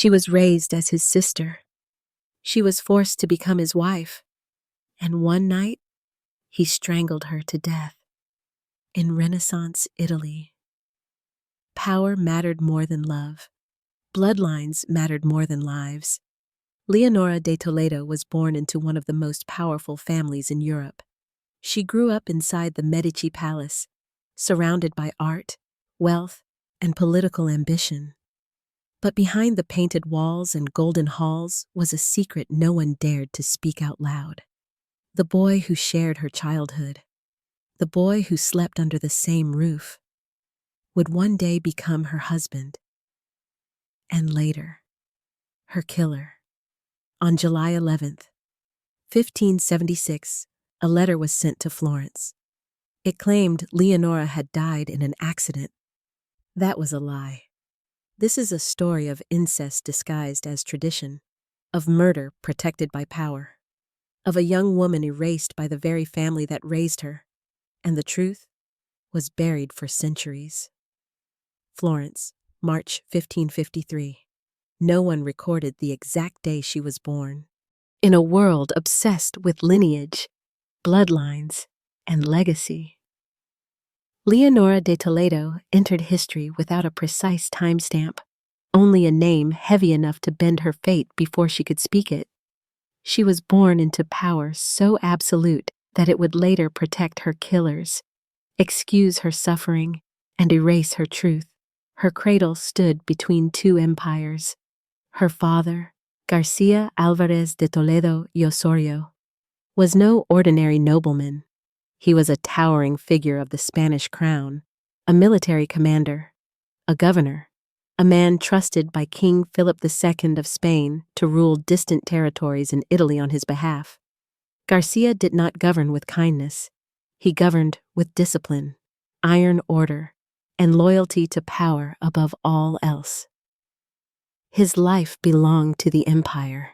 She was raised as his sister. She was forced to become his wife. And one night, he strangled her to death. In Renaissance Italy, power mattered more than love. Bloodlines mattered more than lives. Leonora de Toledo was born into one of the most powerful families in Europe. She grew up inside the Medici palace, surrounded by art, wealth, and political ambition. But behind the painted walls and golden halls was a secret no one dared to speak out loud. The boy who shared her childhood, the boy who slept under the same roof, would one day become her husband, and later, her killer. On July 11th, 1576, a letter was sent to Florence. It claimed Leonora had died in an accident. That was a lie. This is a story of incest disguised as tradition, of murder protected by power, of a young woman erased by the very family that raised her, and the truth was buried for centuries. Florence, March 1553. No one recorded the exact day she was born. In a world obsessed with lineage, bloodlines, and legacy, Leonora de Toledo entered history without a precise timestamp, only a name heavy enough to bend her fate before she could speak it. She was born into power so absolute that it would later protect her killers, excuse her suffering, and erase her truth. Her cradle stood between two empires. Her father, Garcia Alvarez de Toledo y Osorio, was no ordinary nobleman. He was a towering figure of the Spanish crown, a military commander, a governor, a man trusted by King Philip II of Spain to rule distant territories in Italy on his behalf. Garcia did not govern with kindness. He governed with discipline, iron order, and loyalty to power above all else. His life belonged to the empire,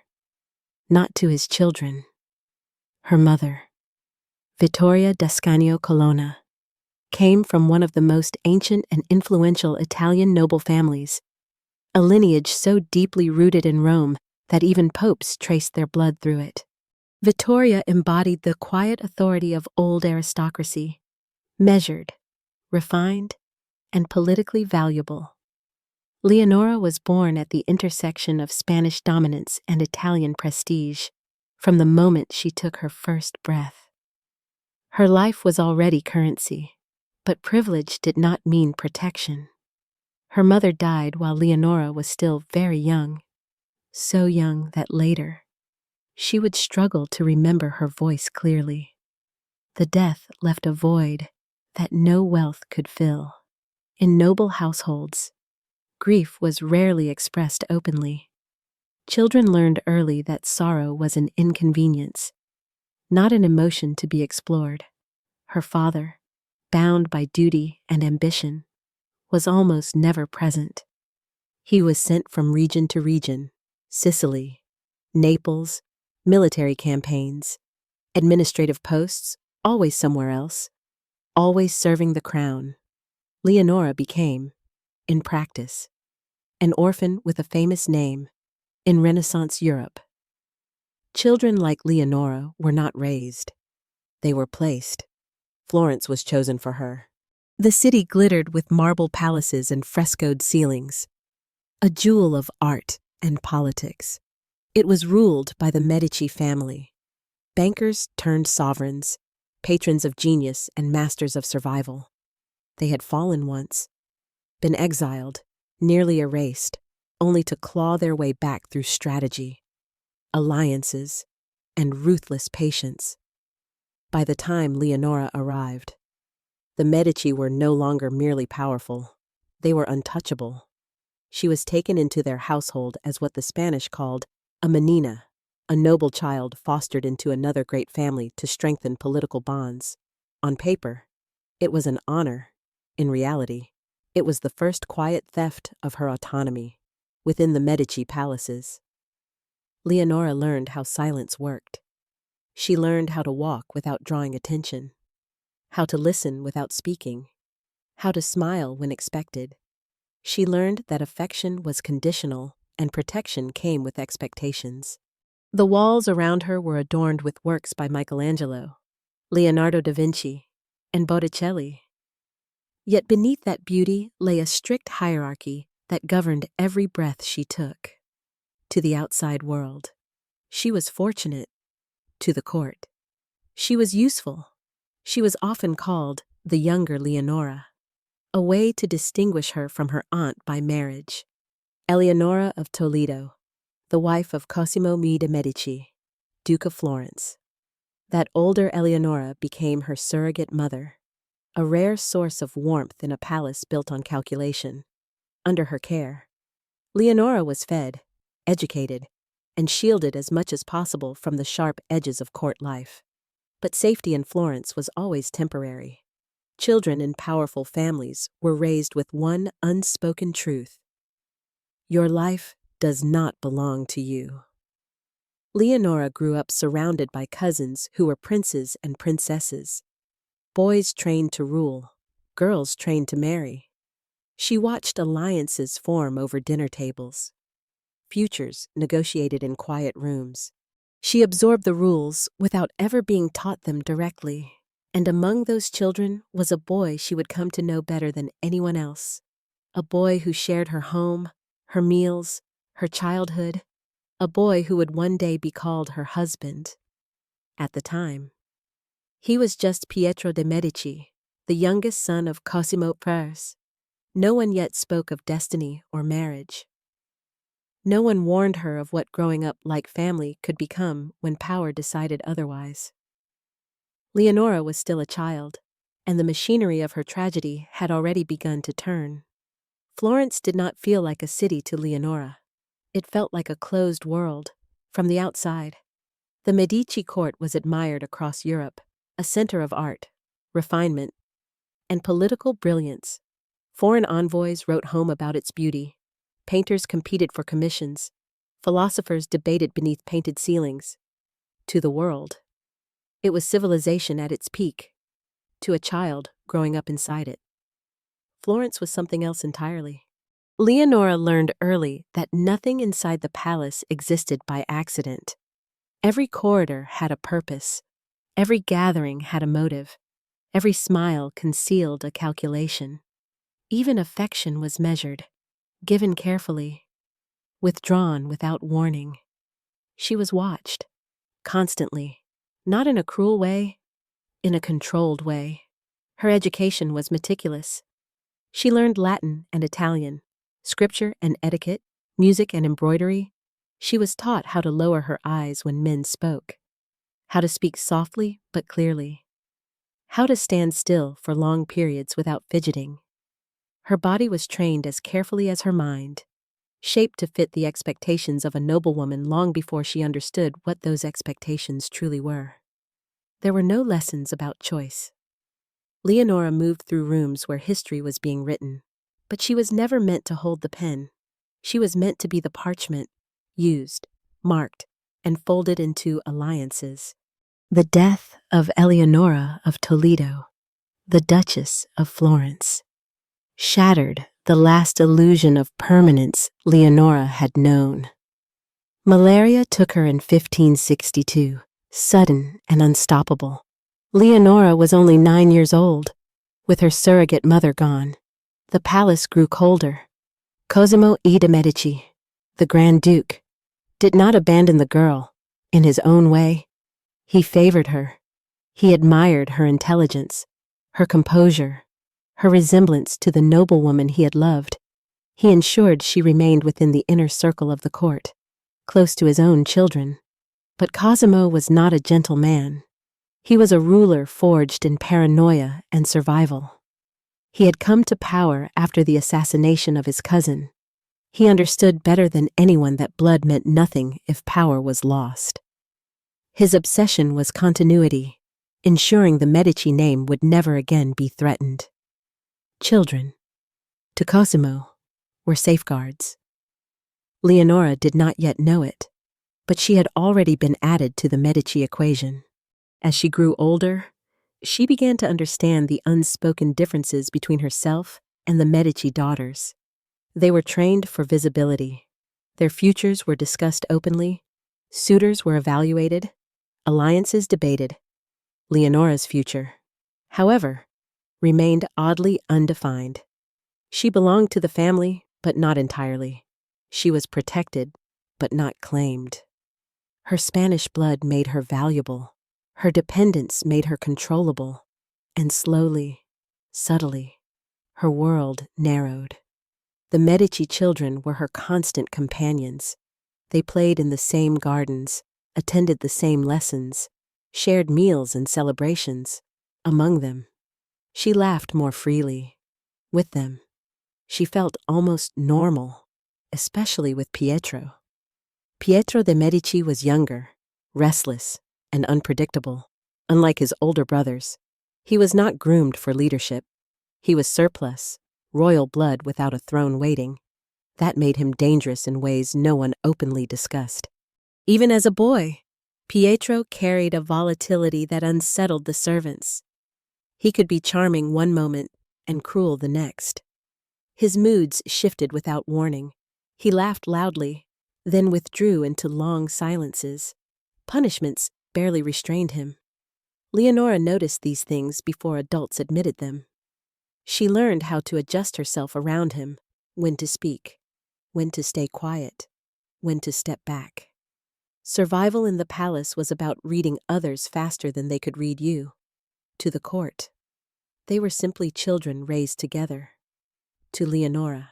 not to his children. Her mother, Vittoria d'Ascanio Colonna, came from one of the most ancient and influential Italian noble families, a lineage so deeply rooted in Rome that even popes traced their blood through it. Vittoria embodied the quiet authority of old aristocracy, measured, refined, and politically valuable. Leonora was born at the intersection of Spanish dominance and Italian prestige from the moment she took her first breath. Her life was already currency, but privilege did not mean protection. Her mother died while Leonora was still very young, so young that later, she would struggle to remember her voice clearly. The death left a void that no wealth could fill. In noble households, grief was rarely expressed openly. Children learned early that sorrow was an inconvenience, not an emotion to be explored. Her father, bound by duty and ambition, was almost never present. He was sent from region to region, Sicily, Naples, military campaigns, administrative posts, always somewhere else, always serving the crown. Leonora became, in practice, an orphan with a famous name in Renaissance Europe. Children like Leonora were not raised. They were placed. Florence was chosen for her. The city glittered with marble palaces and frescoed ceilings, a jewel of art and politics. It was ruled by the Medici family, bankers turned sovereigns, patrons of genius and masters of survival. They had fallen once, been exiled, nearly erased, only to claw their way back through strategy, alliances, and ruthless patience. By the time Leonora arrived, the Medici were no longer merely powerful. They were untouchable. She was taken into their household as what the Spanish called a menina, a noble child fostered into another great family to strengthen political bonds. On paper, it was an honor. In reality, it was the first quiet theft of her autonomy within the Medici palaces. Leonora learned how silence worked. She learned how to walk without drawing attention, how to listen without speaking, how to smile when expected. She learned that affection was conditional and protection came with expectations. The walls around her were adorned with works by Michelangelo, Leonardo da Vinci, and Botticelli. Yet beneath that beauty lay a strict hierarchy that governed every breath she took. To the outside world, she was fortunate. To the court, she was useful. She was often called the younger Leonora, a way to distinguish her from her aunt by marriage, Eleonora of Toledo, the wife of Cosimo de' Medici, Duke of Florence. That older Eleonora became her surrogate mother, a rare source of warmth in a palace built on calculation. Under her care, Leonora was fed, educated, and shielded as much as possible from the sharp edges of court life. But safety in Florence was always temporary. Children in powerful families were raised with one unspoken truth: your life does not belong to you. Leonora grew up surrounded by cousins who were princes and princesses. Boys trained to rule, girls trained to marry. She watched alliances form over dinner tables, futures negotiated in quiet rooms. She absorbed the rules without ever being taught them directly. And among those children was a boy she would come to know better than anyone else. A boy who shared her home, her meals, her childhood. A boy who would one day be called her husband. At the time, he was just Pietro de' Medici, the youngest son of Cosimo I. No one yet spoke of destiny or marriage. No one warned her of what growing up like family could become when power decided otherwise. Leonora was still a child, and the machinery of her tragedy had already begun to turn. Florence did not feel like a city to Leonora. It felt like a closed world, from the outside. The Medici court was admired across Europe, a center of art, refinement, and political brilliance. Foreign envoys wrote home about its beauty. Painters competed for commissions. Philosophers debated beneath painted ceilings. To the world, it was civilization at its peak. To a child growing up inside it, Florence was something else entirely. Leonora learned early that nothing inside the palace existed by accident. Every corridor had a purpose. Every gathering had a motive. Every smile concealed a calculation. Even affection was measured, given carefully, withdrawn without warning. She was watched, constantly, not in a cruel way, in a controlled way. Her education was meticulous. She learned Latin and Italian, scripture and etiquette, music and embroidery. She was taught how to lower her eyes when men spoke, how to speak softly but clearly, how to stand still for long periods without fidgeting. Her body was trained as carefully as her mind, shaped to fit the expectations of a noblewoman long before she understood what those expectations truly were. There were no lessons about choice. Leonora moved through rooms where history was being written, but she was never meant to hold the pen. She was meant to be the parchment, used, marked, and folded into alliances. The death of Eleonora of Toledo, the Duchess of Florence, shattered the last illusion of permanence Leonora had known. Malaria took her in 1562, sudden and unstoppable. Leonora was only 9 years old. With her surrogate mother gone, the palace grew colder. Cosimo de' Medici, the Grand Duke, did not abandon the girl. In his own way, he favored her. He admired her intelligence, her composure, her resemblance to the noblewoman he had loved. He ensured she remained within the inner circle of the court, close to his own children. But Cosimo was not a gentle man. He was a ruler forged in paranoia and survival. He had come to power after the assassination of his cousin. He understood better than anyone that blood meant nothing if power was lost. His obsession was continuity, ensuring the Medici name would never again be threatened. Children, to Cosimo, were safeguards. Leonora did not yet know it, but she had already been added to the Medici equation. As she grew older, she began to understand the unspoken differences between herself and the Medici daughters. They were trained for visibility. Their futures were discussed openly, suitors were evaluated, alliances debated. Leonora's future, however, remained oddly undefined. She belonged to the family, but not entirely. She was protected, but not claimed. Her Spanish blood made her valuable. Her dependence made her controllable. And slowly, subtly, her world narrowed. The Medici children were her constant companions. They played in the same gardens, attended the same lessons, shared meals and celebrations. Among them, she laughed more freely. With them, she felt almost normal, especially with Pietro. Pietro de' Medici was younger, restless, and unpredictable. Unlike his older brothers, he was not groomed for leadership. He was surplus, royal blood without a throne waiting. That made him dangerous in ways no one openly discussed. Even as a boy, Pietro carried a volatility that unsettled the servants. He could be charming one moment and cruel the next. His moods shifted without warning. He laughed loudly, then withdrew into long silences. Punishments barely restrained him. Leonora noticed these things before adults admitted them. She learned how to adjust herself around him, when to speak, when to stay quiet, when to step back. Survival in the palace was about reading others faster than they could read you. To the court, they were simply children raised together. To Leonora,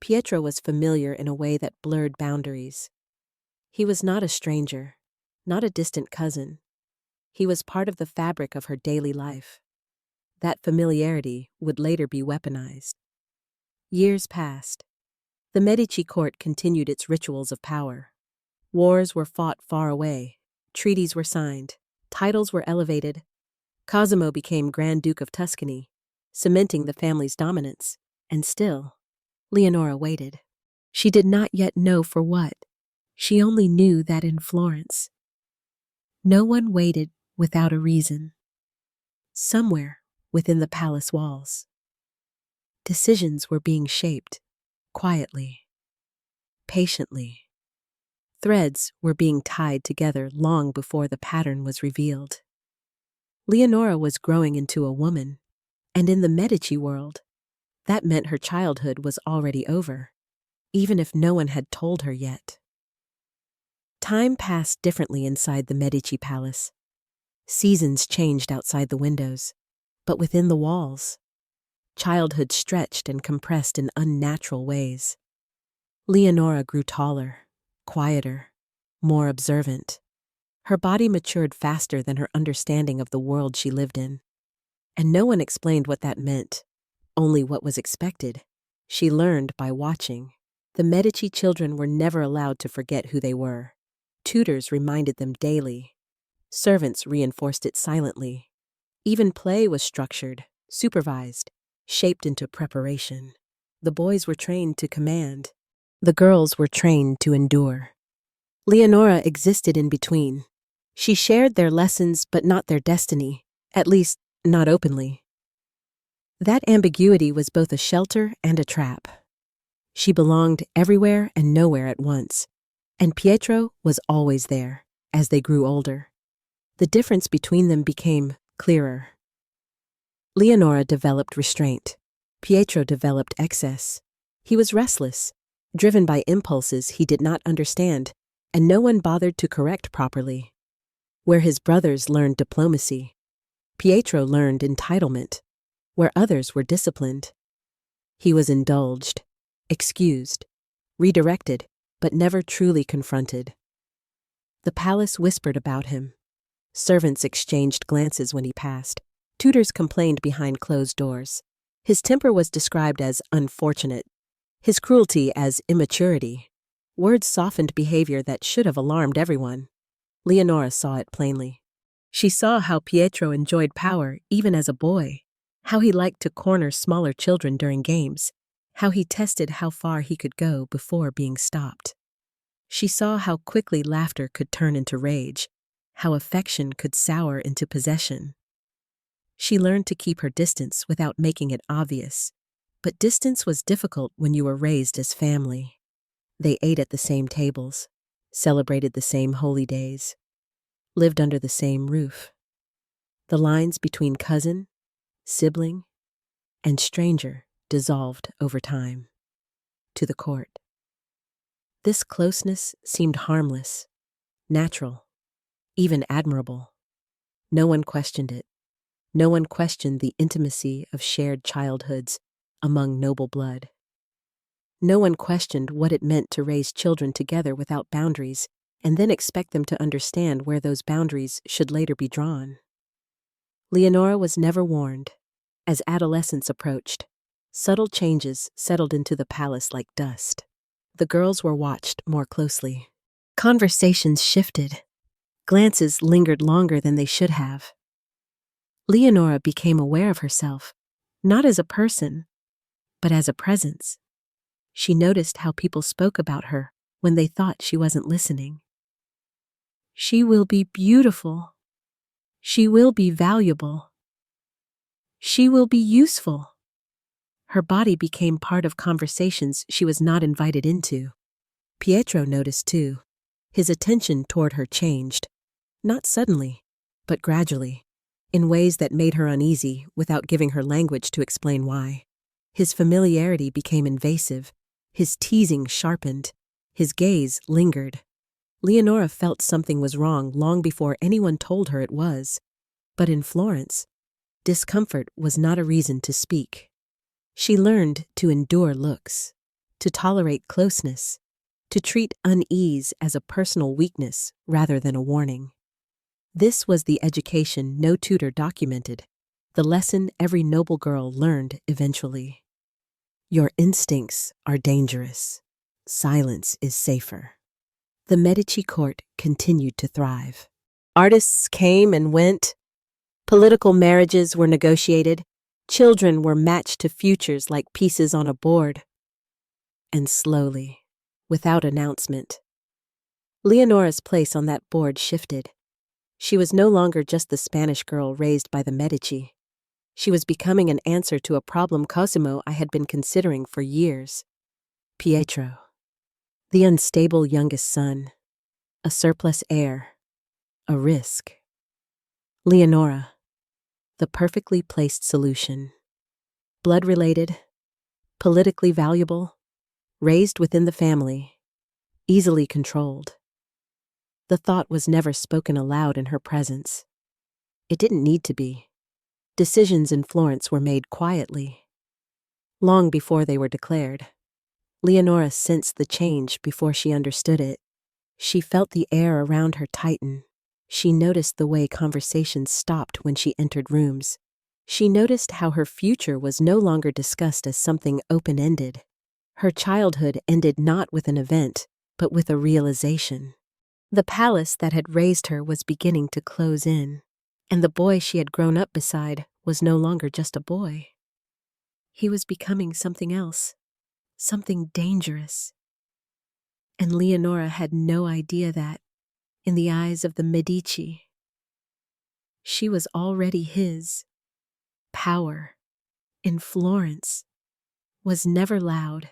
Pietro was familiar in a way that blurred boundaries. He was not a stranger, not a distant cousin. He was part of the fabric of her daily life. That familiarity would later be weaponized. Years passed. The Medici court continued its rituals of power. Wars were fought far away, treaties were signed, titles were elevated. Cosimo became Grand Duke of Tuscany, cementing the family's dominance. And still, Leonora waited. She did not yet know for what. She only knew that in Florence, no one waited without a reason. Somewhere within the palace walls, decisions were being shaped, quietly, patiently. Threads were being tied together long before the pattern was revealed. Leonora was growing into a woman, and in the Medici world, that meant her childhood was already over, even if no one had told her yet. Time passed differently inside the Medici palace. Seasons changed outside the windows, but within the walls, childhood stretched and compressed in unnatural ways. Leonora grew taller, quieter, more observant. Her body matured faster than her understanding of the world she lived in. And no one explained what that meant, only what was expected. She learned by watching. The Medici children were never allowed to forget who they were. Tutors reminded them daily. Servants reinforced it silently. Even play was structured, supervised, shaped into preparation. The boys were trained to command. The girls were trained to endure. Leonora existed in between. She shared their lessons but not their destiny, at least not openly. That ambiguity was both a shelter and a trap. She belonged everywhere and nowhere at once, and Pietro was always there as they grew older. The difference between them became clearer. Leonora developed restraint. Pietro developed excess. He was restless, driven by impulses he did not understand, and no one bothered to correct properly. Where his brothers learned diplomacy, Pietro learned entitlement. Where others were disciplined, he was indulged, excused, redirected, but never truly confronted. The palace whispered about him. Servants exchanged glances when he passed. Tutors complained behind closed doors. His temper was described as unfortunate, his cruelty as immaturity. Words softened behavior that should have alarmed everyone. Leonora saw it plainly. She saw how Pietro enjoyed power even as a boy, how he liked to corner smaller children during games, how he tested how far he could go before being stopped. She saw how quickly laughter could turn into rage, how affection could sour into possession. She learned to keep her distance without making it obvious, but distance was difficult when you were raised as family. They ate at the same tables, celebrated the same holy days, lived under the same roof. The lines between cousin, sibling, and stranger dissolved over time. To the court, this closeness seemed harmless, natural, even admirable. No one questioned it. No one questioned the intimacy of shared childhoods among noble blood. No one questioned what it meant to raise children together without boundaries and then expect them to understand where those boundaries should later be drawn. Leonora was never warned. As adolescence approached, subtle changes settled into the palace like dust. The girls were watched more closely. Conversations shifted. Glances lingered longer than they should have. Leonora became aware of herself, not as a person, but as a presence. She noticed how people spoke about her when they thought she wasn't listening. She will be beautiful. She will be valuable. She will be useful. Her body became part of conversations she was not invited into. Pietro noticed too. His attention toward her changed, not suddenly, but gradually, in ways that made her uneasy without giving her language to explain why. His familiarity became invasive, his teasing sharpened, his gaze lingered. Leonora felt something was wrong long before anyone told her it was. But in Florence, discomfort was not a reason to speak. She learned to endure looks, to tolerate closeness, to treat unease as a personal weakness rather than a warning. This was the education no tutor documented, the lesson every noble girl learned eventually. Your instincts are dangerous. Silence is safer. The Medici court continued to thrive. Artists came and went. Political marriages were negotiated. Children were matched to futures like pieces on a board. And slowly, without announcement, Leonora's place on that board shifted. She was no longer just the Spanish girl raised by the Medici. She was becoming an answer to a problem Cosimo I had been considering for years. Pietro, the unstable youngest son, a surplus heir, a risk. Leonora, the perfectly placed solution. Blood-related, politically valuable, raised within the family, easily controlled. The thought was never spoken aloud in her presence. It didn't need to be. Decisions in Florence were made quietly. Long before they were declared, Leonora sensed the change before she understood it. She felt the air around her tighten. She noticed the way conversations stopped when she entered rooms. She noticed how her future was no longer discussed as something open-ended. Her childhood ended not with an event, but with a realization. The palace that had raised her was beginning to close in, and the boy she had grown up beside was no longer just a boy. He was becoming something else, something dangerous. And Leonora had no idea that, in the eyes of the Medici, she was already his. Power, in Florence, was never loud.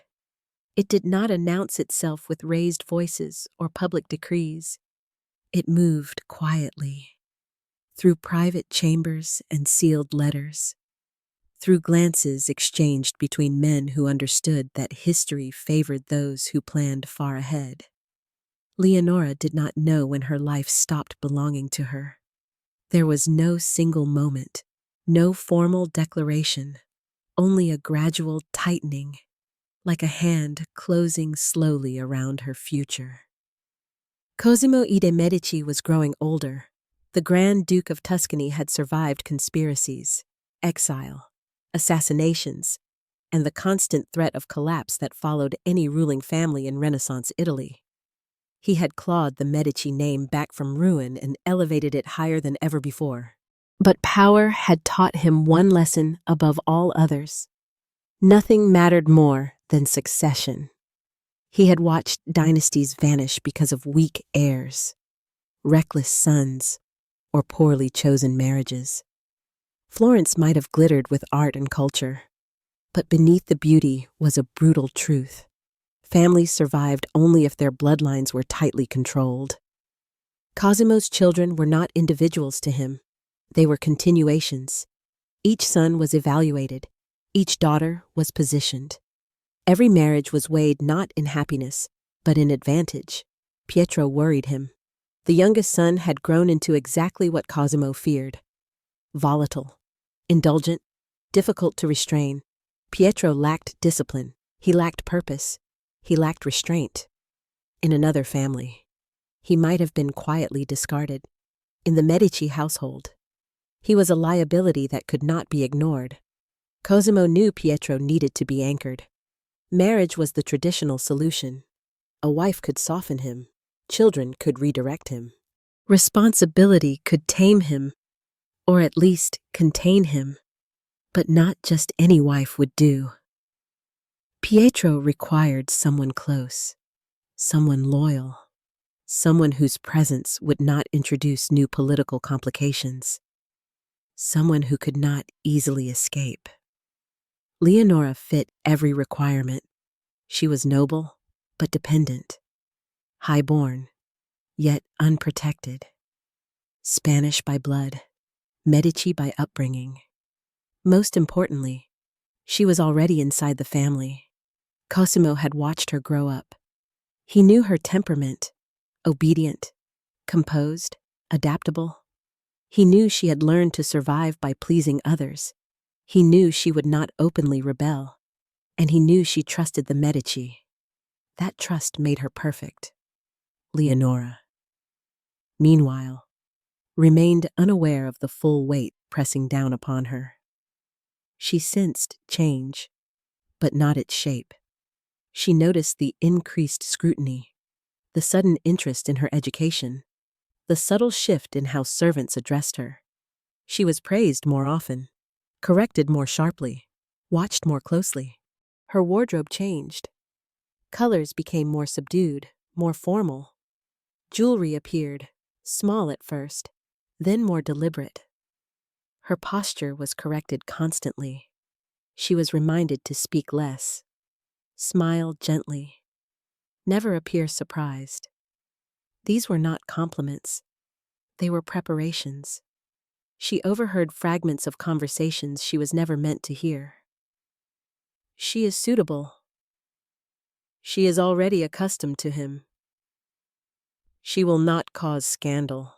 It did not announce itself with raised voices or public decrees. It moved quietly, through private chambers and sealed letters, through glances exchanged between men who understood that history favored those who planned far ahead. Leonora did not know when her life stopped belonging to her. There was no single moment, no formal declaration, only a gradual tightening, like a hand closing slowly around her future. Cosimo I de' Medici was growing older. The Grand Duke of Tuscany had survived conspiracies, exile, assassinations, and the constant threat of collapse that followed any ruling family in Renaissance Italy. He had clawed the Medici name back from ruin and elevated it higher than ever before. But power had taught him one lesson above all others. Nothing mattered more than succession. He had watched dynasties vanish because of weak heirs, reckless sons, or poorly chosen marriages. Florence might have glittered with art and culture, but beneath the beauty was a brutal truth. Families survived only if their bloodlines were tightly controlled. Cosimo's children were not individuals to him. They were continuations. Each son was evaluated. Each daughter was positioned. Every marriage was weighed not in happiness, but in advantage. Pietro worried him. The youngest son had grown into exactly what Cosimo feared. Volatile, indulgent, difficult to restrain. Pietro lacked discipline. He lacked purpose. He lacked restraint. In another family, he might have been quietly discarded. In the Medici household, he was a liability that could not be ignored. Cosimo knew Pietro needed to be anchored. Marriage was the traditional solution. A wife could soften him. Children could redirect him. Responsibility could tame him, or at least contain him. But not just any wife would do. Pietro required someone close, someone loyal, someone whose presence would not introduce new political complications, someone who could not easily escape. Leonora fit every requirement. She was noble, but dependent, high-born, yet unprotected, Spanish by blood, Medici by upbringing. Most importantly, she was already inside the family. Cosimo had watched her grow up. He knew her temperament, obedient, composed, adaptable. He knew she had learned to survive by pleasing others. He knew she would not openly rebel, and he knew she trusted the Medici. That trust made her perfect. Leonora, meanwhile, remained unaware of the full weight pressing down upon her. She sensed change, but not its shape. She noticed the increased scrutiny, the sudden interest in her education, the subtle shift in how servants addressed her. She was praised more often, corrected more sharply, watched more closely. Her wardrobe changed. Colors became more subdued, more formal. Jewelry appeared, small at first, then more deliberate. Her posture was corrected constantly. She was reminded to speak less, smile gently, never appear surprised. These were not compliments. They were preparations. She overheard fragments of conversations she was never meant to hear. She is suitable. She is already accustomed to him. She will not cause scandal.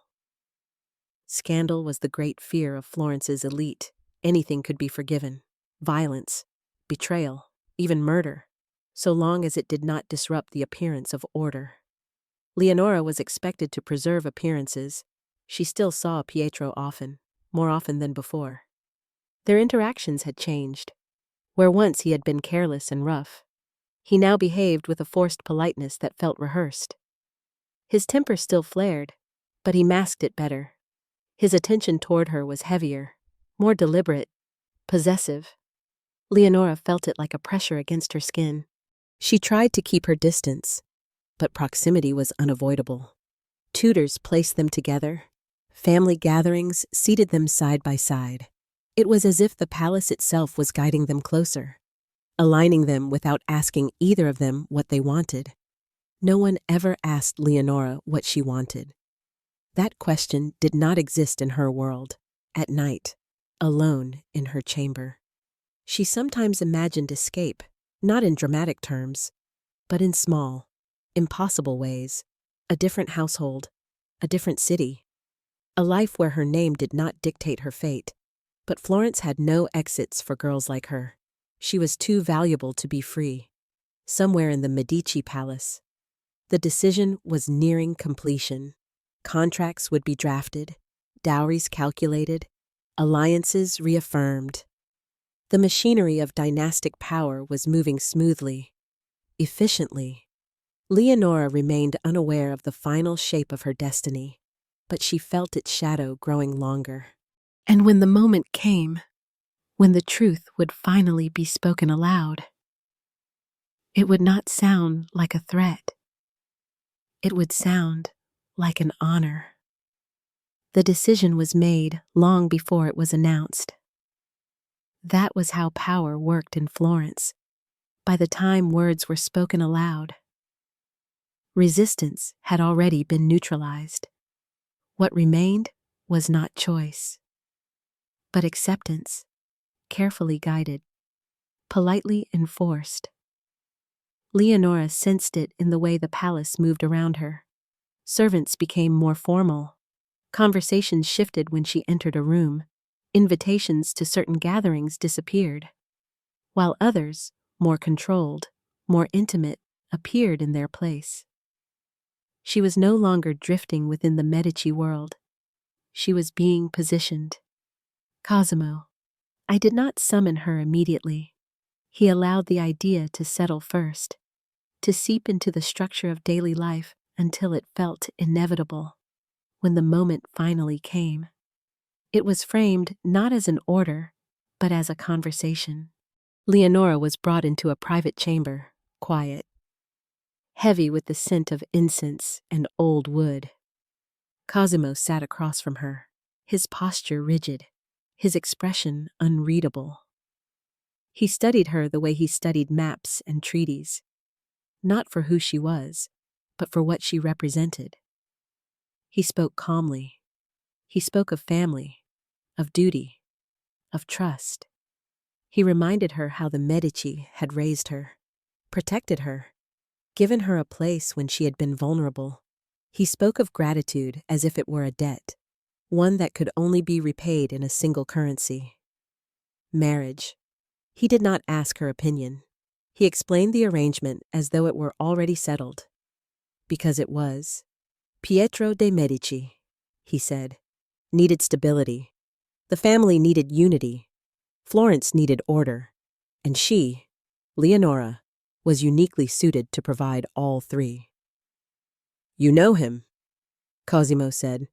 Scandal was the great fear of Florence's elite. Anything could be forgiven. Violence, betrayal, even murder, so long as it did not disrupt the appearance of order. Leonora was expected to preserve appearances. She still saw Pietro often, more often than before. Their interactions had changed. Where once he had been careless and rough, he now behaved with a forced politeness that felt rehearsed. His temper still flared, but he masked it better. His attention toward her was heavier, more deliberate, possessive. Leonora felt it like a pressure against her skin. She tried to keep her distance, but proximity was unavoidable. Tutors placed them together. Family gatherings seated them side by side. It was as if the palace itself was guiding them closer, aligning them without asking either of them what they wanted. No one ever asked Leonora what she wanted. That question did not exist in her world. At night, alone in her chamber, she sometimes imagined escape, not in dramatic terms, but in small, impossible ways. A different household, a different city, a life where her name did not dictate her fate. But Florence had no exits for girls like her. She was too valuable to be free. Somewhere in the Medici palace, the decision was nearing completion. Contracts would be drafted, dowries calculated, alliances reaffirmed. The machinery of dynastic power was moving smoothly, efficiently. Leonora remained unaware of the final shape of her destiny, but she felt its shadow growing longer. And when the moment came, when the truth would finally be spoken aloud, it would not sound like a threat. It would sound like an honor. The decision was made long before it was announced. That was how power worked in Florence. by the time words were spoken aloud. Resistance had already been neutralized. What remained was not choice, but acceptance, carefully guided, politely enforced. Leonora sensed it in the way the palace moved around her. Servants became more formal. Conversations shifted when she entered a room. Invitations to certain gatherings disappeared, while others, more controlled, more intimate, appeared in their place. She was no longer drifting within the Medici world. She was being positioned. Cosimo. I did not summon her immediately. He allowed the idea to settle first, to seep into the structure of daily life until it felt inevitable. When the moment finally came, it was framed not as an order, but as a conversation. Leonora was brought into a private chamber, quiet, heavy with the scent of incense and old wood. Cosimo sat across from her, his posture rigid, his expression unreadable. He studied her the way he studied maps and treaties, not for who she was, but for what she represented. He spoke calmly. He spoke of family, of duty, of trust. He reminded her how the Medici had raised her, protected her, given her a place when she had been vulnerable. He spoke of gratitude as if it were a debt, one that could only be repaid in a single currency. Marriage. He did not ask her opinion. He explained the arrangement as though it were already settled. Because it was. Pietro de' Medici, he said, needed stability. The family needed unity. Florence needed order. And she, Leonora, was uniquely suited to provide all three. You know him, Cosimo said.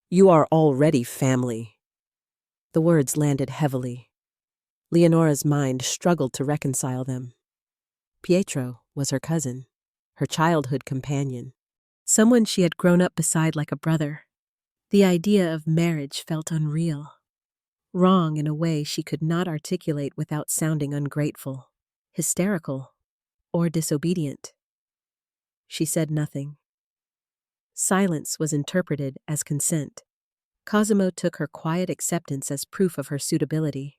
You are already family. The words landed heavily. Leonora's mind struggled to reconcile them. Pietro was her cousin, her childhood companion, someone she had grown up beside like a brother. The idea of marriage felt unreal, wrong in a way she could not articulate without sounding ungrateful, hysterical, or disobedient. She said nothing. Silence was interpreted as consent. Cosimo took her quiet acceptance as proof of her suitability.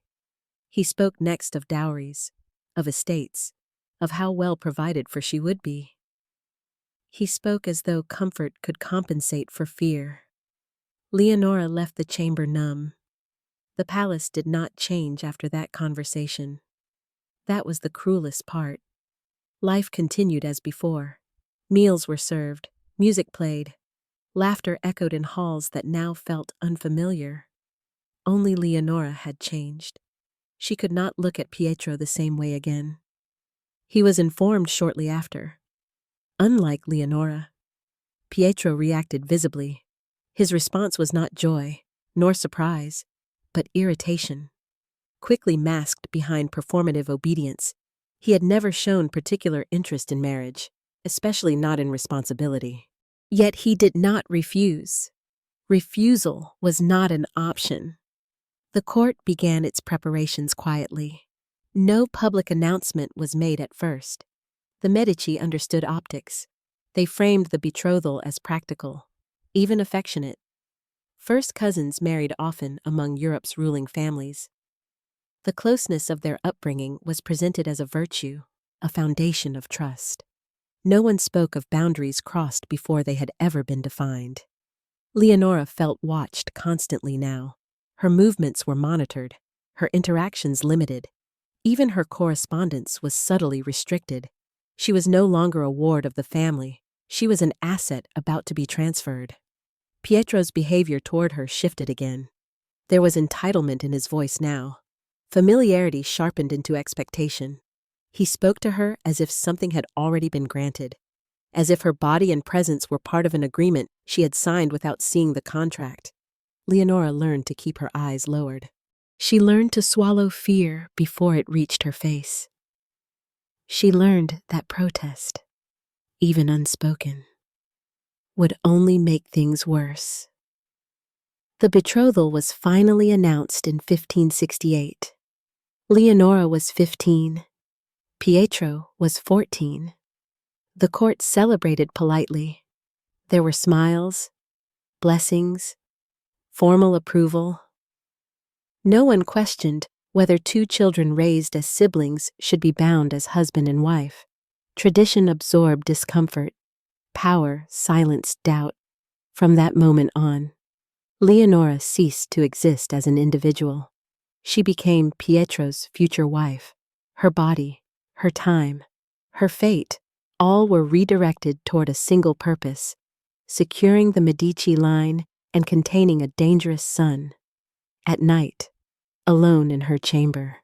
He spoke next of dowries, of estates, of how well provided for she would be. He spoke as though comfort could compensate for fear. Leonora left the chamber numb. The palace did not change after that conversation. That was the cruelest part. Life continued as before. Meals were served, music played, laughter echoed in halls that now felt unfamiliar. Only Leonora had changed. She could not look at Pietro the same way again. He was informed shortly after. Unlike Leonora, Pietro reacted visibly. His response was not joy, nor surprise, but irritation. Quickly masked behind performative obedience, he had never shown particular interest in marriage, especially not in responsibility. Yet he did not refuse. Refusal was not an option. The court began its preparations quietly. No public announcement was made at first. The Medici understood optics. They framed the betrothal as practical, even affectionate. First cousins married often among Europe's ruling families. The closeness of their upbringing was presented as a virtue, a foundation of trust. No one spoke of boundaries crossed before they had ever been defined. Leonora felt watched constantly now. Her movements were monitored, her interactions limited. Even her correspondence was subtly restricted. She was no longer a ward of the family. She was an asset about to be transferred. Pietro's behavior toward her shifted again. There was entitlement in his voice now. Familiarity sharpened into expectation. He spoke to her as if something had already been granted, as if her body and presence were part of an agreement she had signed without seeing the contract. Leonora learned to keep her eyes lowered. She learned to swallow fear before it reached her face. She learned that protest, even unspoken, would only make things worse. The betrothal was finally announced in 1568. Leonora was 15. Pietro was 14. The court celebrated politely. There were smiles, blessings, formal approval. No one questioned whether two children raised as siblings should be bound as husband and wife. Tradition absorbed discomfort. Power silenced doubt. From that moment on, Leonora ceased to exist as an individual. She became Pietro's future wife. Her body, her time, her fate, all were redirected toward a single purpose: securing the Medici line and containing a dangerous son. At night, alone in her chamber,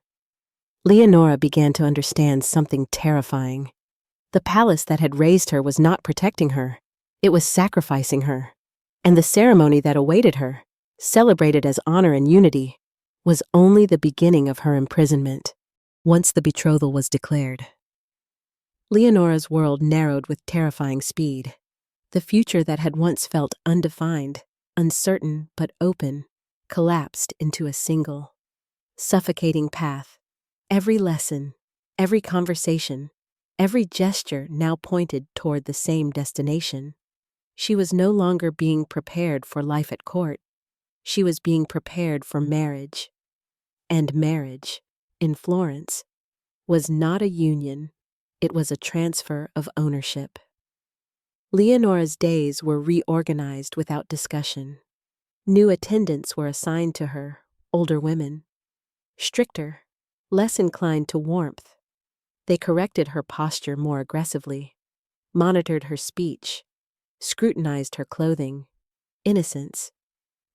Leonora began to understand something terrifying. The palace that had raised her was not protecting her, it was sacrificing her. And the ceremony that awaited her, celebrated as honor and unity, was only the beginning of her imprisonment. Once the betrothal was declared, Leonora's world narrowed with terrifying speed. The future that had once felt undefined, uncertain but open, collapsed into a single, suffocating path. Every lesson, every conversation, every gesture now pointed toward the same destination. She was no longer being prepared for life at court. She was being prepared for marriage. And marriage, in Florence, was not a union, it was a transfer of ownership. Leonora's days were reorganized without discussion. New attendants were assigned to her, older women. Stricter, less inclined to warmth. They corrected her posture more aggressively, monitored her speech, scrutinized her clothing. Innocence,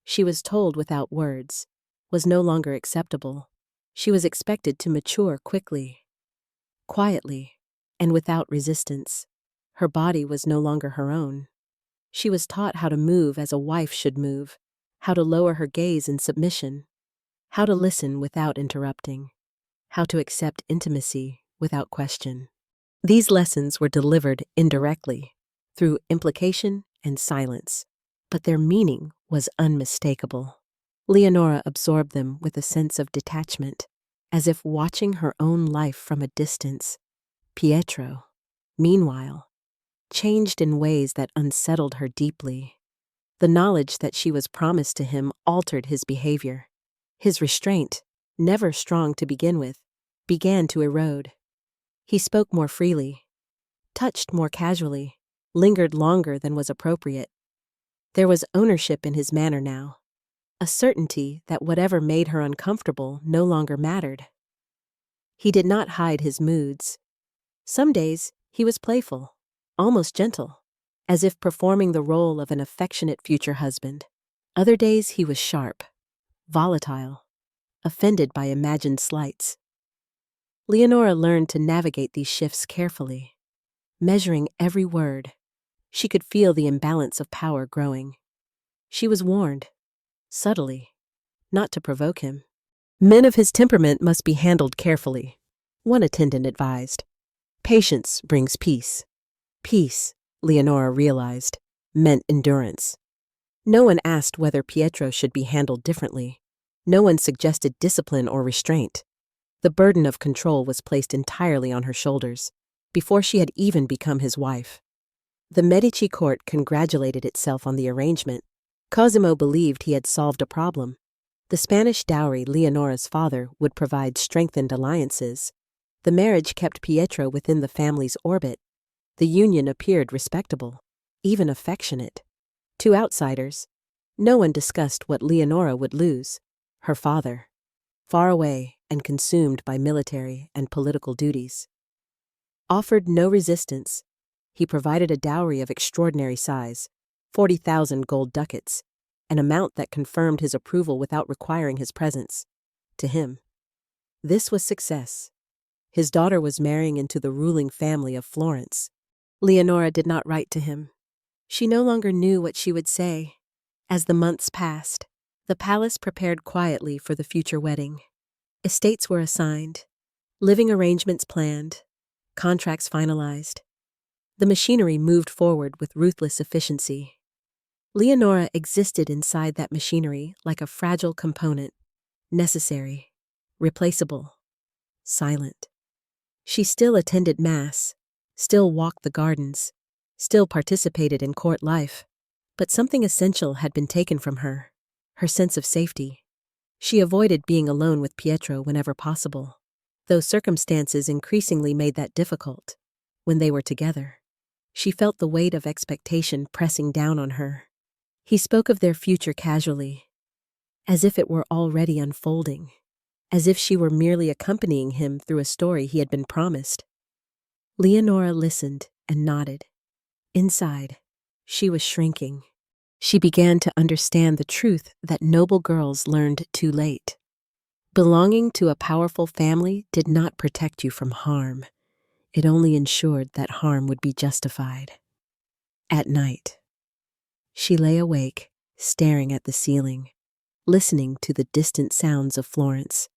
she was told without words, was no longer acceptable. She was expected to mature quickly, quietly, and without resistance. Her body was no longer her own. She was taught how to move as a wife should move, how to lower her gaze in submission, how to listen without interrupting, how to accept intimacy without question. These lessons were delivered indirectly, through implication and silence, but their meaning was unmistakable. Leonora absorbed them with a sense of detachment, as if watching her own life from a distance. Pietro, meanwhile, changed in ways that unsettled her deeply. The knowledge that she was promised to him altered his behavior. His restraint, never strong to begin with, began to erode. He spoke more freely, touched more casually, lingered longer than was appropriate. There was ownership in his manner now, a certainty that whatever made her uncomfortable no longer mattered. He did not hide his moods. Some days he was playful, almost gentle, as if performing the role of an affectionate future husband. Other days he was sharp, volatile, offended by imagined slights. Leonora learned to navigate these shifts carefully, measuring every word. She could feel the imbalance of power growing. She was warned, subtly, not to provoke him. Men of his temperament must be handled carefully, one attendant advised. Patience brings peace. Peace, Leonora realized, meant endurance. No one asked whether Pietro should be handled differently. No one suggested discipline or restraint. The burden of control was placed entirely on her shoulders, before she had even become his wife. The Medici court congratulated itself on the arrangement. Cosimo believed he had solved a problem. The Spanish dowry Leonora's father would provide strengthened alliances. The marriage kept Pietro within the family's orbit. The union appeared respectable, even affectionate. To outsiders, no one discussed what Leonora would lose. Her father, far away and consumed by military and political duties, offered no resistance. He provided a dowry of extraordinary size, 40,000 gold ducats, an amount that confirmed his approval without requiring his presence. To him, this was success. His daughter was marrying into the ruling family of Florence. Leonora did not write to him. She no longer knew what she would say. As the months passed, the palace prepared quietly for the future wedding. Estates were assigned, living arrangements planned, contracts finalized. The machinery moved forward with ruthless efficiency. Leonora existed inside that machinery like a fragile component, necessary, replaceable, silent. She still attended Mass, still walked the gardens, still participated in court life. But something essential had been taken from her: her sense of safety. She avoided being alone with Pietro whenever possible, though circumstances increasingly made that difficult. When they were together, she felt the weight of expectation pressing down on her. He spoke of their future casually, as if it were already unfolding, as if she were merely accompanying him through a story he had been promised. Leonora listened and nodded. Inside, she was shrinking. She began to understand the truth that noble girls learned too late. Belonging to a powerful family did not protect you from harm. It only ensured that harm would be justified. At night, she lay awake, staring at the ceiling, listening to the distant sounds of Florence.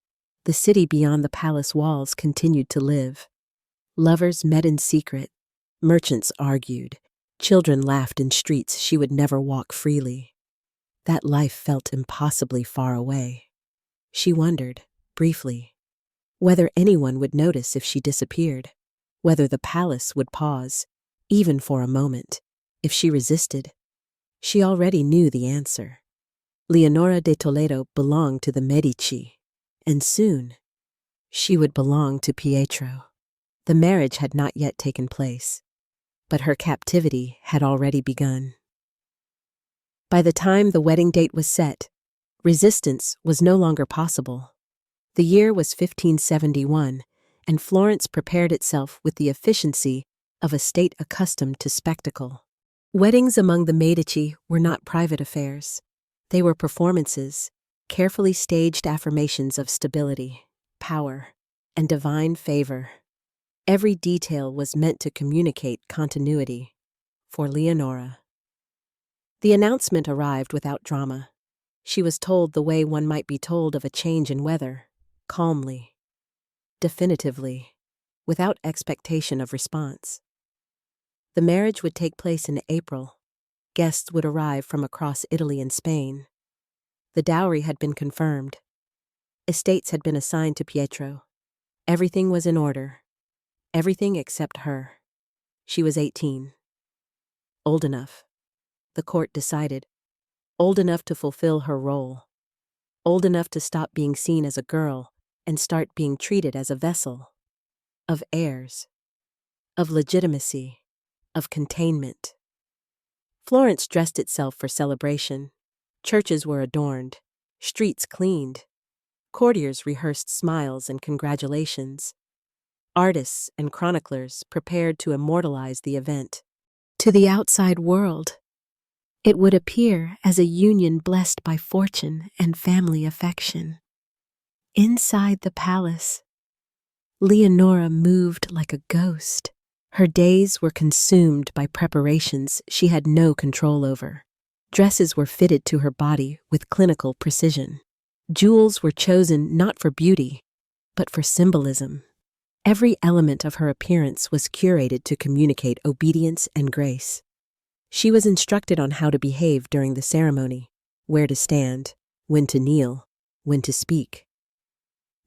The city beyond the palace walls continued to live. Lovers met in secret, merchants argued, children laughed in streets she would never walk freely. That life felt impossibly far away. She wondered, briefly, whether anyone would notice if she disappeared, whether the palace would pause, even for a moment, if she resisted. She already knew the answer. Eleonora de Toledo belonged to the Medici, and soon she would belong to Pietro. The marriage had not yet taken place, but her captivity had already begun. By the time the wedding date was set, resistance was no longer possible. The year was 1571, and Florence prepared itself with the efficiency of a state accustomed to spectacle. Weddings among the Medici were not private affairs. They were performances, carefully staged affirmations of stability, power, and divine favor. Every detail was meant to communicate continuity. For Leonora, the announcement arrived without drama. She was told the way one might be told of a change in weather, calmly, definitively, without expectation of response. The marriage would take place in April. Guests would arrive from across Italy and Spain. The dowry had been confirmed. Estates had been assigned to Pietro. Everything was in order. Everything except her. She was 18. Old enough, the court decided. Old enough to fulfill her role. Old enough to stop being seen as a girl and start being treated as a vessel. Of heirs. Of legitimacy. Of containment. Florence dressed itself for celebration. Churches were adorned. Streets cleaned. Courtiers rehearsed smiles and congratulations. Artists and chroniclers prepared to immortalize the event. To the outside world, it would appear as a union blessed by fortune and family affection. Inside the palace, Leonora moved like a ghost. Her days were consumed by preparations she had no control over. Dresses were fitted to her body with clinical precision. Jewels were chosen not for beauty, but for symbolism. Every element of her appearance was curated to communicate obedience and grace. She was instructed on how to behave during the ceremony, where to stand, when to kneel, when to speak.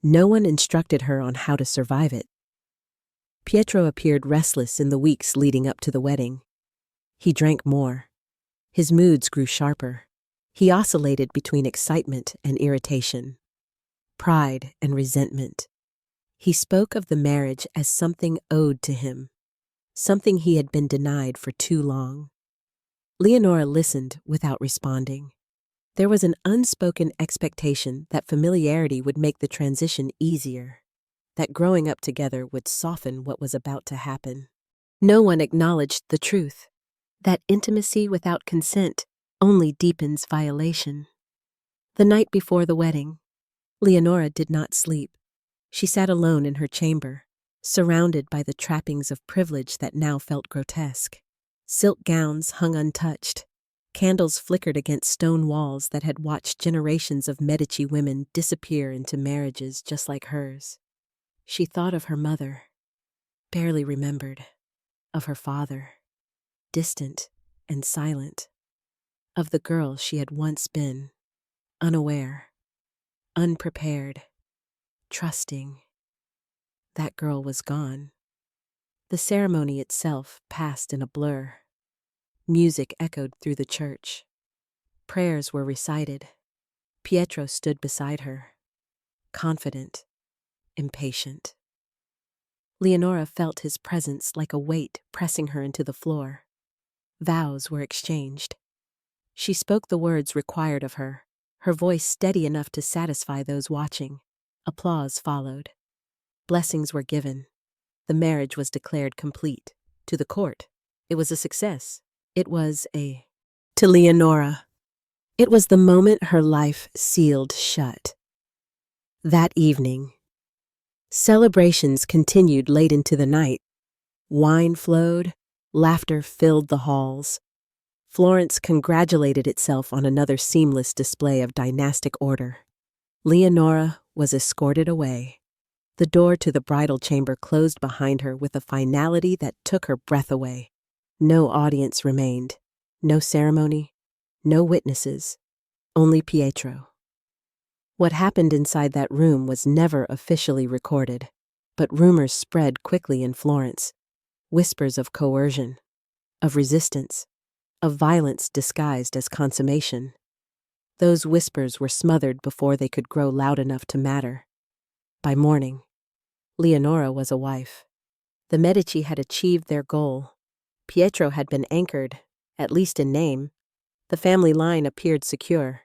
No one instructed her on how to survive it. Pietro appeared restless in the weeks leading up to the wedding. He drank more. His moods grew sharper. He oscillated between excitement and irritation, pride and resentment. He spoke of the marriage as something owed to him, something he had been denied for too long. Leonora listened without responding. There was an unspoken expectation that familiarity would make the transition easier, that growing up together would soften what was about to happen. No one acknowledged the truth, that intimacy without consent only deepens violation. The night before the wedding, Leonora did not sleep. She sat alone in her chamber, surrounded by the trappings of privilege that now felt grotesque. Silk gowns hung untouched. Candles flickered against stone walls that had watched generations of Medici women disappear into marriages just like hers. She thought of her mother, barely remembered, of her father, distant and silent, of the girl she had once been, unaware, unprepared, trusting. that girl was gone. The ceremony itself passed in a blur. Music echoed through the church. Prayers were recited. Pietro stood beside her, confident, impatient. Leonora felt his presence like a weight pressing her into the floor. Vows were exchanged. She spoke the words required of her, her voice steady enough to satisfy those watching. Applause followed. Blessings were given. The marriage was declared complete. To the court, it was a success. To Leonora, it was the moment her life sealed shut. That evening, celebrations continued late into the night. Wine flowed, laughter filled the halls. Florence congratulated itself on another seamless display of dynastic order. Leonora was escorted away. The door to the bridal chamber closed behind her with a finality that took her breath away. No audience remained, no ceremony, no witnesses, only Pietro. What happened inside that room was never officially recorded, but rumors spread quickly in Florence. Whispers of coercion, of resistance, of violence disguised as consummation. Those whispers were smothered before they could grow loud enough to matter. By morning, Leonora was a wife. The Medici had achieved their goal. Pietro had been anchored, at least in name. The family line appeared secure.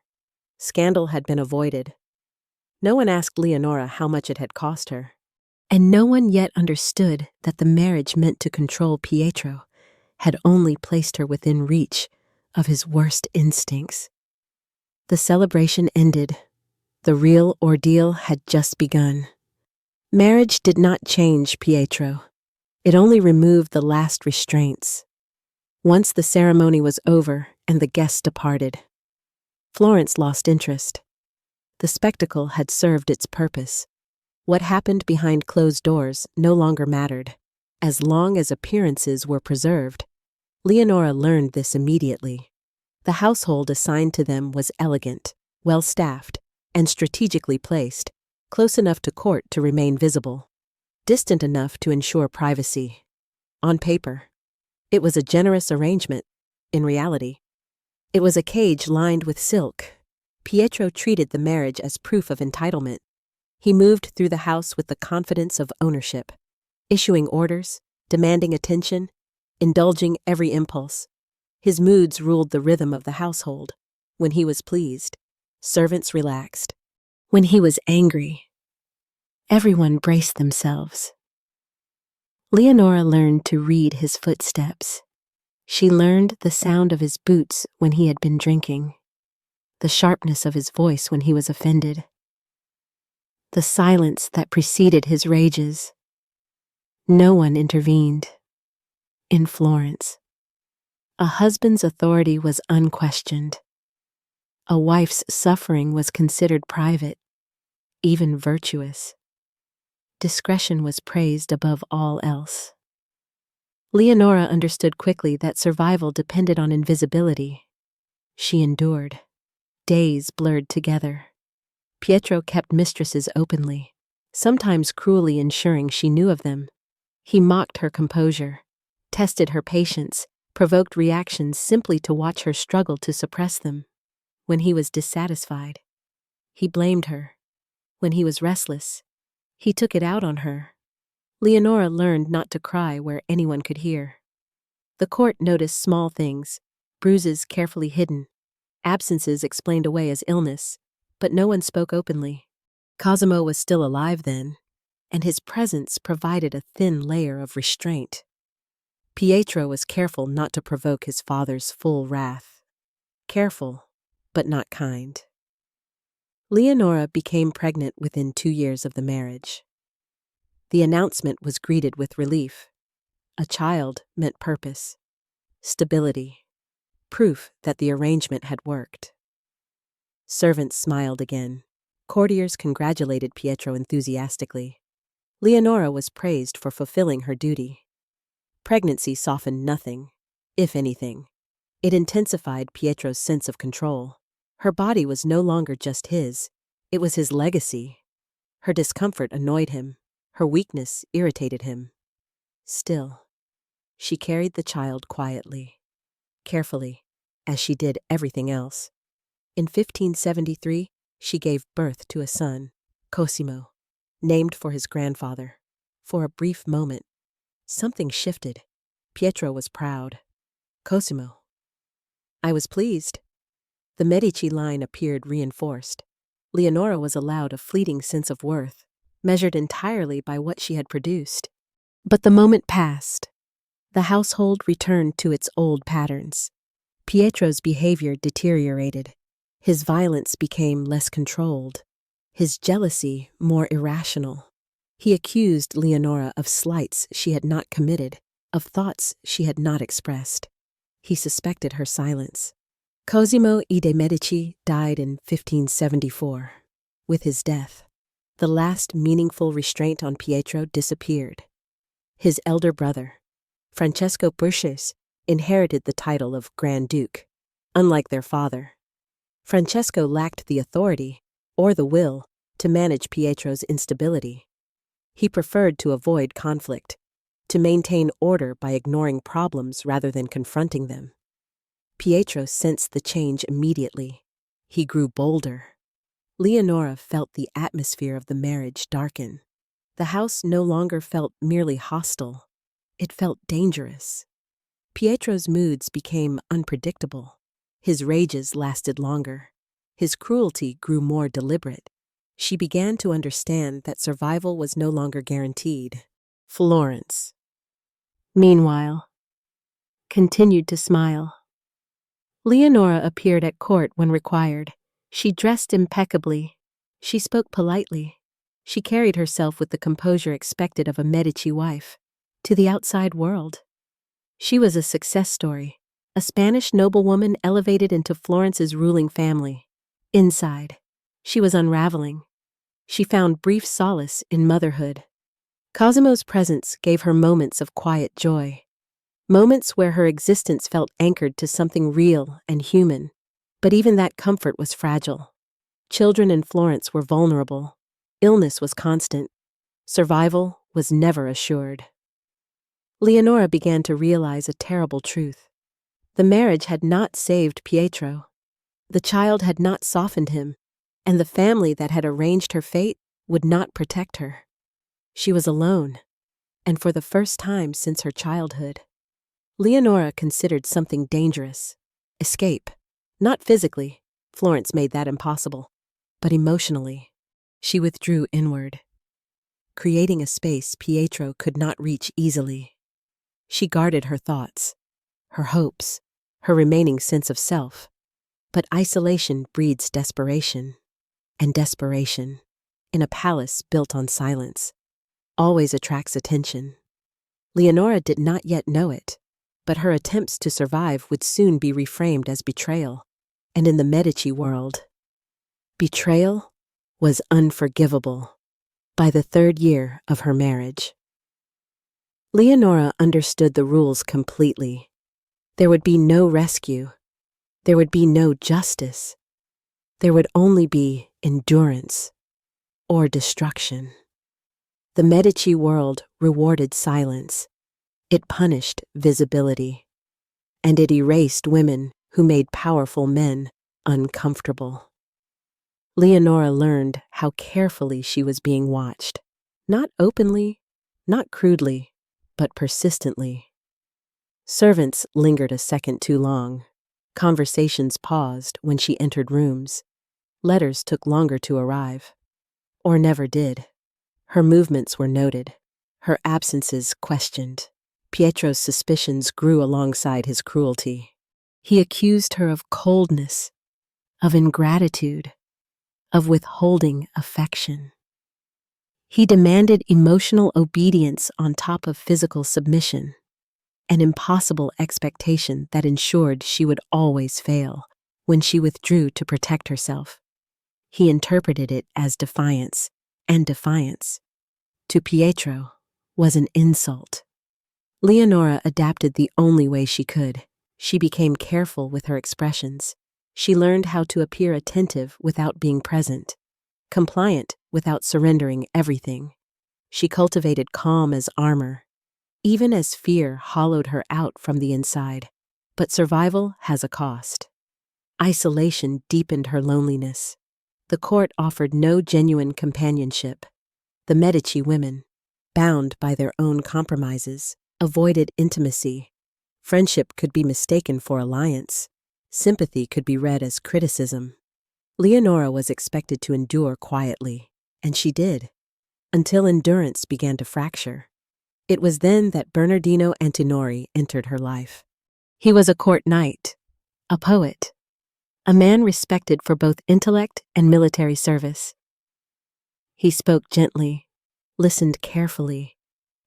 Scandal had been avoided. No one asked Leonora how much it had cost her. And no one yet understood that the marriage meant to control Pietro had only placed her within reach of his worst instincts. The celebration ended. The real ordeal had just begun. Marriage did not change Pietro. It only removed the last restraints. Once the ceremony was over and the guests departed, Florence lost interest. The spectacle had served its purpose. What happened behind closed doors no longer mattered, as long as appearances were preserved. Leonora learned this immediately. The household assigned to them was elegant, well-staffed, and strategically placed, close enough to court to remain visible, distant enough to ensure privacy. On paper, it was a generous arrangement. In reality, it was a cage lined with silk. Pietro treated the marriage as proof of entitlement. He moved through the house with the confidence of ownership, issuing orders, demanding attention, indulging every impulse. His moods ruled the rhythm of the household. When he was pleased, servants relaxed. When he was angry, everyone braced themselves. Leonora learned to read his footsteps. She learned the sound of his boots when he had been drinking, the sharpness of his voice when he was offended, the silence that preceded his rages. No one intervened. In Florence, a husband's authority was unquestioned. A wife's suffering was considered private, even virtuous. Discretion was praised above all else. Leonora understood quickly that survival depended on invisibility. She endured. Days blurred together. Pietro kept mistresses openly, sometimes cruelly ensuring she knew of them. He mocked her composure, tested her patience, provoked reactions simply to watch her struggle to suppress them. When he was dissatisfied, he blamed her. When he was restless, he took it out on her. Leonora learned not to cry where anyone could hear. The court noticed small things, bruises carefully hidden, absences explained away as illness, but no one spoke openly. Cosimo was still alive then, and his presence provided a thin layer of restraint. Pietro was careful not to provoke his father's full wrath. Careful, but not kind. Leonora became pregnant within 2 years of the marriage. The announcement was greeted with relief. A child meant purpose, stability, proof that the arrangement had worked. Servants smiled again. Courtiers congratulated Pietro enthusiastically. Leonora was praised for fulfilling her duty. Pregnancy softened nothing, if anything. It intensified Pietro's sense of control. Her body was no longer just his, it was his legacy. Her discomfort annoyed him. Her weakness irritated him. Still, she carried the child quietly, carefully, as she did everything else. In 1573, she gave birth to a son, Cosimo, named for his grandfather. For a brief moment, something shifted. Pietro was proud. Cosimo. I was pleased. The Medici line appeared reinforced. Leonora was allowed a fleeting sense of worth, measured entirely by what she had produced. But the moment passed. The household returned to its old patterns. Pietro's behavior deteriorated. His violence became less controlled. His jealousy more irrational. He accused Leonora of slights she had not committed, of thoughts she had not expressed. He suspected her silence. Cosimo I de' Medici died in 1574. With his death, the last meaningful restraint on Pietro disappeared. His elder brother, Francesco Borges, inherited the title of Grand Duke. Unlike their father, Francesco lacked the authority or the will to manage Pietro's instability. He preferred to avoid conflict, to maintain order by ignoring problems rather than confronting them. Pietro sensed the change immediately. He grew bolder. Leonora felt the atmosphere of the marriage darken. The house no longer felt merely hostile. It felt dangerous. Pietro's moods became unpredictable. His rages lasted longer. His cruelty grew more deliberate. She began to understand that survival was no longer guaranteed. Florence, meanwhile, continued to smile. Leonora appeared at court when required. She dressed impeccably. She spoke politely. She carried herself with the composure expected of a Medici wife. To the outside world, she was a success story, a Spanish noblewoman elevated into Florence's ruling family. Inside, she was unraveling. She found brief solace in motherhood. Cosimo's presence gave her moments of quiet joy. Moments where her existence felt anchored to something real and human. But even that comfort was fragile. Children in Florence were vulnerable. Illness was constant. Survival was never assured. Leonora began to realize a terrible truth. The marriage had not saved Pietro. The child had not softened him, and the family that had arranged her fate would not protect her. She was alone, and for the first time since her childhood. Leonora considered something dangerous. Escape. Not physically, Florence made that impossible, but emotionally. She withdrew inward, creating a space Pietro could not reach easily. She guarded her thoughts, her hopes, her remaining sense of self. But isolation breeds desperation, and desperation, in a palace built on silence, always attracts attention. Leonora did not yet know it, but her attempts to survive would soon be reframed as betrayal, and in the Medici world, betrayal was unforgivable. By the 3rd year of her marriage, Leonora understood the rules completely. There would be no rescue. There would be no justice. There would only be endurance or destruction. The Medici world rewarded silence. It punished visibility. And it erased women who made powerful men uncomfortable. Leonora learned how carefully she was being watched. Not openly, not crudely, but persistently. Servants lingered a second too long. Conversations paused when she entered rooms. Letters took longer to arrive. Or never did. Her movements were noted. Her absences questioned. Pietro's suspicions grew alongside his cruelty. He accused her of coldness, of ingratitude, of withholding affection. He demanded emotional obedience on top of physical submission, an impossible expectation that ensured she would always fail when she withdrew to protect herself. He interpreted it as defiance, and defiance, to Pietro, was an insult. Leonora adapted the only way she could. She became careful with her expressions. She learned how to appear attentive without being present, compliant without surrendering everything. She cultivated calm as armor, even as fear hollowed her out from the inside. But survival has a cost. Isolation deepened her loneliness. The court offered no genuine companionship. The Medici women, bound by their own compromises, avoided intimacy. Friendship could be mistaken for alliance. Sympathy could be read as criticism. Leonora was expected to endure quietly, and she did, until endurance began to fracture. It was then that Bernardino Antinori entered her life. He was a court knight, a poet, a man respected for both intellect and military service. He spoke gently, listened carefully,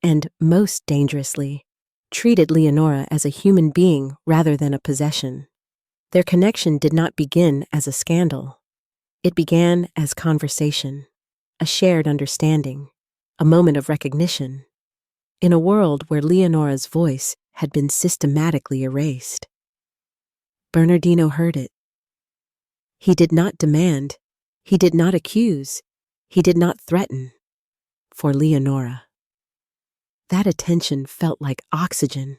and, most dangerously, treated Leonora as a human being rather than a possession. Their connection did not begin as a scandal. It began as conversation, a shared understanding, a moment of recognition, in a world where Leonora's voice had been systematically erased. Bernardino heard it. He did not demand, he did not accuse, he did not threaten. For Leonora, that attention felt like oxygen.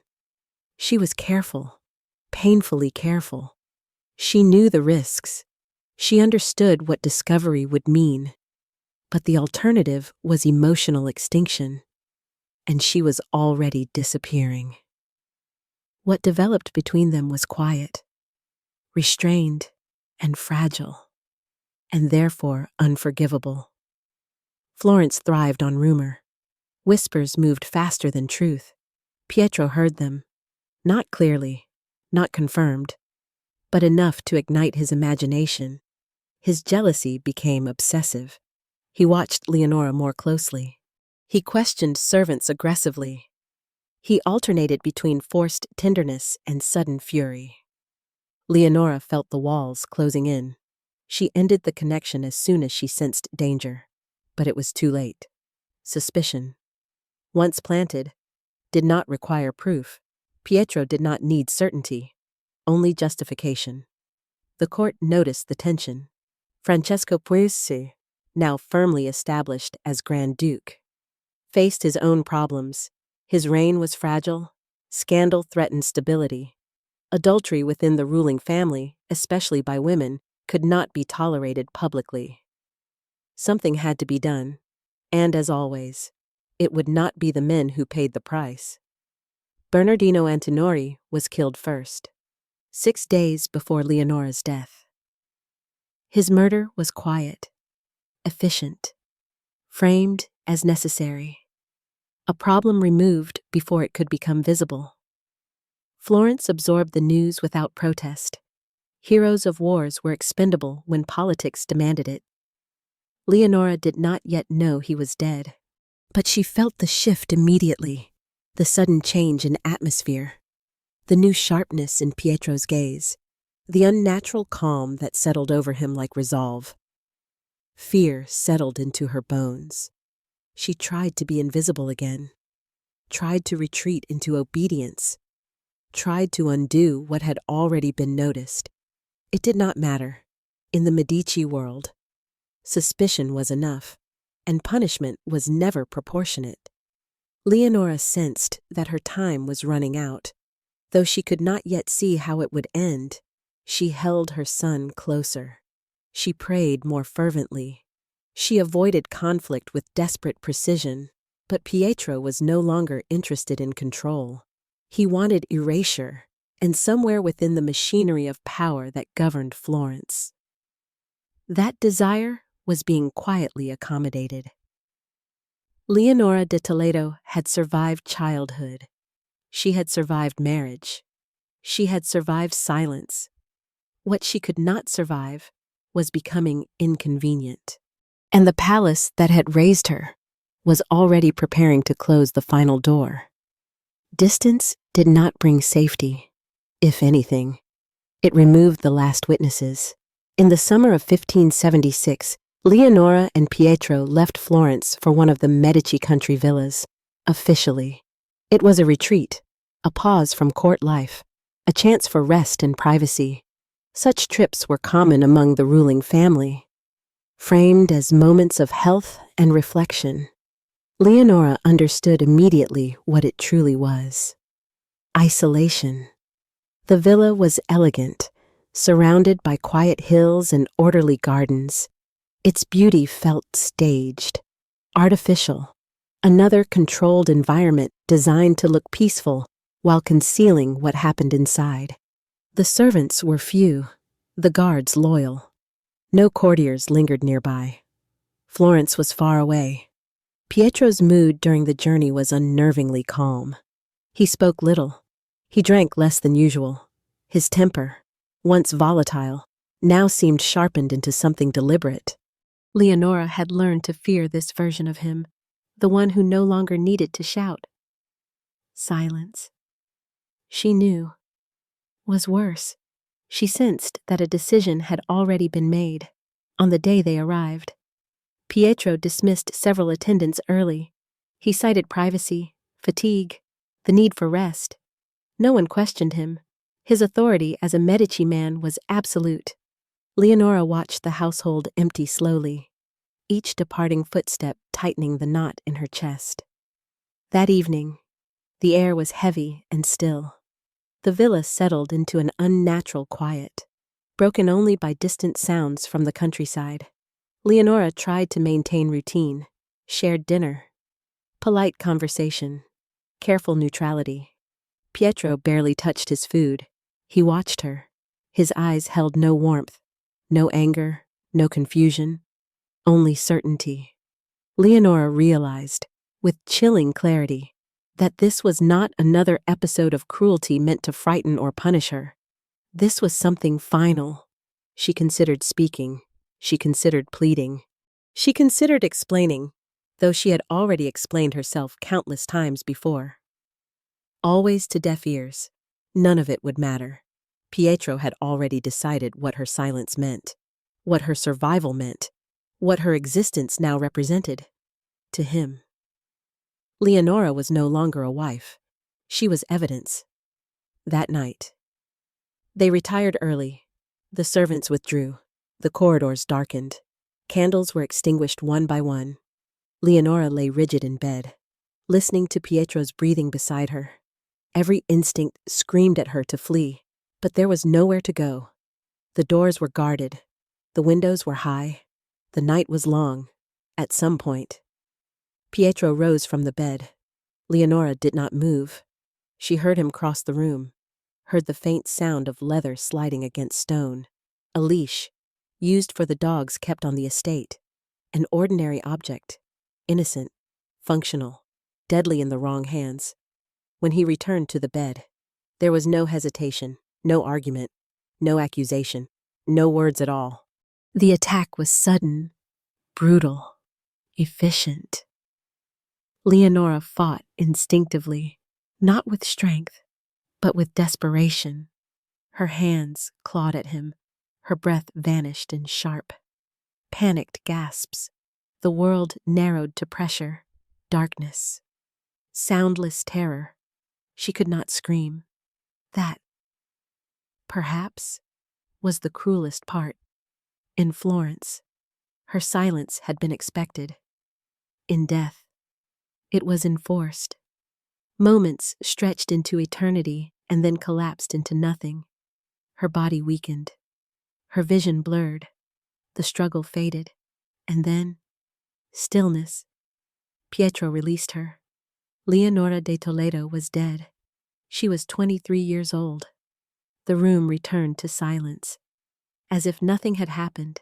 She was careful, painfully careful. She knew the risks. She understood what discovery would mean. But the alternative was emotional extinction, and she was already disappearing. What developed between them was quiet, restrained, and fragile, and therefore unforgivable. Florence thrived on rumor. Whispers moved faster than truth. Pietro heard them, not clearly, not confirmed, but enough to ignite his imagination. His jealousy became obsessive. He watched Leonora more closely. He questioned servants aggressively. He alternated between forced tenderness and sudden fury. Leonora felt the walls closing in. She ended the connection as soon as she sensed danger. But it was too late. Suspicion, once planted, did not require proof. Pietro did not need certainty, only justification. The court noticed the tension. Francesco Puisi, now firmly established as Grand Duke, faced his own problems. His reign was fragile. Scandal threatened stability. Adultery within the ruling family, especially by women, could not be tolerated publicly. Something had to be done, and as always, it would not be the men who paid the price. Bernardino Antinori was killed first, 6 days before Leonora's death. His murder was quiet, efficient, framed as necessary, a problem removed before it could become visible. Florence absorbed the news without protest. Heroes of wars were expendable when politics demanded it. Leonora did not yet know he was dead, but she felt the shift immediately, the sudden change in atmosphere, the new sharpness in Pietro's gaze, the unnatural calm that settled over him like resolve. Fear settled into her bones. She tried to be invisible again, tried to retreat into obedience, tried to undo what had already been noticed. It did not matter. In the Medici world, suspicion was enough, and punishment was never proportionate. Leonora sensed that her time was running out. Though she could not yet see how it would end, she held her son closer. She prayed more fervently. She avoided conflict with desperate precision, but Pietro was no longer interested in control. He wanted erasure, and somewhere within the machinery of power that governed Florence. That desire was being quietly accommodated. Eleonora de Toledo had survived childhood. She had survived marriage. She had survived silence. What she could not survive was becoming inconvenient. And the palace that had raised her was already preparing to close the final door. Distance did not bring safety. If anything, it removed the last witnesses. In the summer of 1576, Leonora and Pietro left Florence for one of the Medici country villas. Officially, it was a retreat, a pause from court life, a chance for rest and privacy. Such trips were common among the ruling family, framed as moments of health and reflection. Leonora understood immediately what it truly was. Isolation. The villa was elegant, surrounded by quiet hills and orderly gardens. Its beauty felt staged, artificial, another controlled environment designed to look peaceful while concealing what happened inside. The servants were few, the guards loyal. No courtiers lingered nearby. Florence was far away. Pietro's mood during the journey was unnervingly calm. He spoke little. He drank less than usual. His temper, once volatile, now seemed sharpened into something deliberate. Leonora had learned to fear this version of him, the one who no longer needed to shout. Silence, she knew, was worse. She sensed that a decision had already been made. On the day they arrived, Pietro dismissed several attendants early. He cited privacy, fatigue, the need for rest. No one questioned him. His authority as a Medici man was absolute. Leonora watched the household empty slowly, each departing footstep tightening the knot in her chest. That evening, the air was heavy and still. The villa settled into an unnatural quiet, broken only by distant sounds from the countryside. Leonora tried to maintain routine, shared dinner, polite conversation, careful neutrality. Pietro barely touched his food. He watched her. His eyes held no warmth, no anger, no confusion, only certainty. Leonora realized, with chilling clarity, that this was not another episode of cruelty meant to frighten or punish her. This was something final. She considered speaking. She considered pleading. She considered explaining, though she had already explained herself countless times before. Always to deaf ears. None of it would matter. Pietro had already decided what her silence meant, what her survival meant, what her existence now represented. To him. Leonora was no longer a wife. She was evidence. That night. They retired early. The servants withdrew. The corridors darkened. Candles were extinguished one by one. Leonora lay rigid in bed, listening to Pietro's breathing beside her. Every instinct screamed at her to flee, but there was nowhere to go. The doors were guarded. The windows were high. The night was long. At some point, Pietro rose from the bed. Leonora did not move. She heard him cross the room, heard the faint sound of leather sliding against stone. A leash, used for the dogs kept on the estate. An ordinary object, innocent, functional, deadly in the wrong hands. When he returned to the bed, there was no hesitation, no argument, no accusation, no words at all. The attack was sudden, brutal, efficient. Leonora fought instinctively, not with strength, but with desperation. Her hands clawed at him. Her breath vanished in sharp, panicked gasps. The world narrowed to pressure, darkness, soundless terror. She could not scream. That, perhaps, was the cruelest part. In Florence, her silence had been expected. In death, it was enforced. Moments stretched into eternity and then collapsed into nothing. Her body weakened. Her vision blurred. The struggle faded. And then, stillness. Pietro released her. Eleonora de Toledo was dead. She was 23 years old. The room returned to silence, as if nothing had happened.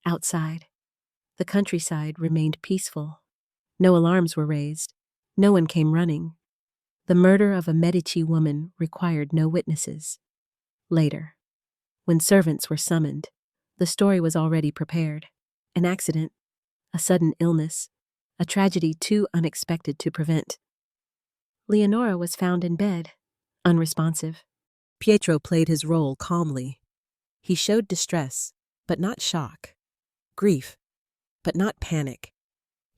Outside, the countryside remained peaceful. No alarms were raised. No one came running. The murder of a Medici woman required no witnesses. Later, when servants were summoned, the story was already prepared. An accident, a sudden illness, a tragedy too unexpected to prevent. Leonora was found in bed, unresponsive. Pietro played his role calmly. He showed distress, but not shock. Grief, but not panic.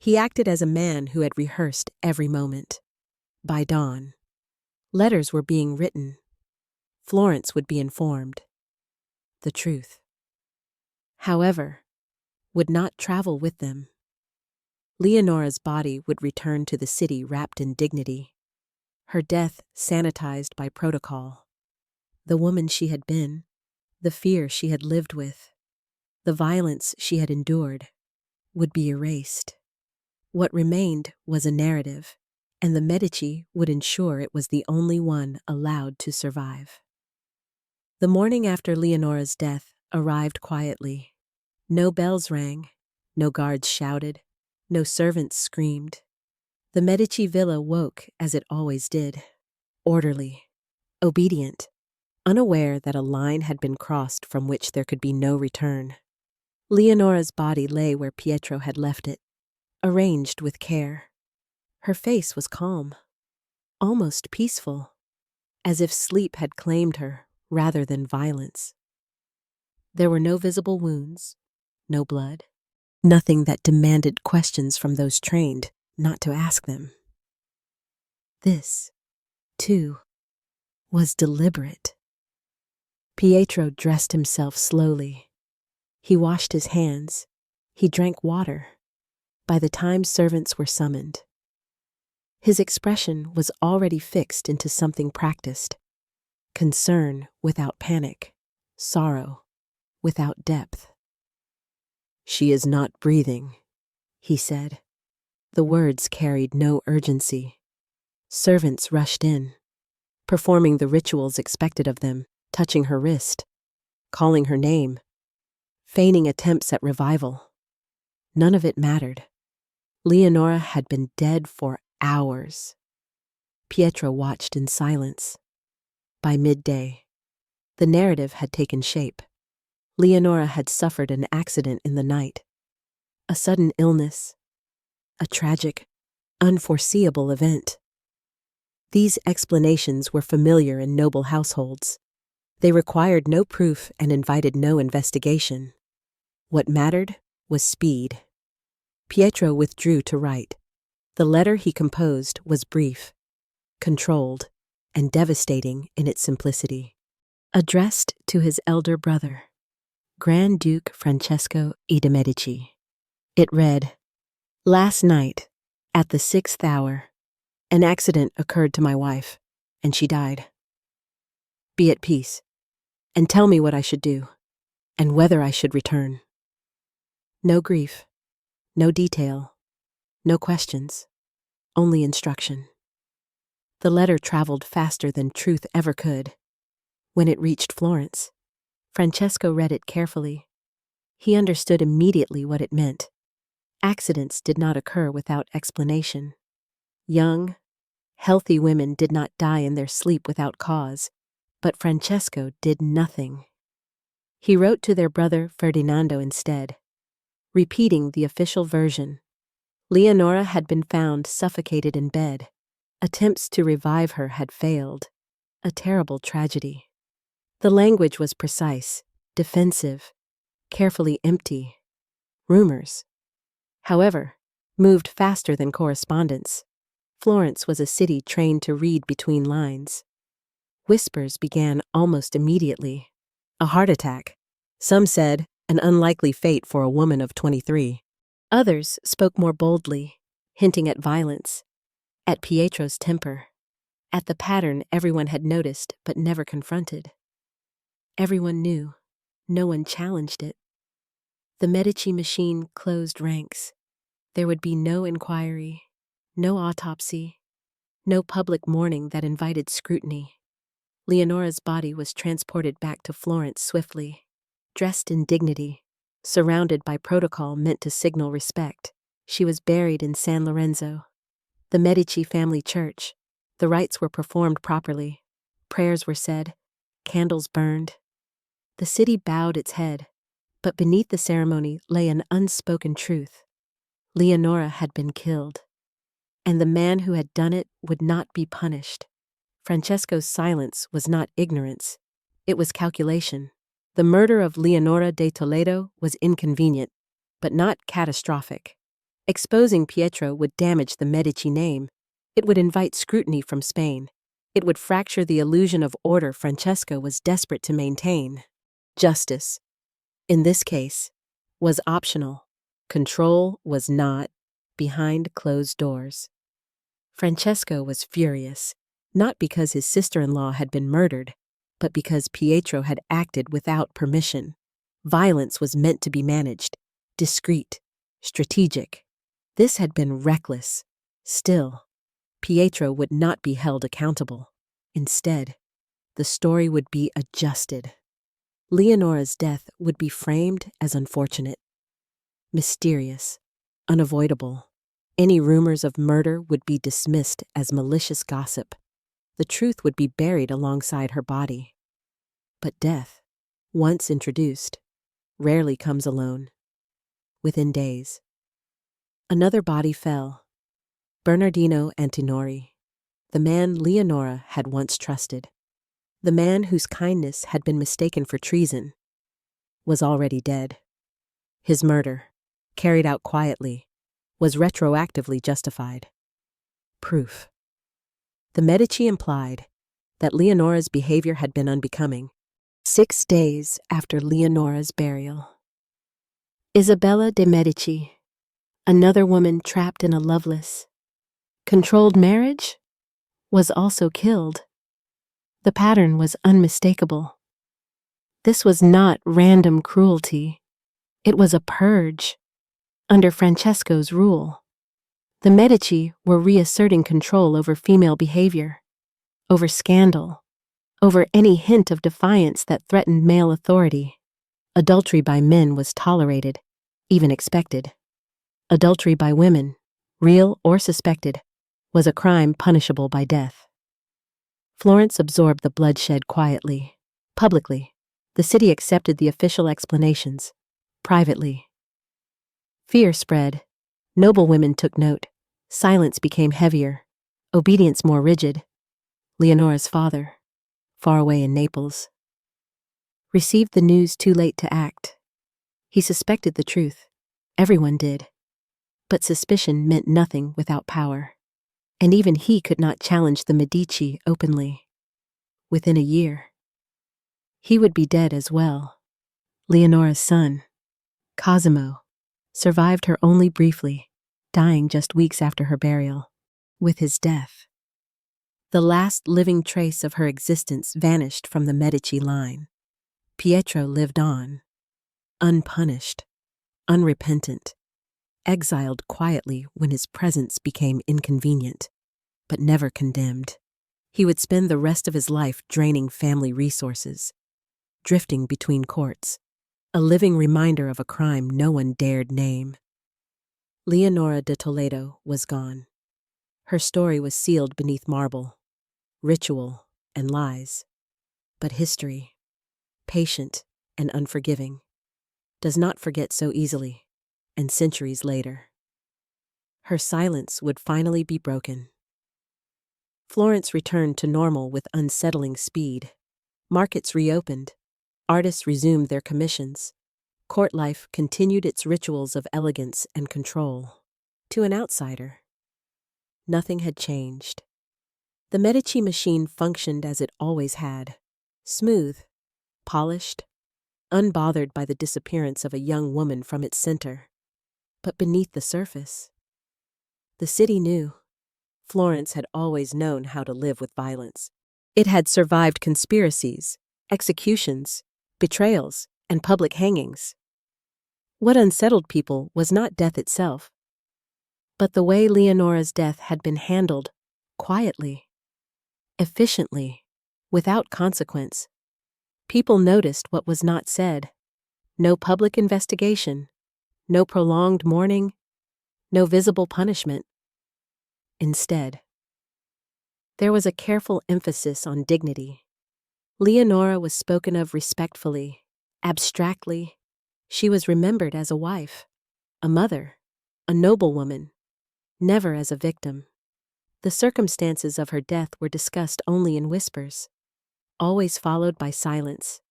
He acted as a man who had rehearsed every moment. By dawn, letters were being written. Florence would be informed. The truth, however, would not travel with them. Leonora's body would return to the city wrapped in dignity, her death sanitized by protocol. The woman she had been, the fear she had lived with, the violence she had endured, would be erased. What remained was a narrative, and the Medici would ensure it was the only one allowed to survive. The morning after Leonora's death arrived quietly. No bells rang, no guards shouted, no servants screamed. The Medici villa woke as it always did, orderly, obedient, unaware that a line had been crossed from which there could be no return. Leonora's body lay where Pietro had left it, arranged with care. Her face was calm, almost peaceful, as if sleep had claimed her rather than violence. There were no visible wounds, no blood, nothing that demanded questions from those trained not to ask them. This, too, was deliberate. Pietro dressed himself slowly. He washed his hands. He drank water. By the time servants were summoned, his expression was already fixed into something practiced. Concern without panic, sorrow without depth. "She is not breathing," he said. The words carried no urgency. Servants rushed in, performing the rituals expected of them, touching her wrist, calling her name, feigning attempts at revival. None of it mattered. Leonora had been dead for hours. Pietro watched in silence. By midday, the narrative had taken shape. Leonora had suffered an accident in the night, a sudden illness, a tragic, unforeseeable event. These explanations were familiar in noble households. They required no proof and invited no investigation. What mattered was speed. Pietro withdrew to write. The letter he composed was brief, controlled, and devastating in its simplicity. Addressed to his elder brother, Grand Duke Francesco de' Medici. It read, "Last night, at the 6th hour, an accident occurred to my wife, and she died. Be at peace, and tell me what I should do, and whether I should return." No grief, no detail, no questions, only instruction. The letter traveled faster than truth ever could. When it reached Florence, Francesco read it carefully. He understood immediately what it meant. Accidents did not occur without explanation. Young, healthy women did not die in their sleep without cause, but Francesco did nothing. He wrote to their brother Ferdinando instead, repeating the official version. Leonora had been found suffocated in bed. Attempts to revive her had failed. A terrible tragedy. The language was precise, defensive, carefully empty. Rumors, however, moved faster than correspondence. Florence was a city trained to read between lines. Whispers began almost immediately. A heart attack. Some said an unlikely fate for a woman of 23. Others spoke more boldly, hinting at violence, at Pietro's temper, at the pattern everyone had noticed but never confronted. Everyone knew. No one challenged it. The Medici machine closed ranks. There would be no inquiry, no autopsy, no public mourning that invited scrutiny. Leonora's body was transported back to Florence swiftly, dressed in dignity, surrounded by protocol meant to signal respect. She was buried in San Lorenzo, the Medici family church. The rites were performed properly. Prayers were said, candles burned. The city bowed its head, but beneath the ceremony lay an unspoken truth. Leonora had been killed, and the man who had done it would not be punished. Francesco's silence was not ignorance, it was calculation. The murder of Eleonora de Toledo was inconvenient, but not catastrophic. Exposing Pietro would damage the Medici name. It would invite scrutiny from Spain. It would fracture the illusion of order Francesco was desperate to maintain. Justice, in this case, was optional. Control was not. behind closed doors. Francesco was furious, not because his sister-in-law had been murdered, but because Pietro had acted without permission. Violence was meant to be managed, discreet, strategic. This had been reckless. Still, Pietro would not be held accountable. Instead, the story would be adjusted. Leonora's death would be framed as unfortunate, mysterious, unavoidable. Any rumors of murder would be dismissed as malicious gossip. The truth would be buried alongside her body. But death, once introduced, rarely comes alone. Within days, another body fell. Bernardino Antinori, the man Leonora had once trusted, the man whose kindness had been mistaken for treason, was already dead. His murder, carried out quietly, was retroactively justified. Proof. The Medici implied that Leonora's behavior had been unbecoming. 6 days after Leonora's burial. Isabella de' Medici, another woman trapped in a loveless, controlled marriage, was also killed. The pattern was unmistakable. This was not random cruelty. It was a purge. Under Francesco's rule, the Medici were reasserting control over female behavior, over scandal, over any hint of defiance that threatened male authority. Adultery by men was tolerated, even expected. Adultery by women, real or suspected, was a crime punishable by death. Florence absorbed the bloodshed quietly. Publicly, the city accepted the official explanations. Privately, fear spread. Noblewomen took note. Silence became heavier, obedience more rigid. Leonora's father, far away in Naples, received the news too late to act. He suspected the truth. Everyone did. But suspicion meant nothing without power. And even he could not challenge the Medici openly. Within a year, he would be dead as well. Leonora's son, Cosimo, survived her only briefly, dying just weeks after her burial. With his death, the last living trace of her existence vanished from the Medici line. Pietro lived on, unpunished, unrepentant, exiled quietly when his presence became inconvenient, but never condemned. He would spend the rest of his life draining family resources, drifting between courts, a living reminder of a crime no one dared name. Eleonora de Toledo was gone. Her story was sealed beneath marble, ritual, and lies. But history, patient and unforgiving, does not forget so easily, and centuries later, her silence would finally be broken. Florence returned to normal with unsettling speed. Markets reopened. Artists resumed their commissions. Court life continued its rituals of elegance and control. To an outsider, nothing had changed. The Medici machine functioned as it always had, smooth, polished, unbothered by the disappearance of a young woman from its center. But beneath the surface, the city knew. Florence had always known how to live with violence. It had survived conspiracies, executions, betrayals, and public hangings. What unsettled people was not death itself, but the way Leonora's death had been handled, quietly, efficiently, without consequence. People noticed what was not said. No public investigation, no prolonged mourning, no visible punishment. Instead, there was a careful emphasis on dignity. Leonora was spoken of respectfully, abstractly. She was remembered as a wife, a mother, a noblewoman, never as a victim. The circumstances of her death were discussed only in whispers, always followed by silence.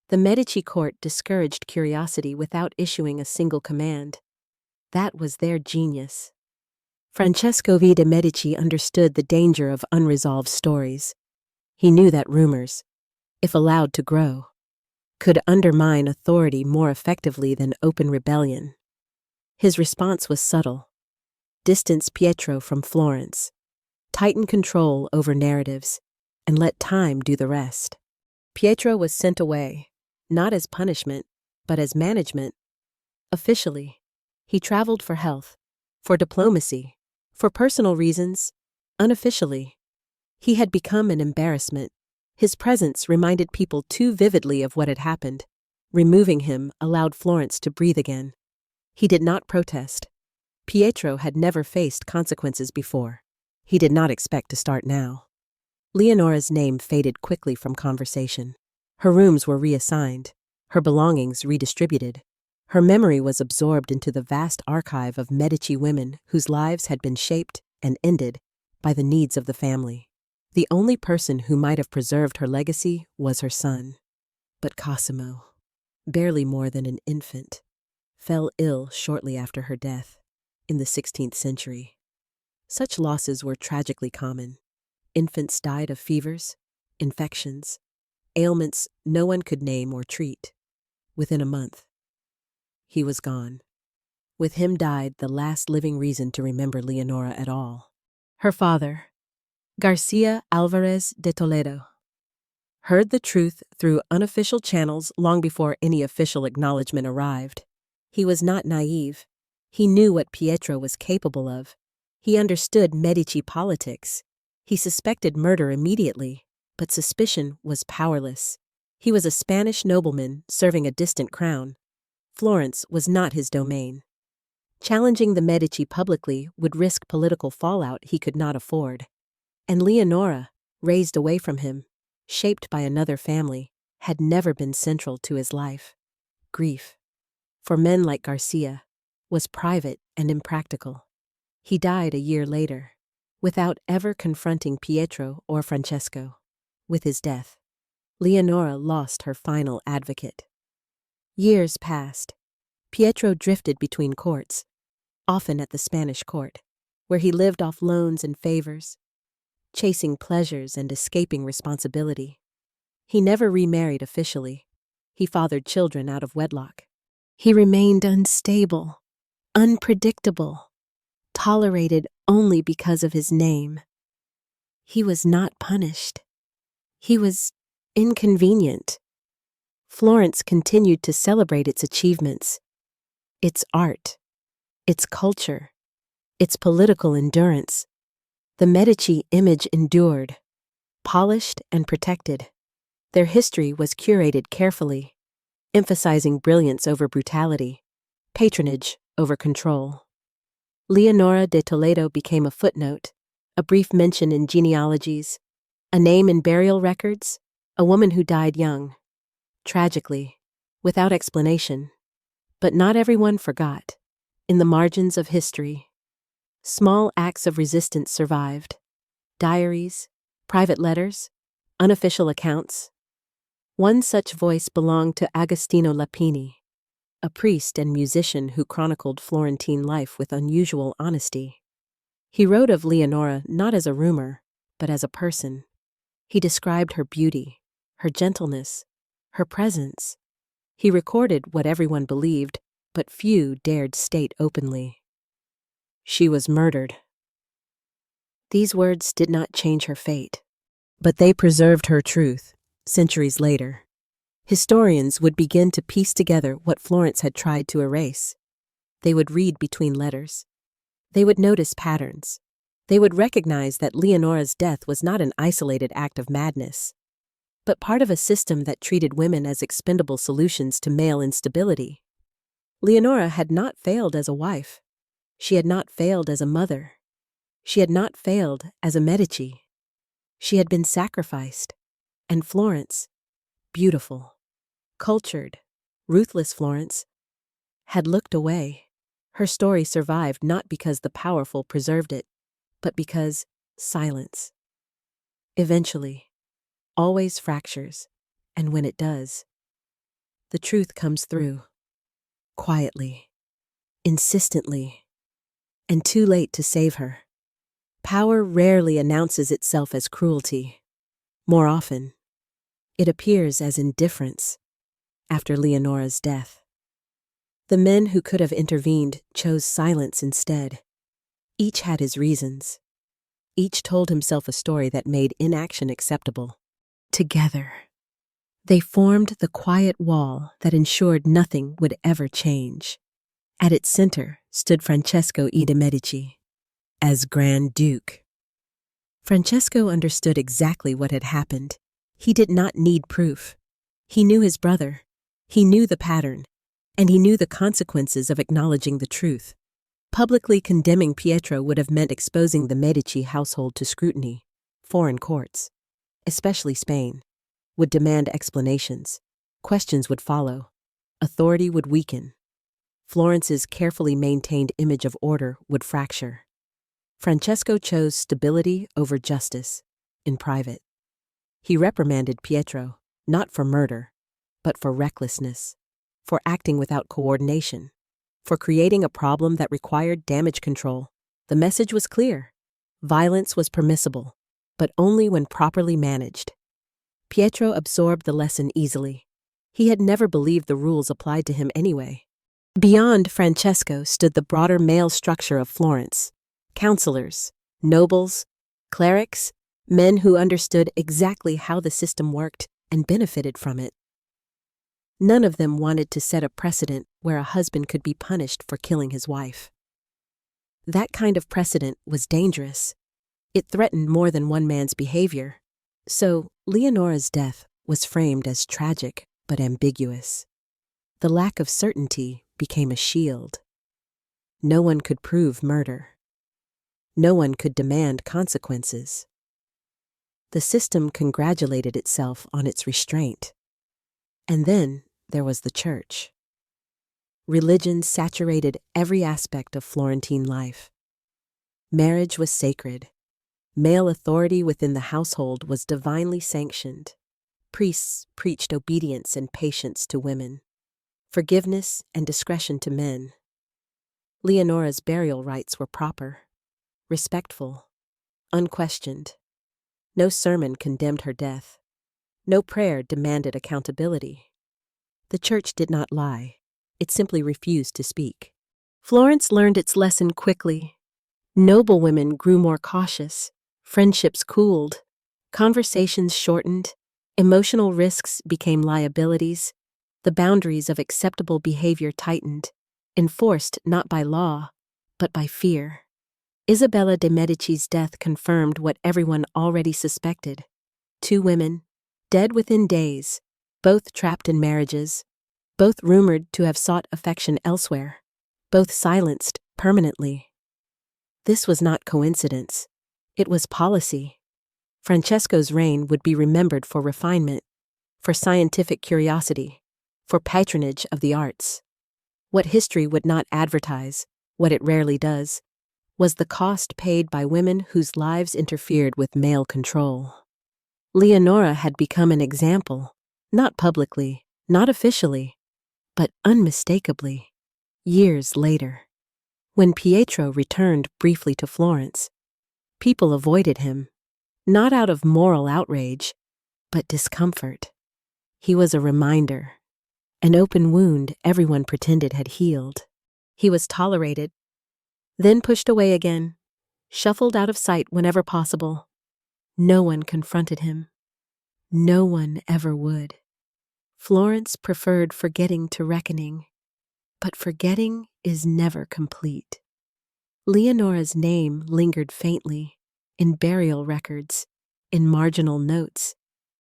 The Medici court discouraged curiosity without issuing a single command. That was their genius. Francesco V. de' Medici understood the danger of unresolved stories. He knew that rumors, if allowed to grow, could undermine authority more effectively than open rebellion. His response was subtle, distance Pietro from Florence, tighten control over narratives, and let time do the rest. Pietro was sent away, not as punishment, but as management. Officially, he traveled for health, for diplomacy, for personal reasons. Unofficially, he had become an embarrassment. His presence reminded people too vividly of what had happened. Removing him allowed Florence to breathe again. He did not protest. Pietro had never faced consequences before. He did not expect to start now. Leonora's name faded quickly from conversation. Her rooms were reassigned, her belongings redistributed. Her memory was absorbed into the vast archive of Medici women whose lives had been shaped and ended by the needs of the family. The only person who might have preserved her legacy was her son. But Cosimo, barely more than an infant, fell ill shortly after her death in the 16th century. Such losses were tragically common. Infants died of fevers, infections, ailments no one could name or treat. Within a month, he was gone. With him died the last living reason to remember Leonora at all. Her father, Garcia Alvarez de Toledo, heard the truth through unofficial channels long before any official acknowledgement arrived. He was not naive. He knew what Pietro was capable of. He understood Medici politics. He suspected murder immediately, but suspicion was powerless. He was a Spanish nobleman serving a distant crown. Florence was not his domain. Challenging the Medici publicly would risk political fallout he could not afford. And Leonora, raised away from him, shaped by another family, had never been central to his life. Grief, for men like Garcia, was private and impractical. He died a year later, without ever confronting Pietro or Francesco. With his death, Leonora lost her final advocate. Years passed. Pietro drifted between courts, often at the Spanish court, where he lived off loans and favors, chasing pleasures and escaping responsibility. He never remarried officially. He fathered children out of wedlock. He remained unstable, unpredictable, tolerated only because of his name. He was not punished. He was inconvenient. Florence continued to celebrate its achievements, its art, its culture, its political endurance. The Medici image endured, polished and protected. Their history was curated carefully, emphasizing brilliance over brutality, patronage over control. Leonora de Toledo became a footnote, a brief mention in genealogies, a name in burial records, a woman who died young, tragically, without explanation. But not everyone forgot. In the margins of history, small acts of resistance survived. Diaries, private letters, unofficial accounts. One such voice belonged to Agostino Lapini, a priest and musician who chronicled Florentine life with unusual honesty. He wrote of Leonora not as a rumor, but as a person. He described her beauty, her gentleness, her presence. He recorded what everyone believed, but few dared state openly. She was murdered. These words did not change her fate, but they preserved her truth. Centuries later, historians would begin to piece together what Florence had tried to erase. They would read between letters. They would notice patterns. They would recognize that Leonora's death was not an isolated act of madness, but part of a system that treated women as expendable solutions to male instability. Leonora had not failed as a wife. She had not failed as a mother. She had not failed as a Medici. She had been sacrificed. And Florence, beautiful, cultured, ruthless Florence, had looked away. Her story survived not because the powerful preserved it, but because silence. Eventually, always fractures, and when it does, the truth comes through, quietly, insistently, and too late to save her. Power rarely announces itself as cruelty. More often, it appears as indifference after Leonora's death. The men who could have intervened chose silence instead. Each had his reasons. Each told himself a story that made inaction acceptable. Together, they formed the quiet wall that ensured nothing would ever change. At its center stood Francesco I de' Medici, as Grand Duke. Francesco understood exactly what had happened. He did not need proof. He knew his brother. He knew the pattern. And he knew the consequences of acknowledging the truth. Publicly condemning Pietro would have meant exposing the Medici household to scrutiny. Foreign courts, especially Spain, would demand explanations. Questions would follow. Authority would weaken. Florence's carefully maintained image of order would fracture. Francesco chose stability over justice, in private. He reprimanded Pietro, not for murder, but for recklessness, for acting without coordination, for creating a problem that required damage control. The message was clear. Violence was permissible, but only when properly managed. Pietro absorbed the lesson easily. He had never believed the rules applied to him anyway. Beyond Francesco stood the broader male structure of Florence. Counselors, nobles, clerics, men who understood exactly how the system worked and benefited from it. None of them wanted to set a precedent where a husband could be punished for killing his wife. That kind of precedent was dangerous. It threatened more than one man's behavior. So, Leonora's death was framed as tragic but ambiguous. The lack of certainty became a shield. No one could prove murder. No one could demand consequences. The system congratulated itself on its restraint. And then there was the church. Religion saturated every aspect of Florentine life. Marriage was sacred. Male authority within the household was divinely sanctioned. Priests preached obedience and patience to women, forgiveness and discretion to men. Leonora's burial rites were proper, respectful, unquestioned. No sermon condemned her death. No prayer demanded accountability. The church did not lie. It simply refused to speak. Florence learned its lesson quickly. Noblewomen grew more cautious. Friendships cooled. Conversations shortened. Emotional risks became liabilities. The boundaries of acceptable behavior tightened, enforced not by law, but by fear. Isabella de' Medici's death confirmed what everyone already suspected. 2 women, dead within days, both trapped in marriages, both rumored to have sought affection elsewhere, both silenced permanently. This was not coincidence. It was policy. Francesco's reign would be remembered for refinement, for scientific curiosity, for patronage of the arts. What history would not advertise, what it rarely does, was the cost paid by women whose lives interfered with male control. Leonora had become an example, not publicly, not officially, but unmistakably, years later. When Pietro returned briefly to Florence, people avoided him, not out of moral outrage, but discomfort. He was a reminder, an open wound everyone pretended had healed. He was tolerated, then pushed away again, shuffled out of sight whenever possible. No one confronted him. No one ever would. Florence preferred forgetting to reckoning, but forgetting is never complete. Leonora's name lingered faintly, in burial records, in marginal notes,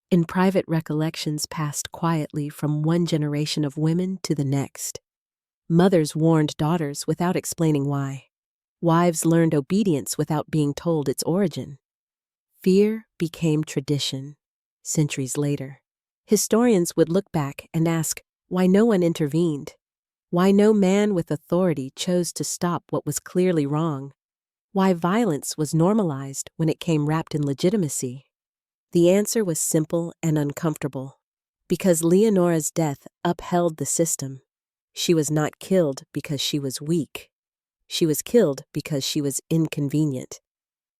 in private recollections passed quietly from one generation of women to the next. Mothers warned daughters without explaining why. Wives learned obedience without being told its origin. Fear became tradition, centuries later. Historians would look back and ask why no one intervened, why no man with authority chose to stop what was clearly wrong, why violence was normalized when it came wrapped in legitimacy. The answer was simple and uncomfortable. Because Leonora's death upheld the system. She was not killed because she was weak. She was killed because she was inconvenient.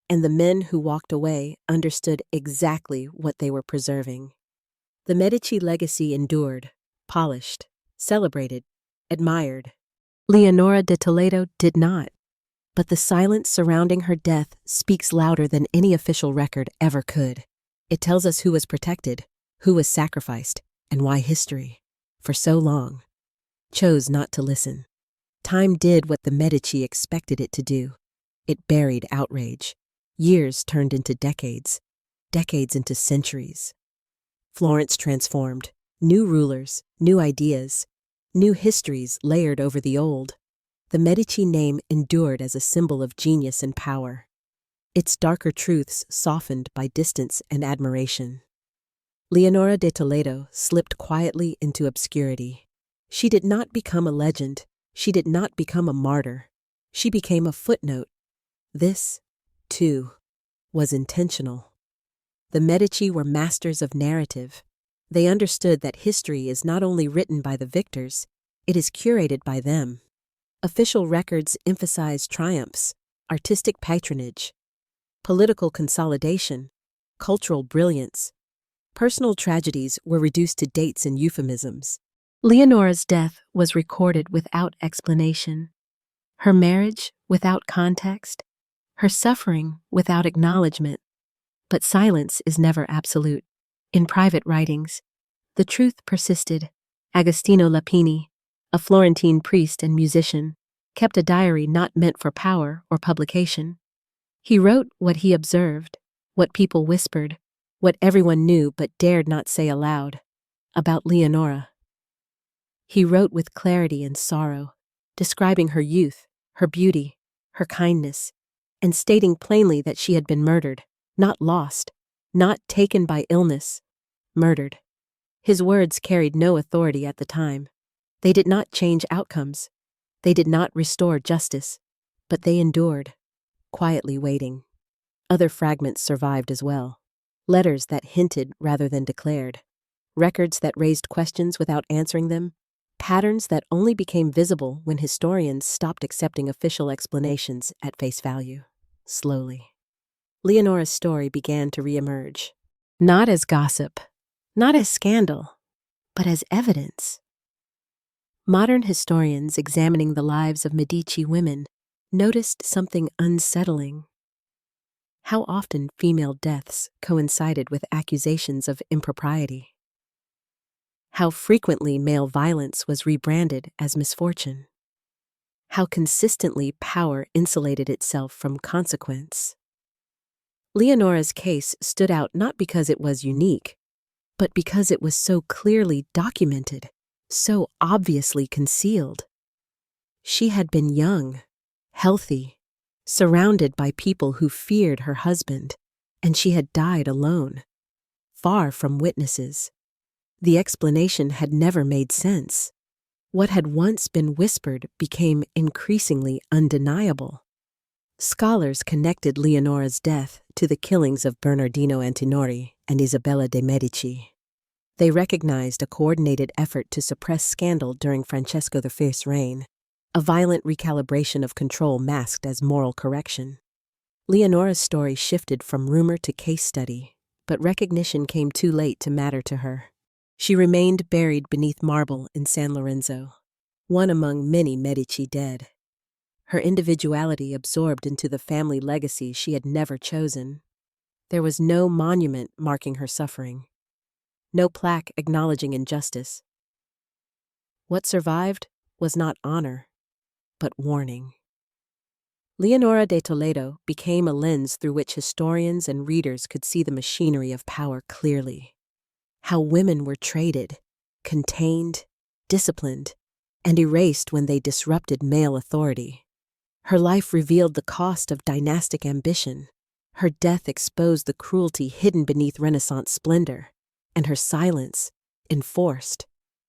And the men who walked away understood exactly what they were preserving. The Medici legacy endured, polished, celebrated, admired. Eleonora de Toledo did not. But the silence surrounding her death speaks louder than any official record ever could. It tells us who was protected, who was sacrificed, and why history, for so long, chose not to listen. Time did what the Medici expected it to do. It buried outrage. Years turned into decades, decades into centuries. Florence transformed. New rulers, new ideas, new histories layered over the old. The Medici name endured as a symbol of genius and power. Its darker truths softened by distance and admiration. Eleonora de Toledo slipped quietly into obscurity. She did not become a legend. She did not become a martyr. She became a footnote. This, too, was intentional. The Medici were masters of narrative. They understood that history is not only written by the victors, it is curated by them. Official records emphasize triumphs, artistic patronage, political consolidation, cultural brilliance. Personal tragedies were reduced to dates and euphemisms. Leonora's death was recorded without explanation. Her marriage without context. Her suffering without acknowledgement. But silence is never absolute. In private writings, the truth persisted. Agostino Lapini, a Florentine priest and musician, kept a diary not meant for power or publication. He wrote what he observed, what people whispered, what everyone knew but dared not say aloud, about Leonora. He wrote with clarity and sorrow, describing her youth, her beauty, her kindness, and stating plainly that she had been murdered, not lost, not taken by illness, murdered. His words carried no authority at the time. They did not change outcomes. They did not restore justice, but they endured, quietly waiting. Other fragments survived as well. Letters that hinted rather than declared. Records that raised questions without answering them. Patterns that only became visible when historians stopped accepting official explanations at face value. Slowly, Leonora's story began to reemerge. Not as gossip, not as scandal, but as evidence. Modern historians examining the lives of Medici women noticed something unsettling. How often female deaths coincided with accusations of impropriety. How frequently male violence was rebranded as misfortune. How consistently power insulated itself from consequence. Leonora's case stood out not because it was unique, but because it was so clearly documented, so obviously concealed. She had been young, healthy, surrounded by people who feared her husband, and she had died alone, far from witnesses. The explanation had never made sense. What had once been whispered became increasingly undeniable. Scholars connected Leonora's death to the killings of Bernardino Antinori and Isabella de' Medici. They recognized a coordinated effort to suppress scandal during Francesco V's reign, a violent recalibration of control masked as moral correction. Leonora's story shifted from rumor to case study, but recognition came too late to matter to her. She remained buried beneath marble in San Lorenzo, one among many Medici dead. Her individuality absorbed into the family legacy she had never chosen. There was no monument marking her suffering, no plaque acknowledging injustice. What survived was not honor, but warning. Leonora de Toledo became a lens through which historians and readers could see the machinery of power clearly. How women were traded, contained, disciplined, and erased when they disrupted male authority. Her life revealed the cost of dynastic ambition. Her death exposed the cruelty hidden beneath Renaissance splendor, and her silence, enforced,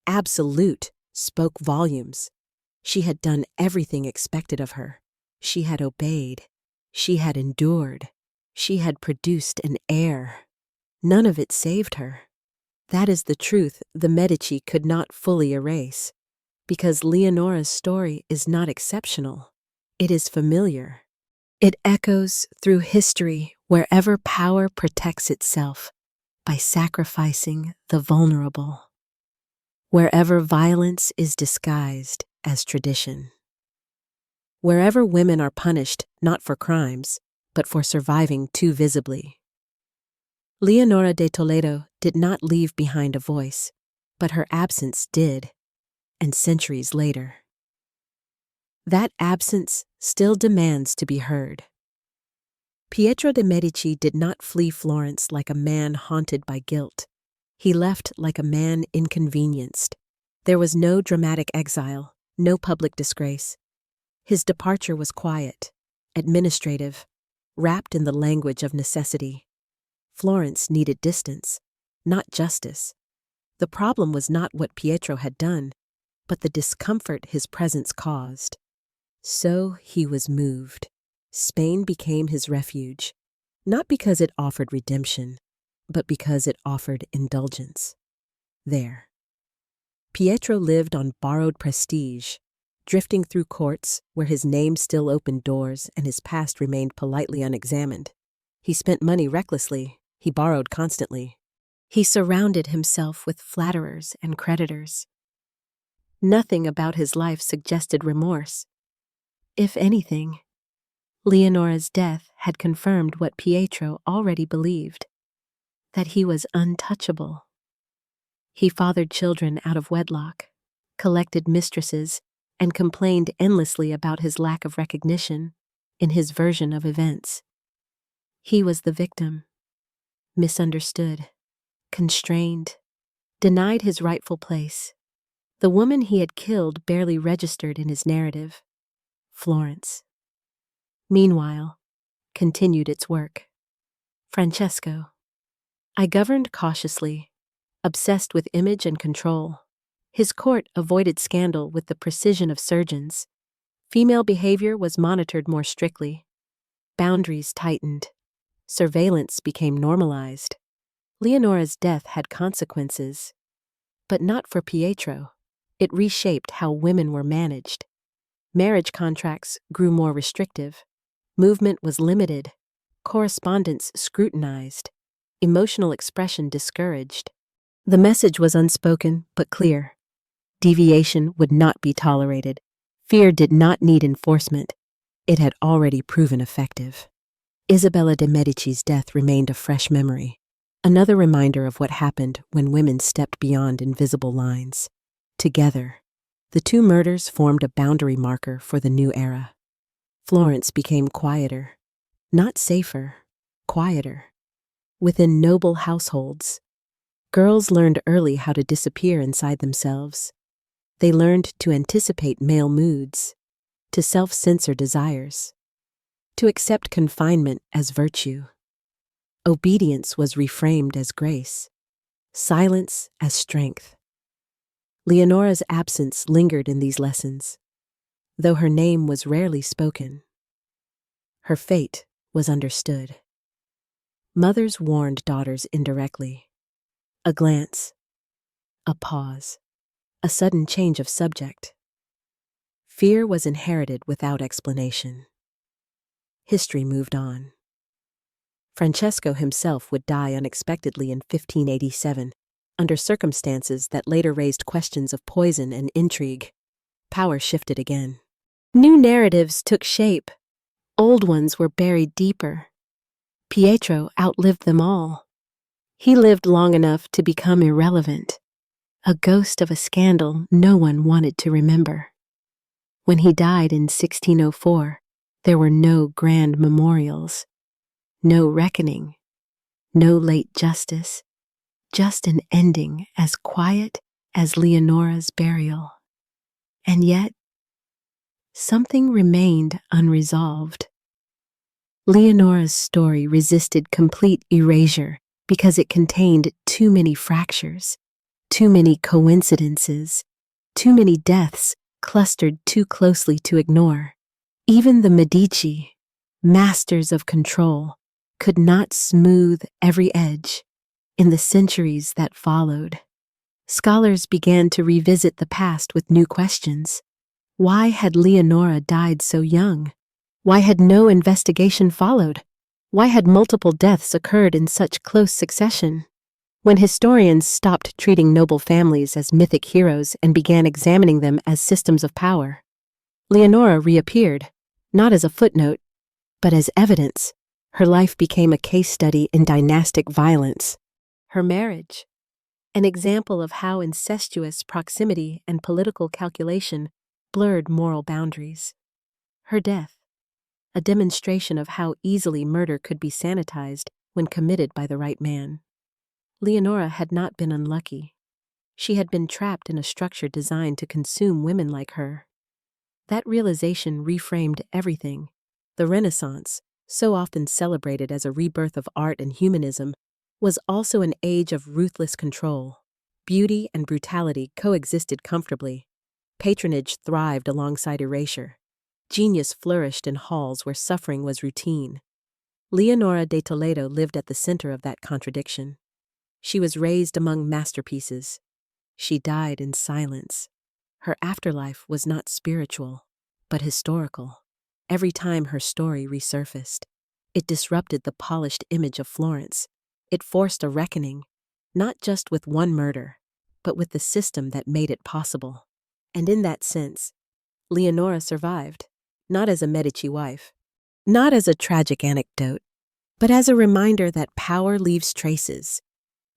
absolute, spoke volumes. She had done everything expected of her. She had obeyed. She had endured. She had produced an heir. None of it saved her. That is the truth the Medici could not fully erase, because Leonora's story is not exceptional. It is familiar. It echoes through history wherever power protects itself by sacrificing the vulnerable, wherever violence is disguised as tradition. wherever women are punished not for crimes, but for surviving too visibly. Eleonora de Toledo did not leave behind a voice, but her absence did, and centuries later. That absence still demands to be heard. Pietro de' Medici did not flee Florence like a man haunted by guilt. He left like a man inconvenienced. There was no dramatic exile, no public disgrace. His departure was quiet, administrative, wrapped in the language of necessity. Florence needed distance, not justice. The problem was not what Pietro had done, but the discomfort his presence caused. So he was moved. Spain became his refuge, not because it offered redemption, but because it offered indulgence. There, Pietro lived on borrowed prestige, drifting through courts where his name still opened doors and his past remained politely unexamined. He spent money recklessly, he borrowed constantly. He surrounded himself with flatterers and creditors. Nothing about his life suggested remorse. If anything, Leonora's death had confirmed what Pietro already believed, that he was untouchable. He fathered children out of wedlock, collected mistresses, and complained endlessly about his lack of recognition in his version of events. He was the victim, misunderstood, constrained, denied his rightful place. The woman he had killed barely registered in his narrative, Florence. Meanwhile, continued its work. Francesco. I governed cautiously, obsessed with image and control. His court avoided scandal with the precision of surgeons. Female behavior was monitored more strictly. Boundaries tightened. Surveillance became normalized. Leonora's death had consequences, but not for Pietro. It reshaped how women were managed. Marriage contracts grew more restrictive. Movement was limited. Correspondence scrutinized. Emotional expression discouraged. The message was unspoken but clear. Deviation would not be tolerated. Fear did not need enforcement. It had already proven effective. Isabella de' Medici's death remained a fresh memory, another reminder of what happened when women stepped beyond invisible lines. Together, the two murders formed a boundary marker for the new era. Florence became quieter, not safer, quieter. Within noble households, girls learned early how to disappear inside themselves. They learned to anticipate male moods, to self-censor desires, to accept confinement as virtue. Obedience was reframed as grace, silence as strength. Leonora's absence lingered in these lessons, though her name was rarely spoken. Her fate was understood. Mothers warned daughters indirectly. A glance, a pause, a sudden change of subject. Fear was inherited without explanation. History moved on. Francesco himself would die unexpectedly in 1587, under circumstances that later raised questions of poison and intrigue. Power shifted again. New narratives took shape. Old ones were buried deeper. Pietro outlived them all. He lived long enough to become irrelevant, a ghost of a scandal no one wanted to remember. When he died in 1604, there were no grand memorials, no reckoning, no late justice, just an ending as quiet as Leonora's burial. And yet, something remained unresolved. Leonora's story resisted complete erasure because it contained too many fractures, too many coincidences, too many deaths clustered too closely to ignore. Even the Medici, masters of control, could not smooth every edge. In the centuries that followed, scholars began to revisit the past with new questions. Why had Leonora died so young? Why had no investigation followed? Why had multiple deaths occurred in such close succession? When historians stopped treating noble families as mythic heroes and began examining them as systems of power, Leonora reappeared, not as a footnote, but as evidence. Her life became a case study in dynastic violence. Her marriage, an example of how incestuous proximity and political calculation blurred moral boundaries. Her death, a demonstration of how easily murder could be sanitized when committed by the right man. Leonora had not been unlucky. She had been trapped in a structure designed to consume women like her. That realization reframed everything. The Renaissance, so often celebrated as a rebirth of art and humanism, was also an age of ruthless control. Beauty and brutality coexisted comfortably. Patronage thrived alongside erasure. Genius flourished in halls where suffering was routine. Eleonora de Toledo lived at the center of that contradiction. She was raised among masterpieces. She died in silence. Her afterlife was not spiritual, but historical. Every time her story resurfaced, it disrupted the polished image of Florence. It forced a reckoning, not just with one murder, but with the system that made it possible. And in that sense, Leonora survived, not as a Medici wife, not as a tragic anecdote, but as a reminder that power leaves traces,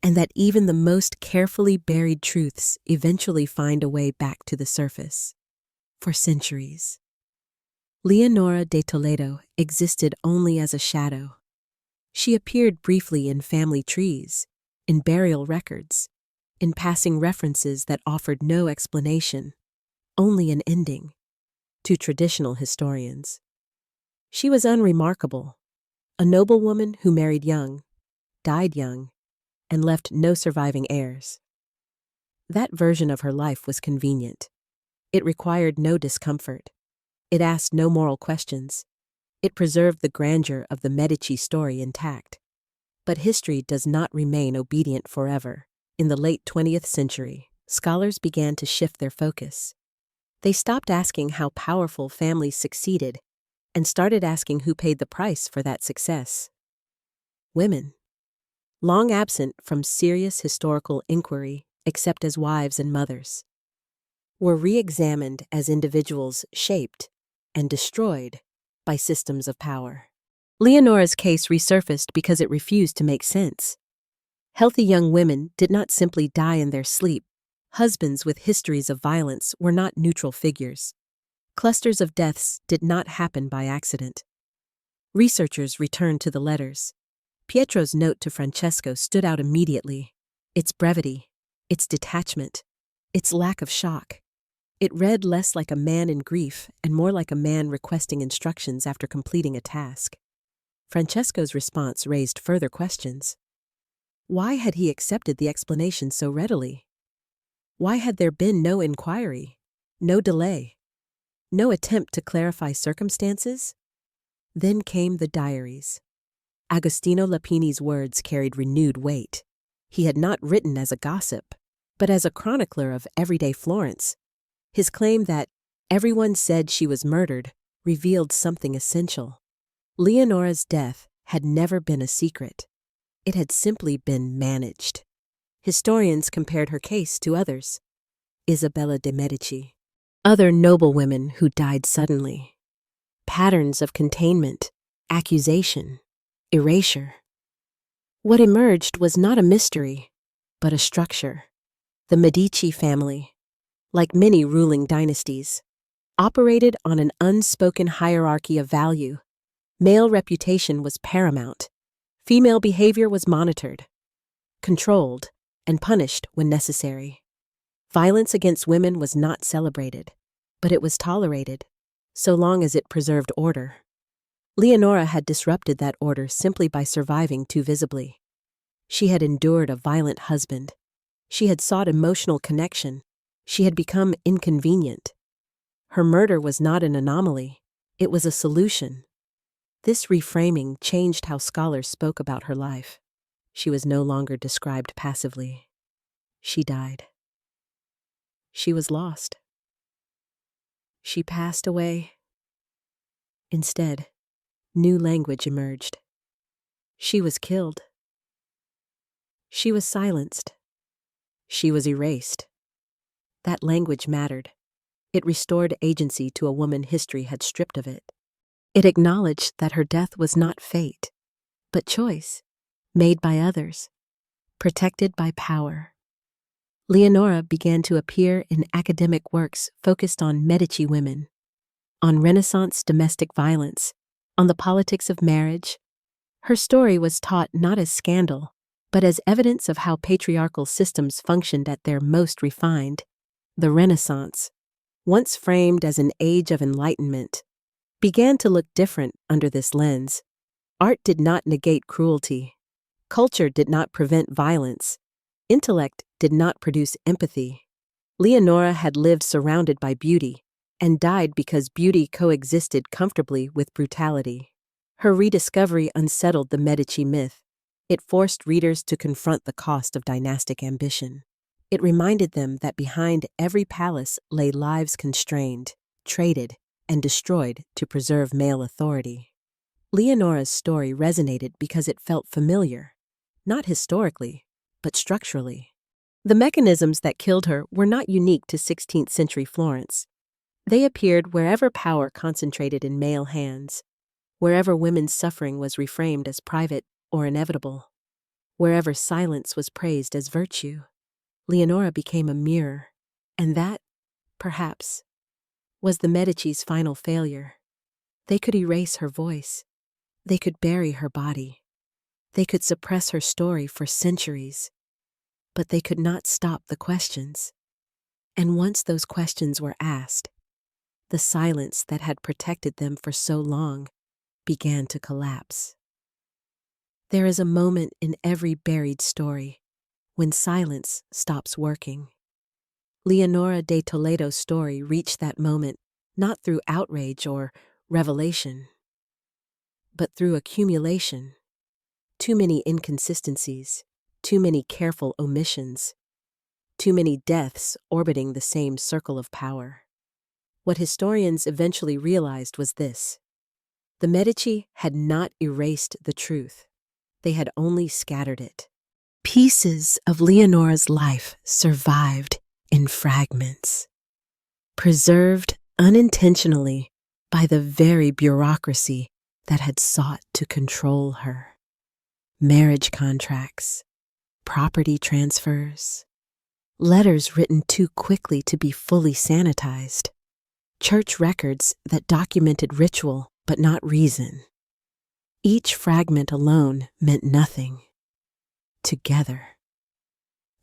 and that even the most carefully buried truths eventually find a way back to the surface. For centuries, Leonora de Toledo existed only as a shadow. She appeared briefly in family trees, in burial records, in passing references that offered no explanation, only an ending, to traditional historians. She was unremarkable, a noblewoman who married young, died young, and left no surviving heirs. That version of her life was convenient. It required no discomfort. It asked no moral questions. It preserved the grandeur of the Medici story intact. But history does not remain obedient forever. In the late 20th century, scholars began to shift their focus. They stopped asking how powerful families succeeded and started asking who paid the price for that success. Women, long absent from serious historical inquiry except as wives and mothers, were re-examined as individuals shaped and destroyed by systems of power. Leonora's case resurfaced because it refused to make sense. Healthy young women did not simply die in their sleep. Husbands with histories of violence were not neutral figures. Clusters of deaths did not happen by accident. Researchers returned to the letters. Pietro's note to Francesco stood out immediately. Its brevity, its detachment, its lack of shock. It read less like a man in grief and more like a man requesting instructions after completing a task. Francesco's response raised further questions. Why had he accepted the explanation so readily? Why had there been no inquiry, no delay, no attempt to clarify circumstances? Then came the diaries. Agostino Lapini's words carried renewed weight. He had not written as a gossip, but as a chronicler of everyday Florence. His claim that everyone said she was murdered revealed something essential. Leonora's death had never been a secret. It had simply been managed. Historians compared her case to others. Isabella de Medici, other noblewomen who died suddenly. Patterns of containment, accusation, erasure. What emerged was not a mystery, but a structure. The Medici family, like many ruling dynasties, operated on an unspoken hierarchy of value. Male reputation was paramount. Female behavior was monitored, controlled, and punished when necessary. Violence against women was not celebrated, but it was tolerated, so long as it preserved order. Leonora had disrupted that order simply by surviving too visibly. She had endured a violent husband. She had sought emotional connection. She had become inconvenient. Her murder was not an anomaly. It was a solution. This reframing changed how scholars spoke about her life. She was no longer described passively. She died. She was lost. She passed away. Instead, new language emerged. She was killed. She was silenced. She was erased. That language mattered. It restored agency to a woman history had stripped of it. It acknowledged that her death was not fate, but choice, made by others, protected by power. Leonora began to appear in academic works focused on Medici women, on Renaissance domestic violence, on the politics of marriage. Her story was taught not as scandal, but as evidence of how patriarchal systems functioned at their most refined. The Renaissance, once framed as an age of enlightenment, began to look different under this lens. Art did not negate cruelty. Culture did not prevent violence. Intellect did not produce empathy. Leonora had lived surrounded by beauty and died because beauty coexisted comfortably with brutality. Her rediscovery unsettled the Medici myth. It forced readers to confront the cost of dynastic ambition. It reminded them that behind every palace lay lives constrained, traded, and destroyed to preserve male authority. Leonora's story resonated because it felt familiar, not historically, but structurally. The mechanisms that killed her were not unique to 16th century Florence. They appeared wherever power concentrated in male hands, wherever women's suffering was reframed as private or inevitable, wherever silence was praised as virtue. Leonora became a mirror, and that, perhaps, was the Medici's final failure. They could erase her voice. They could bury her body. They could suppress her story for centuries. But they could not stop the questions. And once those questions were asked, the silence that had protected them for so long began to collapse. There is a moment in every buried story when silence stops working. Eleonora de Toledo's story reached that moment not through outrage or revelation, but through accumulation. Too many inconsistencies, too many careful omissions, too many deaths orbiting the same circle of power. What historians eventually realized was this: the Medici had not erased the truth. They had only scattered it. Pieces of Leonora's life survived in fragments, preserved unintentionally by the very bureaucracy that had sought to control her. Marriage contracts, property transfers, letters written too quickly to be fully sanitized, church records that documented ritual but not reason. Each fragment alone meant nothing. Together,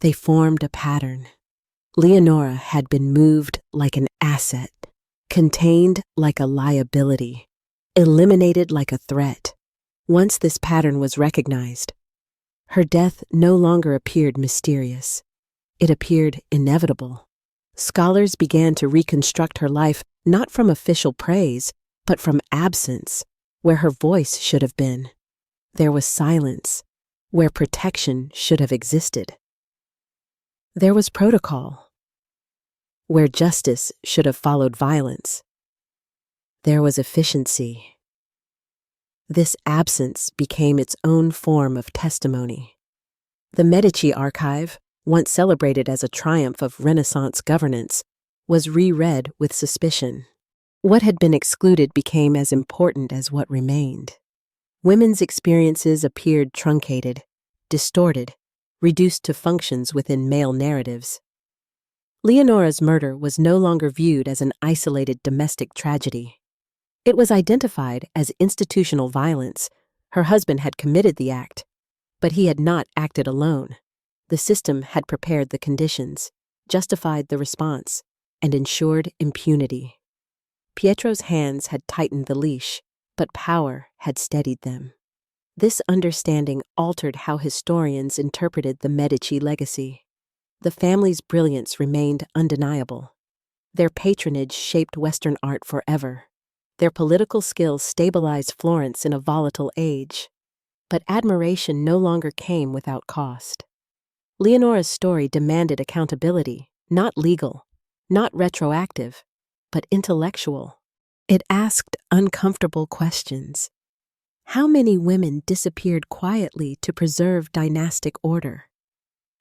they formed a pattern. Leonora had been moved like an asset, contained like a liability, eliminated like a threat. Once this pattern was recognized, her death no longer appeared mysterious. It appeared inevitable. Scholars began to reconstruct her life not from official praise, but from absence, where her voice should have been. There was silence, where protection should have existed. There was protocol, where justice should have followed violence. There was efficiency. This absence became its own form of testimony. The Medici archive, once celebrated as a triumph of Renaissance governance, was reread with suspicion. What had been excluded became as important as what remained. Women's experiences appeared truncated, distorted, reduced to functions within male narratives. Leonora's murder was no longer viewed as an isolated domestic tragedy. It was identified as institutional violence. Her husband had committed the act, but he had not acted alone. The system had prepared the conditions, justified the response, and ensured impunity. Pietro's hands had tightened the leash, but power had steadied them. This understanding altered how historians interpreted the Medici legacy. The family's brilliance remained undeniable. Their patronage shaped Western art forever. Their political skills stabilized Florence in a volatile age. But admiration no longer came without cost. Leonora's story demanded accountability, not legal, not retroactive, but intellectual. It asked uncomfortable questions. How many women disappeared quietly to preserve dynastic order?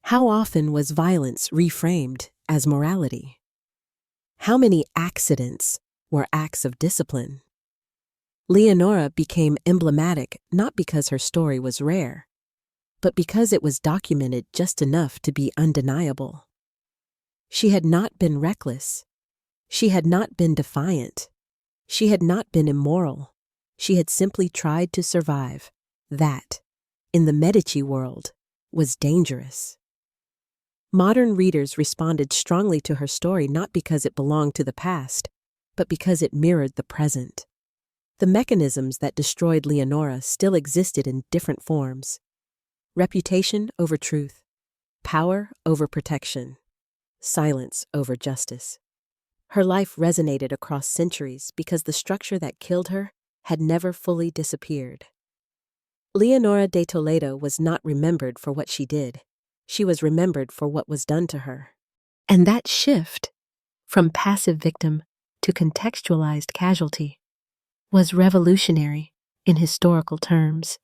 How often was violence reframed as morality? How many accidents were acts of discipline? Leonora became emblematic not because her story was rare, but because it was documented just enough to be undeniable. She had not been reckless. She had not been defiant. She had not been immoral. She had simply tried to survive. That, in the Medici world, was dangerous. Modern readers responded strongly to her story not because it belonged to the past, but because it mirrored the present. The mechanisms that destroyed Leonora still existed in different forms. Reputation over truth, power over protection, silence over justice. Her life resonated across centuries because the structure that killed her had never fully disappeared. Eleonora de Toledo was not remembered for what she did. She was remembered for what was done to her. And that shift, from passive victim to contextualized casualty, was revolutionary in historical terms.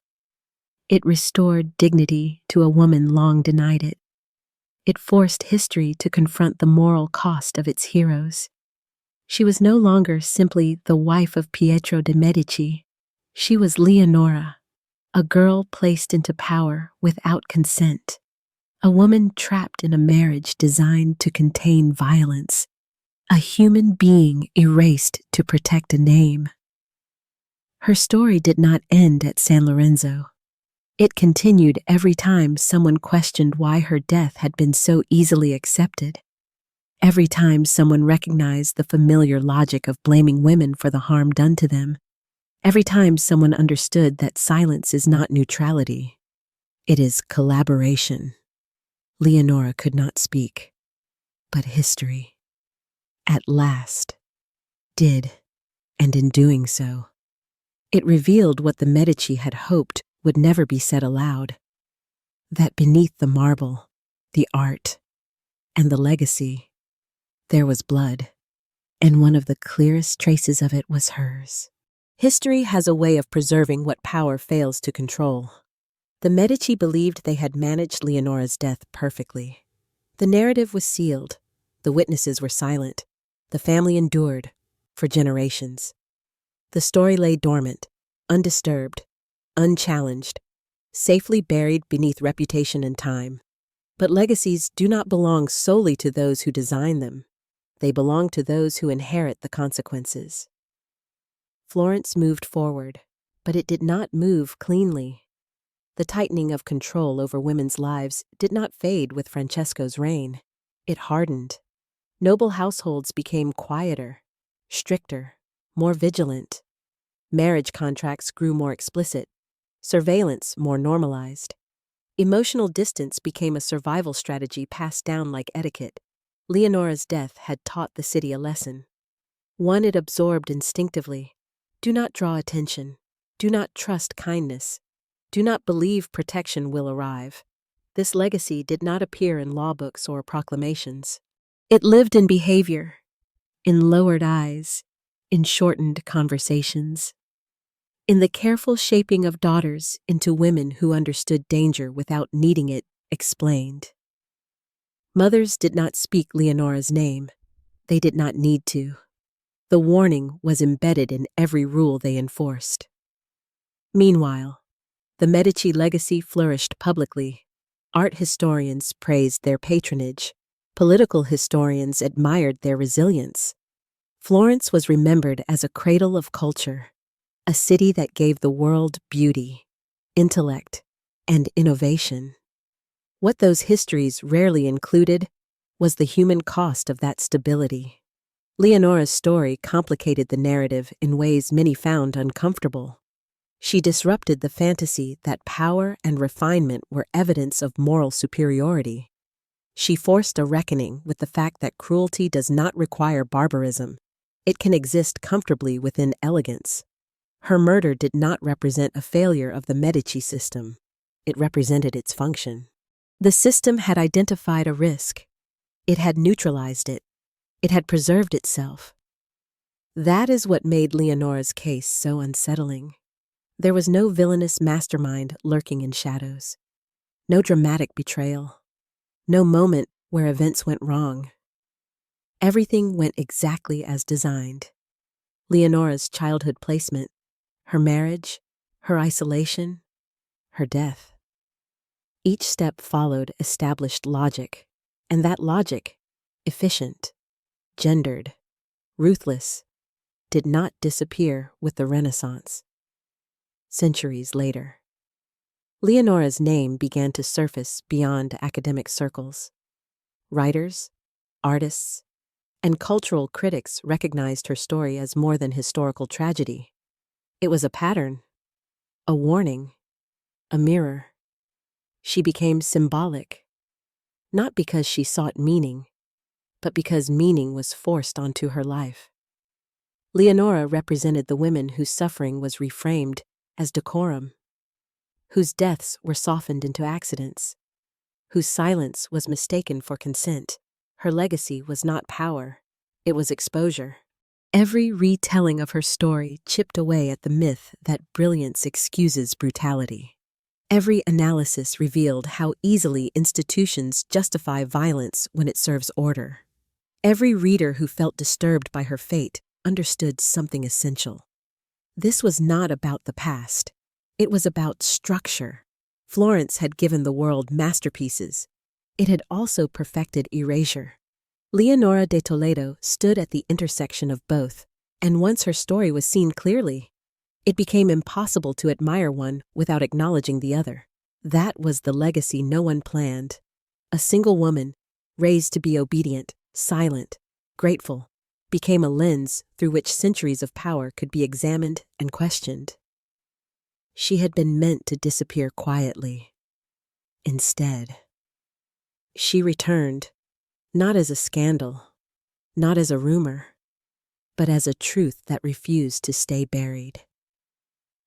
It restored dignity to a woman long denied it. It forced history to confront the moral cost of its heroes. She was no longer simply the wife of Pietro de' Medici. She was Leonora, a girl placed into power without consent, a woman trapped in a marriage designed to contain violence, a human being erased to protect a name. Her story did not end at San Lorenzo. It continued every time someone questioned why her death had been so easily accepted. Every time someone recognized the familiar logic of blaming women for the harm done to them. Every time someone understood that silence is not neutrality. It is collaboration. Leonora could not speak, but history, at last, did, and in doing so, it revealed what the Medici had hoped would never be said aloud, that beneath the marble, the art, and the legacy, there was blood, and one of the clearest traces of it was hers. History has a way of preserving what power fails to control. The Medici believed they had managed Leonora's death perfectly. The narrative was sealed, the witnesses were silent, the family endured for generations. The story lay dormant, undisturbed, unchallenged, safely buried beneath reputation and time. But legacies do not belong solely to those who design them. They belong to those who inherit the consequences. Florence moved forward, but it did not move cleanly. The tightening of control over women's lives did not fade with Francesco's reign. It hardened. Noble households became quieter, stricter, more vigilant. Marriage contracts grew more explicit, surveillance more normalized. Emotional distance became a survival strategy passed down like etiquette. Leonora's death had taught the city a lesson. One it absorbed instinctively. Do not draw attention. Do not trust kindness. Do not believe protection will arrive. This legacy did not appear in law books or proclamations. It lived in behavior, in lowered eyes, in shortened conversations, in the careful shaping of daughters into women who understood danger without needing it explained. Mothers did not speak Leonora's name. They did not need to. The warning was embedded in every rule they enforced. Meanwhile, the Medici legacy flourished publicly. Art historians praised their patronage. Political historians admired their resilience. Florence was remembered as a cradle of culture, a city that gave the world beauty, intellect, and innovation. What those histories rarely included was the human cost of that stability. Leonora's story complicated the narrative in ways many found uncomfortable. She disrupted the fantasy that power and refinement were evidence of moral superiority. She forced a reckoning with the fact that cruelty does not require barbarism. It can exist comfortably within elegance. Her murder did not represent a failure of the Medici system. It represented its function. The system had identified a risk. It had neutralized it. It had preserved itself. That is what made Leonora's case so unsettling. There was no villainous mastermind lurking in shadows. No dramatic betrayal. No moment where events went wrong. Everything went exactly as designed. Leonora's childhood placement, her marriage, her isolation, her death. Each step followed established logic, and that logic, efficient, gendered, ruthless, did not disappear with the Renaissance. Centuries later, Leonora's name began to surface beyond academic circles. Writers, artists, and cultural critics recognized her story as more than historical tragedy. It was a pattern, a warning, a mirror. She became symbolic, not because she sought meaning, but because meaning was forced onto her life. Leonora represented the women whose suffering was reframed as decorum, whose deaths were softened into accidents, whose silence was mistaken for consent. Her legacy was not power, it was exposure. Every retelling of her story chipped away at the myth that brilliance excuses brutality. Every analysis revealed how easily institutions justify violence when it serves order. Every reader who felt disturbed by her fate understood something essential. This was not about the past. It was about structure. Florence had given the world masterpieces. It had also perfected erasure. Eleonora de Toledo stood at the intersection of both, and once her story was seen clearly, it became impossible to admire one without acknowledging the other. That was the legacy no one planned. A single woman, raised to be obedient, silent, grateful, became a lens through which centuries of power could be examined and questioned. She had been meant to disappear quietly. Instead, she returned, not as a scandal, not as a rumor, but as a truth that refused to stay buried.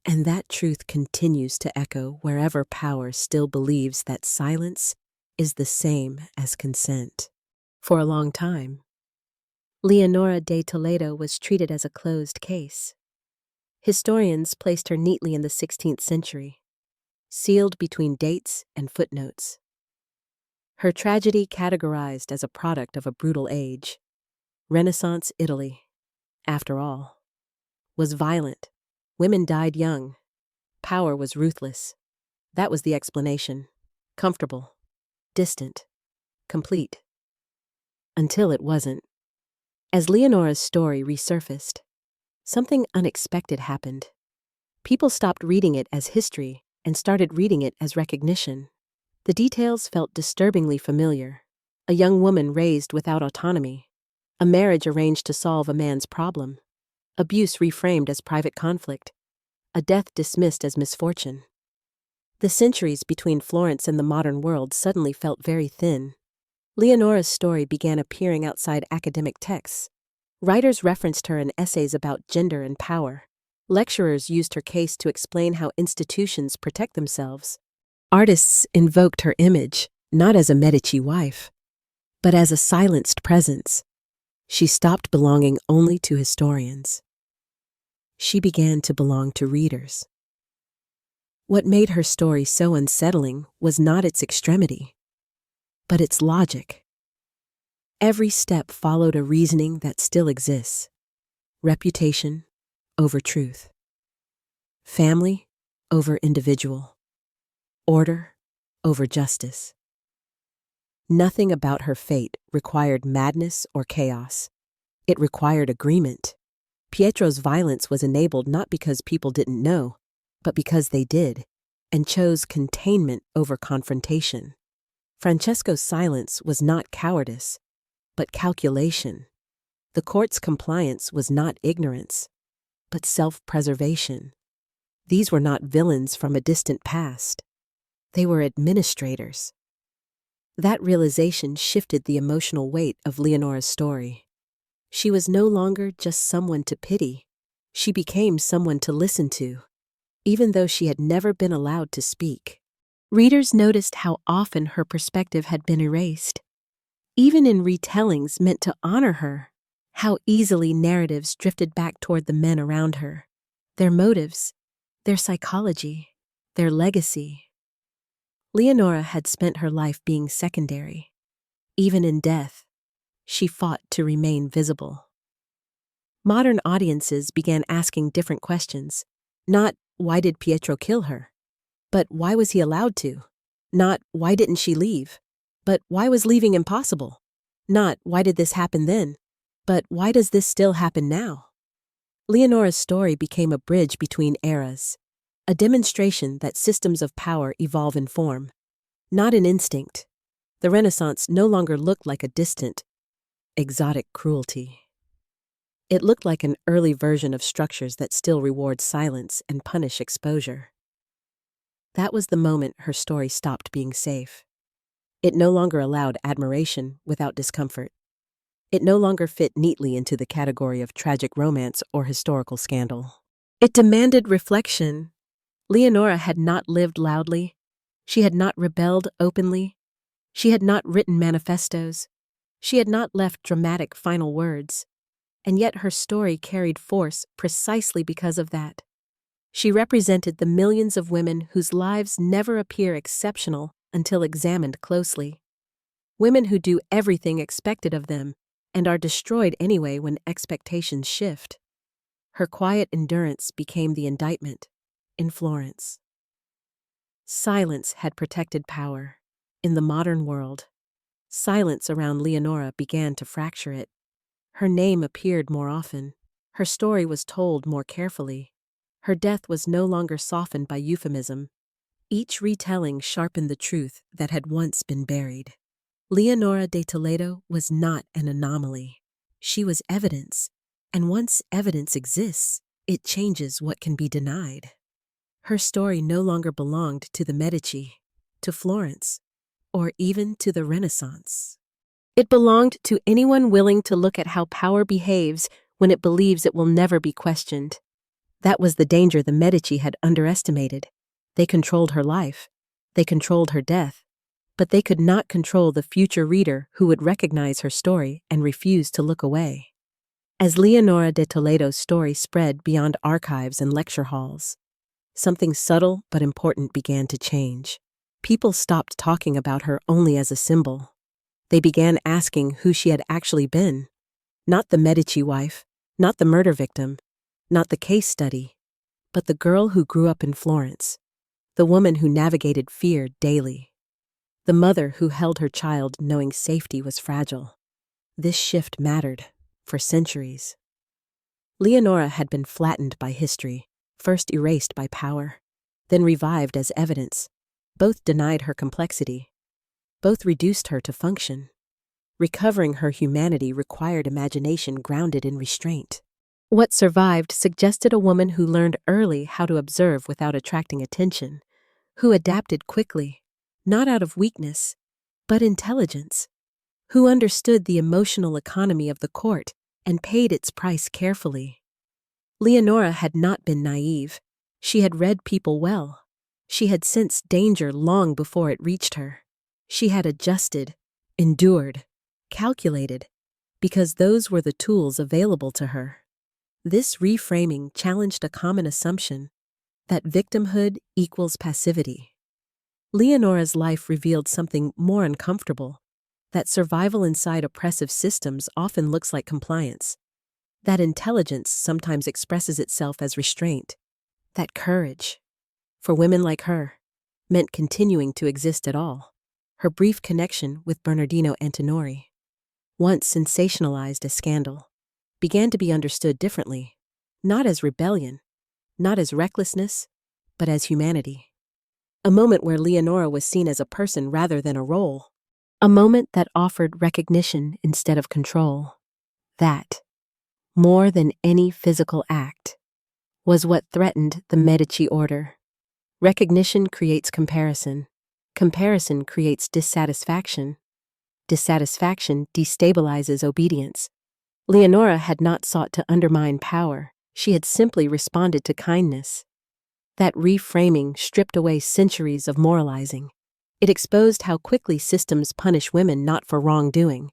And that truth continues to echo wherever power still believes that silence is the same as consent. For a long time, Leonora de Toledo was treated as a closed case. Historians placed her neatly in the 16th century, sealed between dates and footnotes. Her tragedy categorized as a product of a brutal age. Renaissance Italy, after all, was violent. Women died young. Power was ruthless. That was the explanation. Comfortable, distant, complete. Until it wasn't. As Leonora's story resurfaced, something unexpected happened. People stopped reading it as history and started reading it as recognition. The details felt disturbingly familiar. A young woman raised without autonomy. A marriage arranged to solve a man's problem. Abuse reframed as private conflict. A death dismissed as misfortune. The centuries between Florence and the modern world suddenly felt very thin. Leonora's story began appearing outside academic texts. Writers referenced her in essays about gender and power. Lecturers used her case to explain how institutions protect themselves. Artists invoked her image, not as a Medici wife, but as a silenced presence. She stopped belonging only to historians. She began to belong to readers. What made her story so unsettling was not its extremity, but its logic. Every step followed a reasoning that still exists. Reputation over truth. Family over individual. Order over justice. Nothing about her fate required madness or chaos. It required agreement. Pietro's violence was enabled not because people didn't know, but because they did, and chose containment over confrontation. Francesco's silence was not cowardice, but calculation. The court's compliance was not ignorance, but self-preservation. These were not villains from a distant past. They were administrators. That realization shifted the emotional weight of Leonora's story. She was no longer just someone to pity. She became someone to listen to, even though she had never been allowed to speak. Readers noticed how often her perspective had been erased. Even in retellings meant to honor her, how easily narratives drifted back toward the men around her, their motives, their psychology, their legacy. Leonora had spent her life being secondary. Even in death, she fought to remain visible. Modern audiences began asking different questions. Not, why did Pietro kill her? But why was he allowed to? Not, why didn't she leave? But why was leaving impossible? Not, why did this happen then? But why does this still happen now? Leonora's story became a bridge between eras, a demonstration that systems of power evolve in form, not in instinct. The Renaissance no longer looked like a distant, exotic cruelty. It looked like an early version of structures that still reward silence and punish exposure. That was the moment her story stopped being safe. It no longer allowed admiration without discomfort. It no longer fit neatly into the category of tragic romance or historical scandal. It demanded reflection. Leonora had not lived loudly. She had not rebelled openly. She had not written manifestos. She had not left dramatic final words. And yet her story carried force precisely because of that. She represented the millions of women whose lives never appear exceptional until examined closely. Women who do everything expected of them and are destroyed anyway when expectations shift. Her quiet endurance became the indictment in Florence. Silence had protected power. In the modern world, silence around Leonora began to fracture it. Her name appeared more often. Her story was told more carefully. Her death was no longer softened by euphemism. Each retelling sharpened the truth that had once been buried. Eleonora de Toledo was not an anomaly. She was evidence, and once evidence exists, it changes what can be denied. Her story no longer belonged to the Medici, to Florence, or even to the Renaissance. It belonged to anyone willing to look at how power behaves when it believes it will never be questioned. That was the danger the Medici had underestimated. They controlled her life. They controlled her death. But they could not control the future reader who would recognize her story and refuse to look away. As Leonora de Toledo's story spread beyond archives and lecture halls, something subtle but important began to change. People stopped talking about her only as a symbol. They began asking who she had actually been. Not the Medici wife, not the murder victim, not the case study, but the girl who grew up in Florence, the woman who navigated fear daily, the mother who held her child knowing safety was fragile. This shift mattered for centuries. Leonora had been flattened by history, first erased by power, then revived as evidence. Both denied her complexity. Both reduced her to function. Recovering her humanity required imagination grounded in restraint. What survived suggested a woman who learned early how to observe without attracting attention, who adapted quickly, not out of weakness, but intelligence, who understood the emotional economy of the court and paid its price carefully. Leonora had not been naive. She had read people well. She had sensed danger long before it reached her. She had adjusted, endured, calculated, because those were the tools available to her. This reframing challenged a common assumption that victimhood equals passivity. Leonora's life revealed something more uncomfortable, that survival inside oppressive systems often looks like compliance, that intelligence sometimes expresses itself as restraint, that courage, for women like her, meant continuing to exist at all. Her brief connection with Bernardino Antinori, once sensationalized as scandal, began to be understood differently, not as rebellion, not as recklessness, but as humanity. A moment where Leonora was seen as a person rather than a role. A moment that offered recognition instead of control. That, more than any physical act, was what threatened the Medici order. Recognition creates comparison. Comparison creates dissatisfaction. Dissatisfaction destabilizes obedience. Leonora had not sought to undermine power. She had simply responded to kindness. That reframing stripped away centuries of moralizing. It exposed how quickly systems punish women not for wrongdoing,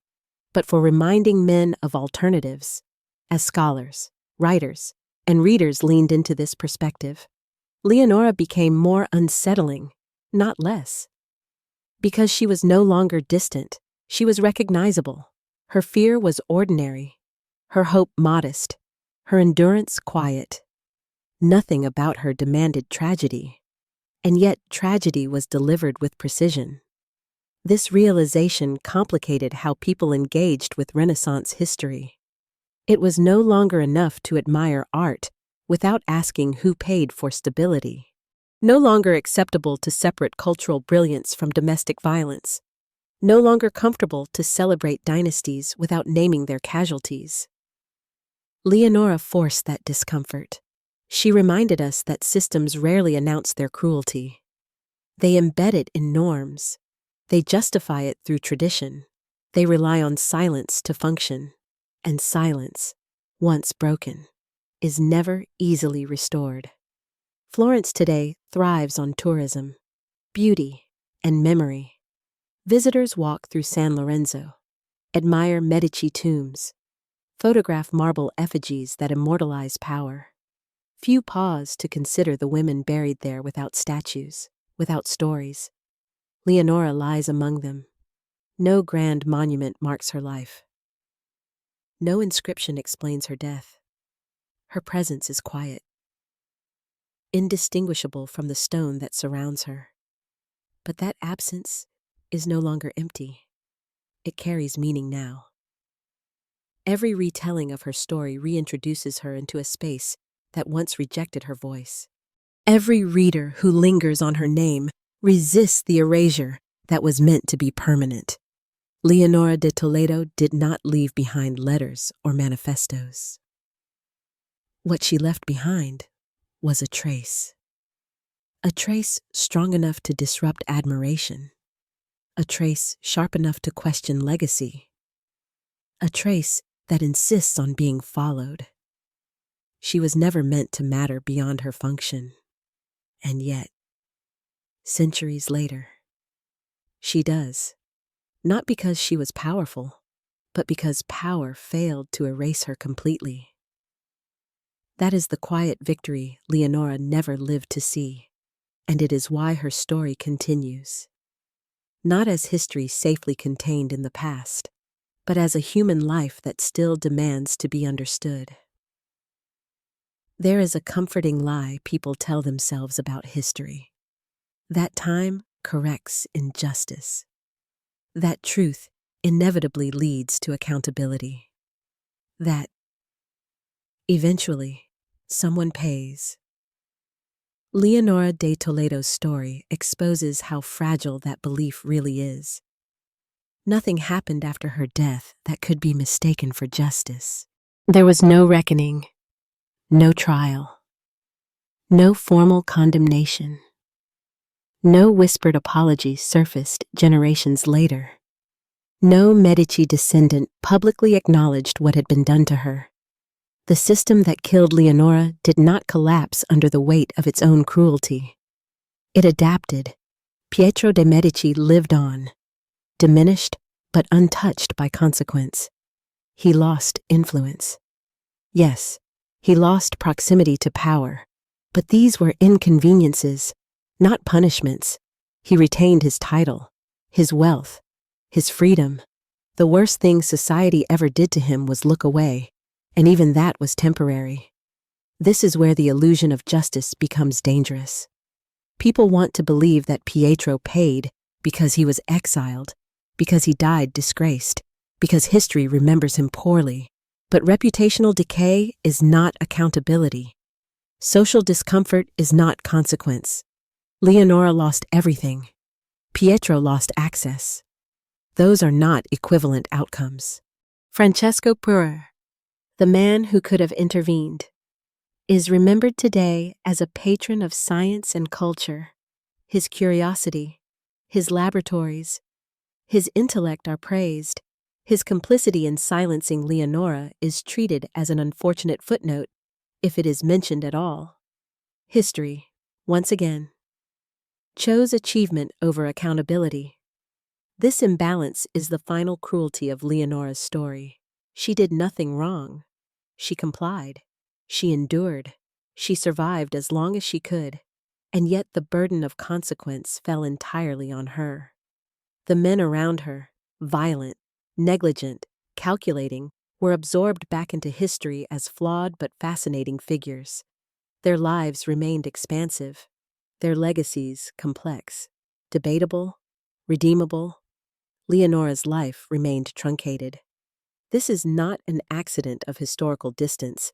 but for reminding men of alternatives. As scholars, writers, and readers leaned into this perspective, Leonora became more unsettling, not less. Because she was no longer distant, she was recognizable. Her fear was ordinary, her hope modest, her endurance quiet. Nothing about her demanded tragedy, and yet tragedy was delivered with precision. This realization complicated how people engaged with Renaissance history. It was no longer enough to admire art without asking who paid for stability. No longer acceptable to separate cultural brilliance from domestic violence. No longer comfortable to celebrate dynasties without naming their casualties. Leonora forced that discomfort. She reminded us that systems rarely announce their cruelty. They embed it in norms. They justify it through tradition. They rely on silence to function. And silence, once broken, is never easily restored. Florence today thrives on tourism, beauty, and memory. Visitors walk through San Lorenzo, admire Medici tombs, photograph marble effigies that immortalize power. Few pause to consider the women buried there without statues, without stories. Leonora lies among them. No grand monument marks her life. No inscription explains her death. Her presence is quiet, indistinguishable from the stone that surrounds her. But that absence is no longer empty. It carries meaning now. Every retelling of her story reintroduces her into a space that once rejected her voice. Every reader who lingers on her name resists the erasure that was meant to be permanent. Eleonora de Toledo did not leave behind letters or manifestos. What she left behind was a trace strong enough to disrupt admiration, a trace sharp enough to question legacy, a trace that insists on being followed. She was never meant to matter beyond her function, and yet, centuries later, she does. Not because she was powerful, but because power failed to erase her completely. That is the quiet victory Leonora never lived to see, and it is why her story continues. Not as history safely contained in the past, but as a human life that still demands to be understood. There is a comforting lie people tell themselves about history. That time corrects injustice. That truth inevitably leads to accountability. That, eventually, someone pays. Leonora de Toledo's story exposes how fragile that belief really is. Nothing happened after her death that could be mistaken for justice. There was no reckoning, no trial, no formal condemnation. No whispered apology surfaced generations later. No Medici descendant publicly acknowledged what had been done to her. The system that killed Leonora did not collapse under the weight of its own cruelty. It adapted. Pietro de' Medici lived on, diminished but untouched by consequence. He lost influence. Yes, he lost proximity to power, but these were inconveniences, not punishments. He retained his title, his wealth, his freedom. The worst thing society ever did to him was look away, and even that was temporary. This is where the illusion of justice becomes dangerous. People want to believe that Pietro paid because he was exiled, because he died disgraced, because history remembers him poorly. But reputational decay is not accountability. Social discomfort is not consequence. Leonora lost everything. Pietro lost access. Those are not equivalent outcomes. Francesco Pura, the man who could have intervened, is remembered today as a patron of science and culture. His curiosity, his laboratories, his intellect are praised. His complicity in silencing Leonora is treated as an unfortunate footnote, if it is mentioned at all. History, once again, chose achievement over accountability. This imbalance is the final cruelty of Leonora's story. She did nothing wrong. She complied. She endured. She survived as long as she could, and yet the burden of consequence fell entirely on her. The men around her, violent, negligent, calculating, were absorbed back into history as flawed but fascinating figures. Their lives remained expansive, their legacies complex, debatable, redeemable. Leonora's life remained truncated. This is not an accident of historical distance.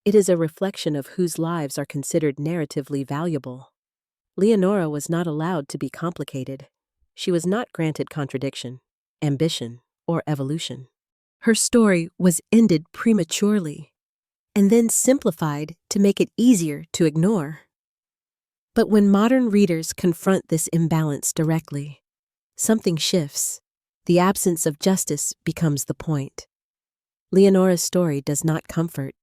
It is a reflection of whose lives are considered narratively valuable. Leonora was not allowed to be complicated. She was not granted contradiction, ambition, or evolution. Her story was ended prematurely, and then simplified to make it easier to ignore. But when modern readers confront this imbalance directly, something shifts. The absence of justice becomes the point. Leonora's story does not comfort.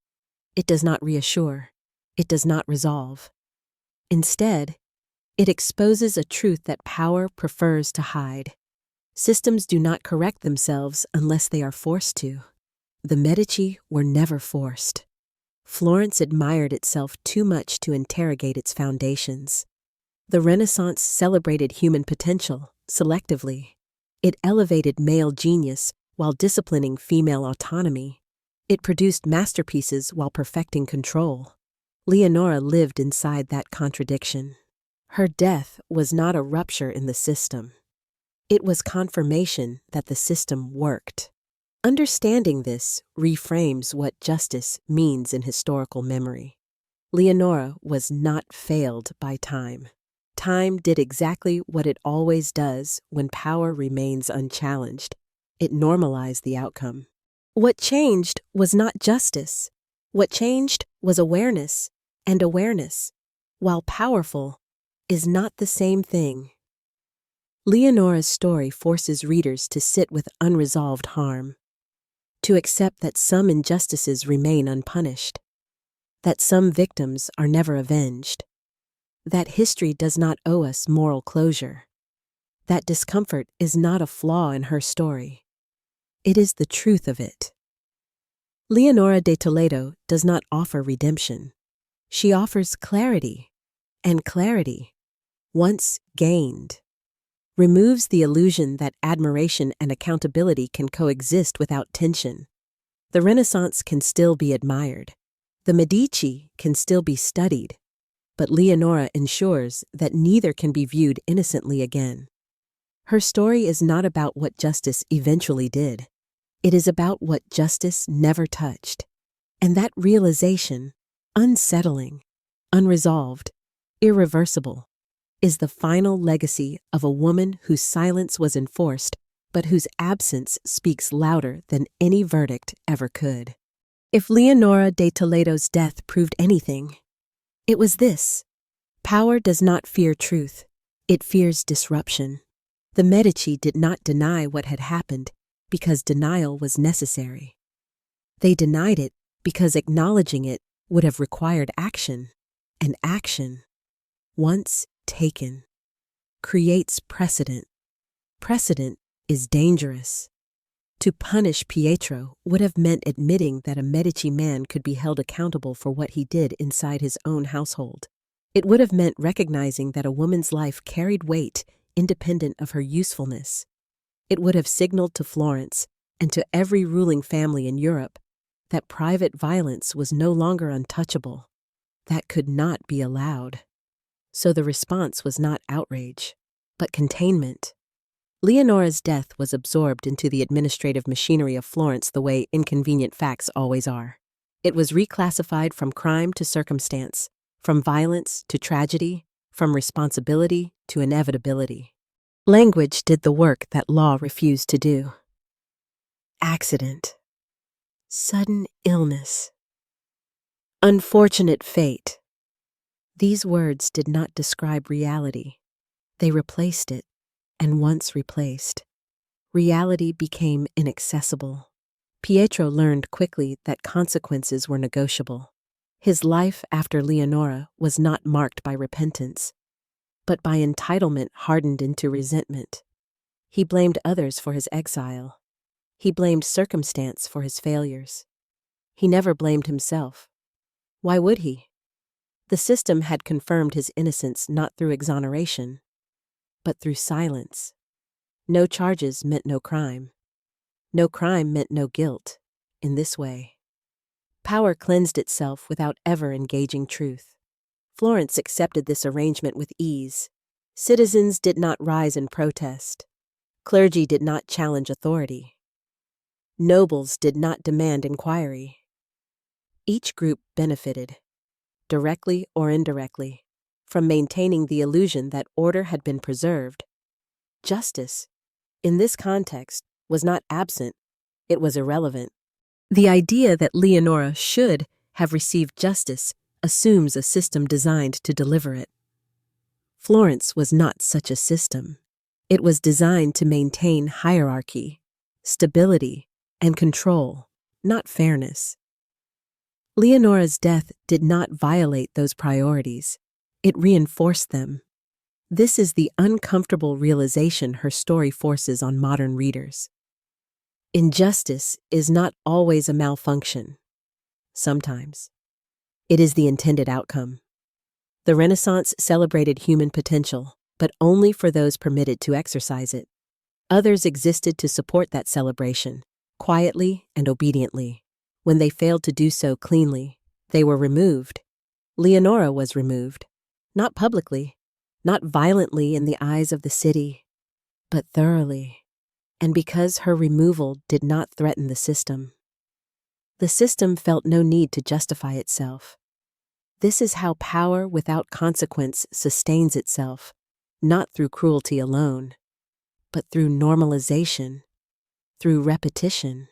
It does not reassure. It does not resolve. Instead, it exposes a truth that power prefers to hide. Systems do not correct themselves unless they are forced to. The Medici were never forced. Florence admired itself too much to interrogate its foundations. The Renaissance celebrated human potential selectively. It elevated male genius while disciplining female autonomy. It produced masterpieces while perfecting control. Leonora lived inside that contradiction. Her death was not a rupture in the system. It was confirmation that the system worked. Understanding this reframes what justice means in historical memory. Leonora was not failed by time. Time did exactly what it always does when power remains unchallenged. It normalized the outcome. What changed was not justice. What changed was awareness, and awareness, while powerful, is not the same thing. Leonora's story forces readers to sit with unresolved harm, to accept that some injustices remain unpunished, that some victims are never avenged, that history does not owe us moral closure, that discomfort is not a flaw in her story. It is the truth of it. Eleonora de Toledo does not offer redemption. She offers clarity, and clarity, once gained, removes the illusion that admiration and accountability can coexist without tension. The Renaissance can still be admired. The Medici can still be studied, but Leonora ensures that neither can be viewed innocently again. Her story is not about what justice eventually did. It is about what justice never touched. And that realization, unsettling, unresolved, irreversible, is the final legacy of a woman whose silence was enforced, but whose absence speaks louder than any verdict ever could. If Leonora de Toledo's death proved anything, it was this: power does not fear truth, it fears disruption. The Medici did not deny what had happened because denial was necessary. They denied it because acknowledging it would have required action, and action, once taken, creates precedent. Precedent is dangerous. To punish Pietro would have meant admitting that a Medici man could be held accountable for what he did inside his own household. It would have meant recognizing that a woman's life carried weight independent of her usefulness. It would have signaled to Florence and to every ruling family in Europe that private violence was no longer untouchable. That could not be allowed. So the response was not outrage, but containment. Leonora's death was absorbed into the administrative machinery of Florence the way inconvenient facts always are. It was reclassified from crime to circumstance, from violence to tragedy, from responsibility to inevitability. Language did the work that law refused to do. Accident. Sudden illness. Unfortunate fate. These words did not describe reality. They replaced it, and once replaced, reality became inaccessible. Pietro learned quickly that consequences were negotiable. His life after Leonora was not marked by repentance, but by entitlement hardened into resentment. He blamed others for his exile. He blamed circumstance for his failures. He never blamed himself. Why would he? The system had confirmed his innocence not through exoneration, but through silence. No charges meant no crime. No crime meant no guilt. In this way, power cleansed itself without ever engaging truth. Florence accepted this arrangement with ease. Citizens did not rise in protest. Clergy did not challenge authority. Nobles did not demand inquiry. Each group benefited, directly or indirectly, from maintaining the illusion that order had been preserved. Justice, in this context, was not absent, it was irrelevant. The idea that Leonora should have received justice assumes a system designed to deliver it. Florence was not such a system. It was designed to maintain hierarchy, stability, and control, not fairness. Leonora's death did not violate those priorities. It reinforced them. This is the uncomfortable realization her story forces on modern readers. Injustice is not always a malfunction. Sometimes, it is the intended outcome. The Renaissance celebrated human potential, but only for those permitted to exercise it. Others existed to support that celebration, quietly and obediently. When they failed to do so cleanly, they were removed. Leonora was removed, not publicly, not violently in the eyes of the city, but thoroughly, and because her removal did not threaten the system. The system felt no need to justify itself. This is how power without consequence sustains itself, not through cruelty alone, but through normalization, through repetition,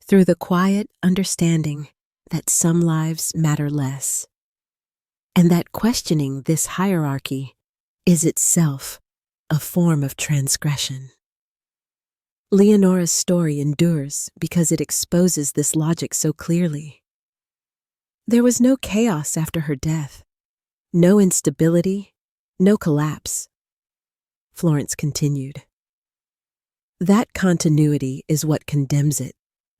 through the quiet understanding that some lives matter less, and that questioning this hierarchy is itself a form of transgression. Leonora's story endures because it exposes this logic so clearly. There was no chaos after her death, no instability, no collapse. Florence continued. That continuity is what condemns it.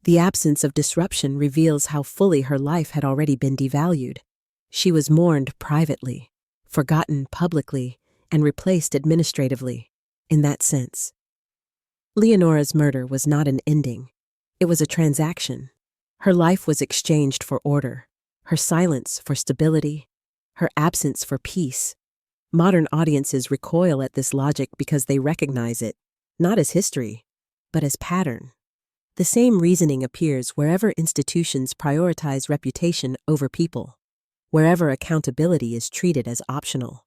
The absence of disruption reveals how fully her life had already been devalued. She was mourned privately, forgotten publicly, and replaced administratively, in that sense. Leonora's murder was not an ending. It was a transaction. Her life was exchanged for order, her silence for stability, her absence for peace. Modern audiences recoil at this logic because they recognize it, not as history, but as pattern. The same reasoning appears wherever institutions prioritize reputation over people, wherever accountability is treated as optional,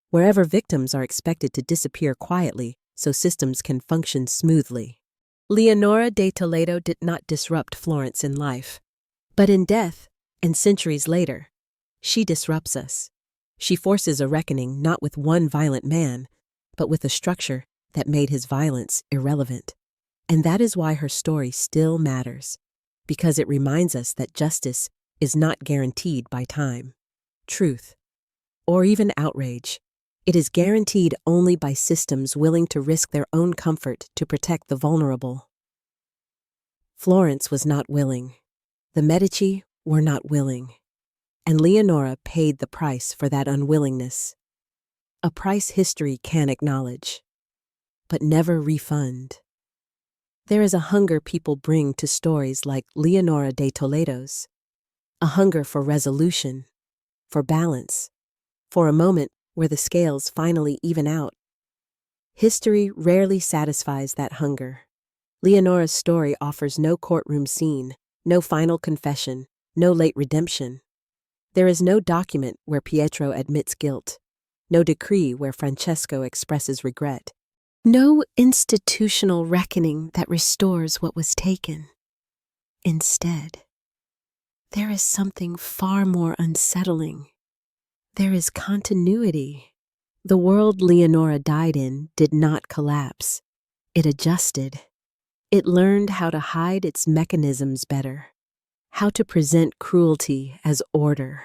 wherever victims are expected to disappear quietly so systems can function smoothly. Eleonora de Toledo did not disrupt Florence in life, but in death, and centuries later, she disrupts us. She forces a reckoning not with one violent man, but with a structure that made his violence irrelevant. And that is why her story still matters, because it reminds us that justice is not guaranteed by time, truth, or even outrage. It is guaranteed only by systems willing to risk their own comfort to protect the vulnerable. Florence was not willing. The Medici were not willing. And Leonora paid the price for that unwillingness. A price history can acknowledge, but never refund. There is a hunger people bring to stories like Eleonora de Toledo's, a hunger for resolution, for balance, for a moment where the scales finally even out. History rarely satisfies that hunger. Leonora's story offers no courtroom scene, no final confession, no late redemption. There is no document where Pietro admits guilt, no decree where Francesco expresses regret. No institutional reckoning that restores what was taken. Instead, there is something far more unsettling. There is continuity. The world Leonora died in did not collapse. It adjusted. It learned how to hide its mechanisms better, how to present cruelty as order,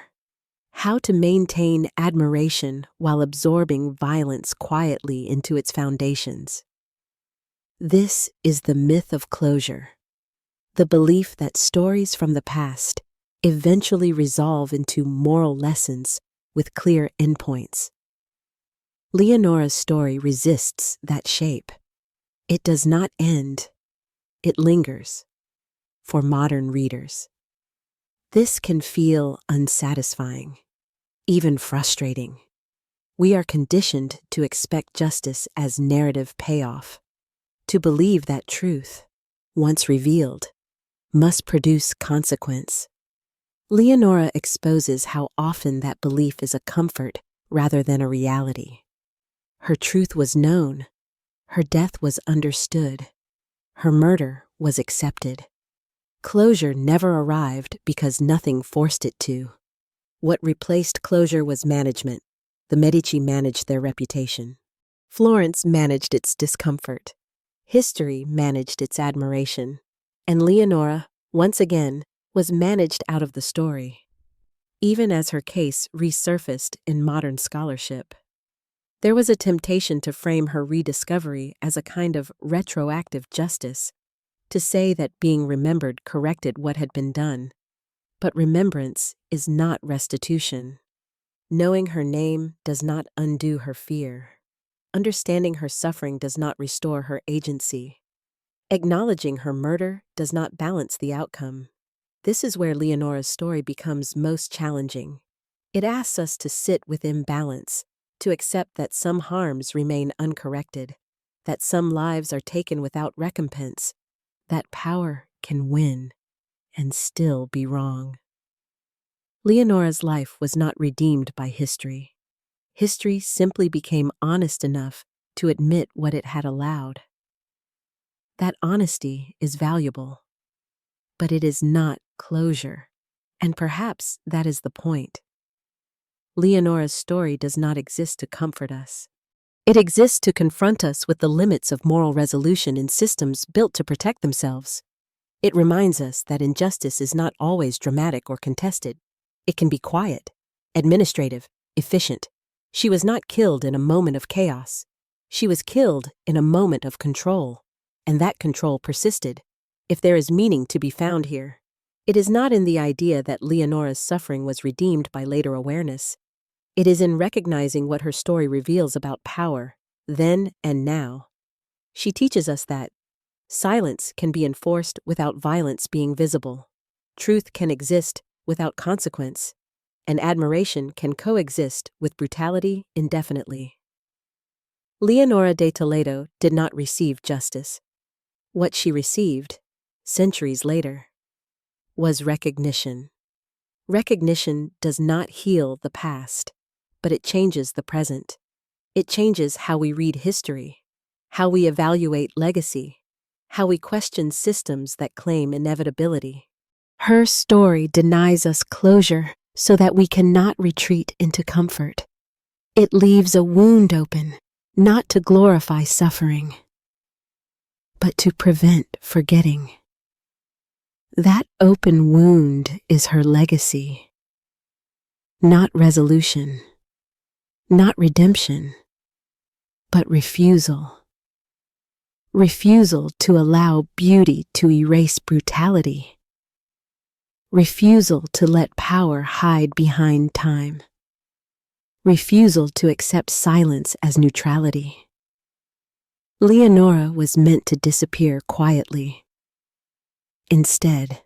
how to maintain admiration while absorbing violence quietly into its foundations. This is the myth of closure, the belief that stories from the past eventually resolve into moral lessons with clear endpoints. Leonora's story resists that shape. It does not end. it lingers for modern readers. This can feel unsatisfying, even frustrating. We are conditioned to expect justice as narrative payoff, to believe that truth, once revealed, must produce consequence. Leonora exposes how often that belief is a comfort rather than a reality. Her truth was known, her death was understood, her murder was accepted. Closure never arrived because nothing forced it to. What replaced closure was management. The Medici managed their reputation. Florence managed its discomfort. History managed its admiration. And Leonora, once again, was managed out of the story, even as her case resurfaced in modern scholarship. There was a temptation to frame her rediscovery as a kind of retroactive justice, to say that being remembered corrected what had been done. But remembrance is not restitution. Knowing her name does not undo her fear. Understanding her suffering does not restore her agency. Acknowledging her murder does not balance the outcome. This is where Leonora's story becomes most challenging. It asks us to sit with imbalance, to accept that some harms remain uncorrected, that some lives are taken without recompense, that power can win and still be wrong. Leonora's life was not redeemed by history. History simply became honest enough to admit what it had allowed. That honesty is valuable, but it is not closure, and perhaps that is the point. Leonora's story does not exist to comfort us. It exists to confront us with the limits of moral resolution in systems built to protect themselves. It reminds us that injustice is not always dramatic or contested. It can be quiet, administrative, efficient. She was not killed in a moment of chaos. She was killed in a moment of control, and that control persisted. If there is meaning to be found here, it is not in the idea that Leonora's suffering was redeemed by later awareness. It is in recognizing what her story reveals about power, then and now. She teaches us that silence can be enforced without violence being visible. Truth can exist without consequence, and admiration can coexist with brutality indefinitely. Eleonora de Toledo did not receive justice. What she received, centuries later, was recognition. Recognition does not heal the past, but it changes the present. It changes how we read history, how we evaluate legacy, how we question systems that claim inevitability. Her story denies us closure so that we cannot retreat into comfort. It leaves a wound open, not to glorify suffering, but to prevent forgetting. That open wound is her legacy. Not resolution, not redemption, but refusal. Refusal to allow beauty to erase brutality. Refusal to let power hide behind time. Refusal to accept silence as neutrality. Leonora was meant to disappear quietly. Instead,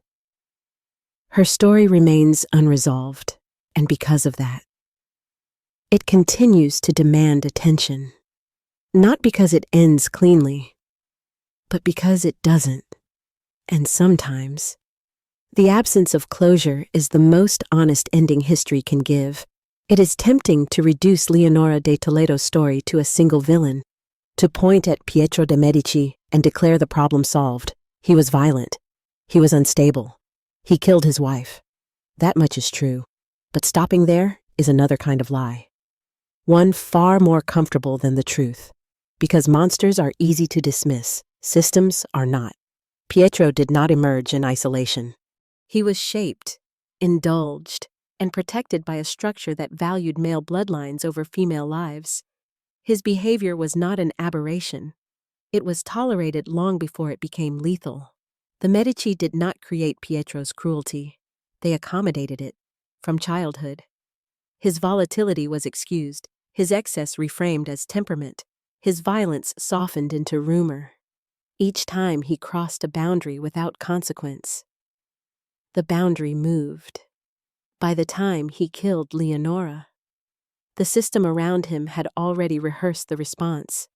her story remains unresolved, and because of that, it continues to demand attention, not because it ends cleanly, but because it doesn't. And sometimes, the absence of closure is the most honest ending history can give. It is tempting to reduce Eleonora de Toledo's story to a single villain, to point at Pietro de' Medici and declare the problem solved. He was violent. He was unstable. He killed his wife. That much is true, but stopping there is another kind of lie. One far more comfortable than the truth, because monsters are easy to dismiss, systems are not. Pietro did not emerge in isolation. He was shaped, indulged, and protected by a structure that valued male bloodlines over female lives. His behavior was not an aberration. It was tolerated long before it became lethal. The Medici did not create Pietro's cruelty. They accommodated it, from childhood. His volatility was excused, his excess reframed as temperament, his violence softened into rumor. Each time he crossed a boundary without consequence. The boundary moved. By the time he killed Leonora, the system around him had already rehearsed the response.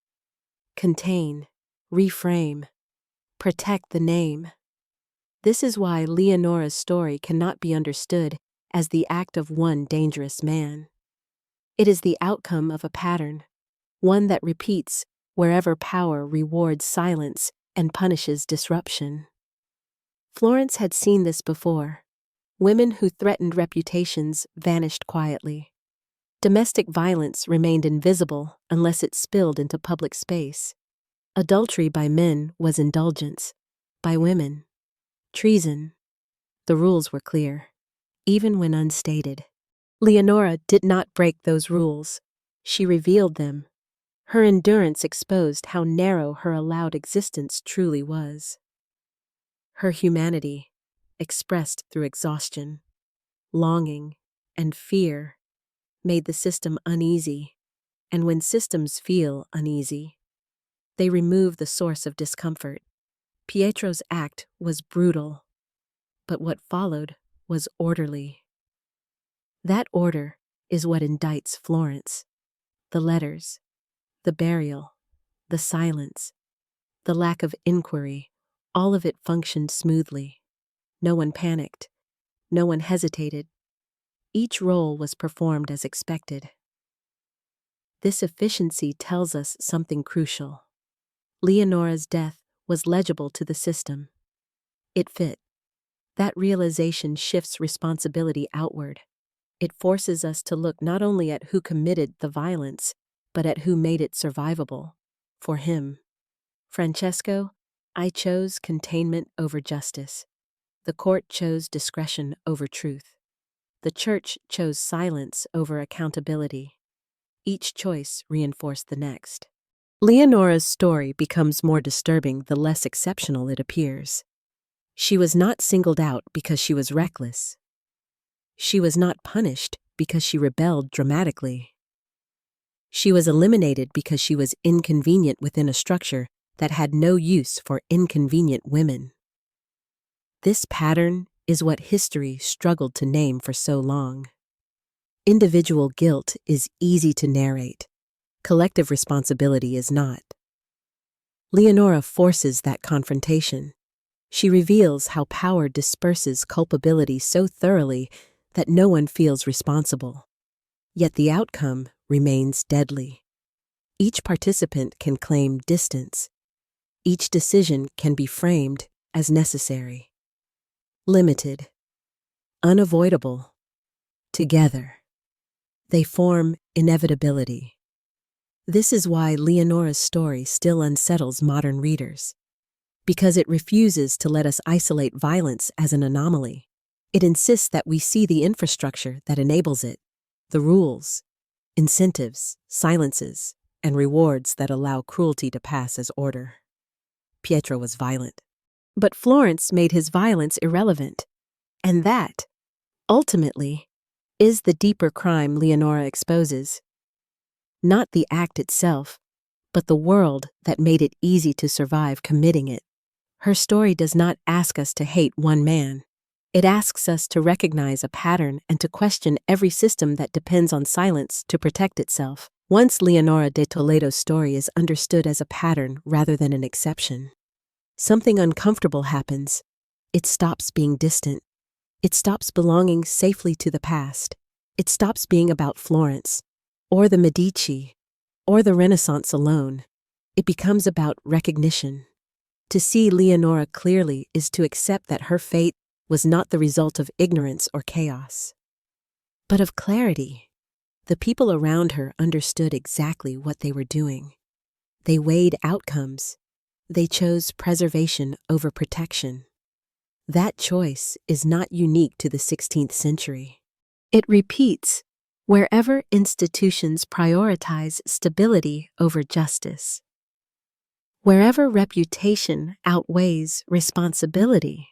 Contain, reframe, protect the name. This is why Leonora's story cannot be understood as the act of one dangerous man. It is the outcome of a pattern, one that repeats wherever power rewards silence and punishes disruption. Florence had seen this before. Women who threatened reputations vanished quietly. Domestic violence remained invisible unless it spilled into public space. Adultery by men was indulgence. By women, treason. The rules were clear, even when unstated. Leonora did not break those rules. She revealed them. Her endurance exposed how narrow her allowed existence truly was. Her humanity, expressed through exhaustion, longing, and fear, made the system uneasy, and when systems feel uneasy, they remove the source of discomfort. Pietro's act was brutal, but what followed was orderly. That order is what indicts Florence. The letters, the burial, the silence, the lack of inquiry, all of it functioned smoothly. No one panicked. No one hesitated. Each role was performed as expected. This efficiency tells us something crucial. Leonora's death was legible to the system. It fit. That realization shifts responsibility outward. It forces us to look not only at who committed the violence, but at who made it survivable. For him, Francesco, I chose containment over justice. The court chose discretion over truth. The church chose silence over accountability. Each choice reinforced the next. Leonora's story becomes more disturbing the less exceptional it appears. She was not singled out because she was reckless. She was not punished because she rebelled dramatically. She was eliminated because she was inconvenient within a structure that had no use for inconvenient women. This pattern is what history struggled to name for so long. Individual guilt is easy to narrate. Collective responsibility is not. Leonora forces that confrontation. She reveals how power disperses culpability so thoroughly that no one feels responsible. Yet the outcome remains deadly. Each participant can claim distance. Each decision can be framed as necessary. Limited. Unavoidable. Together. They form inevitability. This is why Leonora's story still unsettles modern readers. Because it refuses to let us isolate violence as an anomaly. It insists that we see the infrastructure that enables it, the rules, incentives, silences, and rewards that allow cruelty to pass as order. Pietro was violent, but Florence made his violence irrelevant. And that, ultimately, is the deeper crime Leonora exposes. Not the act itself, but the world that made it easy to survive committing it. Her story does not ask us to hate one man. It asks us to recognize a pattern and to question every system that depends on silence to protect itself. Once Eleonora de Toledo's story is understood as a pattern rather than an exception, something uncomfortable happens. It stops being distant. It stops belonging safely to the past. It stops being about Florence, or the Medici, or the Renaissance alone. It becomes about recognition. To see Leonora clearly is to accept that her fate was not the result of ignorance or chaos, but of clarity. The people around her understood exactly what they were doing. They weighed outcomes. They chose preservation over protection. That choice is not unique to the 16th century. It repeats wherever institutions prioritize stability over justice. Wherever reputation outweighs responsibility.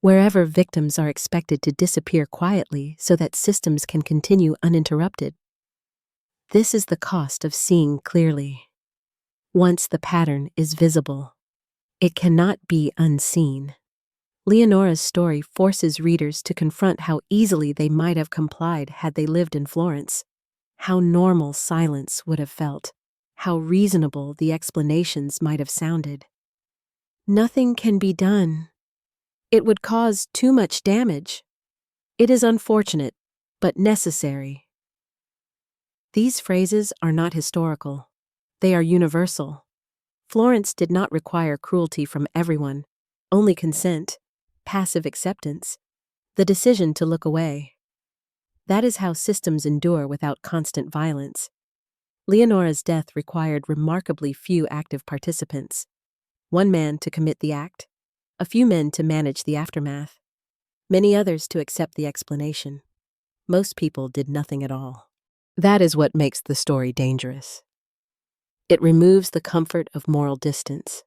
Wherever victims are expected to disappear quietly so that systems can continue uninterrupted. This is the cost of seeing clearly. Once the pattern is visible, It cannot be unseen. Leonora's story forces readers to confront how easily they might have complied had they lived in Florence, how normal silence would have felt, how reasonable the explanations might have sounded. Nothing can be done. It would cause too much damage. It is unfortunate, but necessary. These phrases are not historical. They are universal. Florence did not require cruelty from everyone, only consent, passive acceptance, the decision to look away. That is how systems endure without constant violence. Leonora's death required remarkably few active participants. One man to commit the act, a few men to manage the aftermath, many others to accept the explanation. Most people did nothing at all. That is what makes the story dangerous. It removes the comfort of moral distance.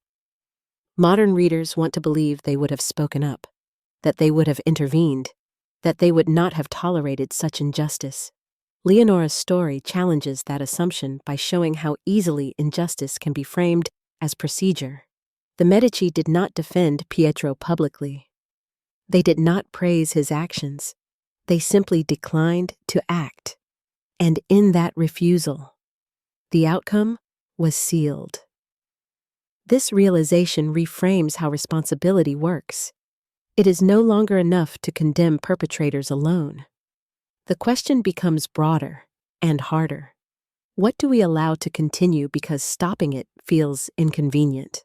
Modern readers want to believe they would have spoken up, that they would have intervened, that they would not have tolerated such injustice. Leonora's story challenges that assumption by showing how easily injustice can be framed as procedure. The Medici did not defend Pietro publicly. They did not praise his actions. They simply declined to act. And in that refusal, the outcome was sealed. This realization reframes how responsibility works. It is no longer enough to condemn perpetrators alone. The question becomes broader and harder. What do we allow to continue because stopping it feels inconvenient?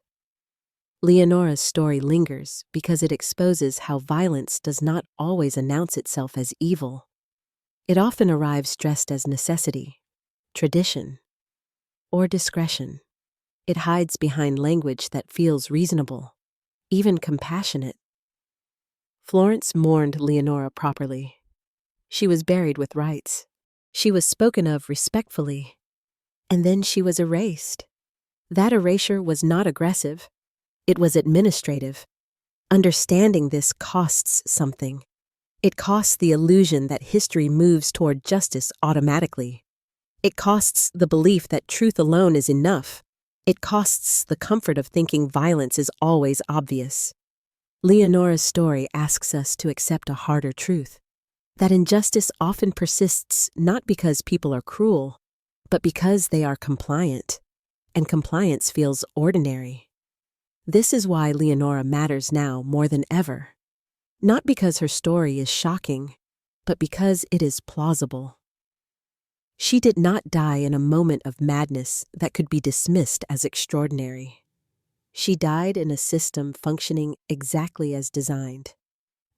Leonora's story lingers because it exposes how violence does not always announce itself as evil. It often arrives dressed as necessity, tradition, or discretion. It hides behind language that feels reasonable, even compassionate. Florence mourned Leonora properly. She was buried with rites. She was spoken of respectfully. And then she was erased. That erasure was not aggressive. It was administrative. Understanding this costs something. It costs the illusion that history moves toward justice automatically. It costs the belief that truth alone is enough. It costs the comfort of thinking violence is always obvious. Leonora's story asks us to accept a harder truth, that injustice often persists not because people are cruel, but because they are compliant, and compliance feels ordinary. This is why Leonora matters now more than ever. Not because her story is shocking, but because it is plausible. She did not die in a moment of madness that could be dismissed as extraordinary. She died in a system functioning exactly as designed.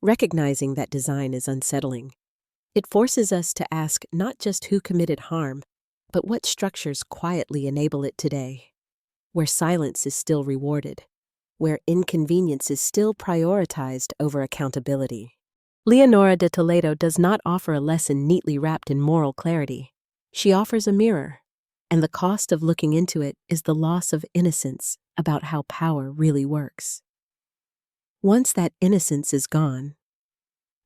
Recognizing that design is unsettling, it forces us to ask not just who committed harm, but what structures quietly enable it today, where silence is still rewarded, where inconvenience is still prioritized over accountability. Eleonora de Toledo does not offer a lesson neatly wrapped in moral clarity. She offers a mirror, and the cost of looking into it is the loss of innocence about how power really works. Once that innocence is gone,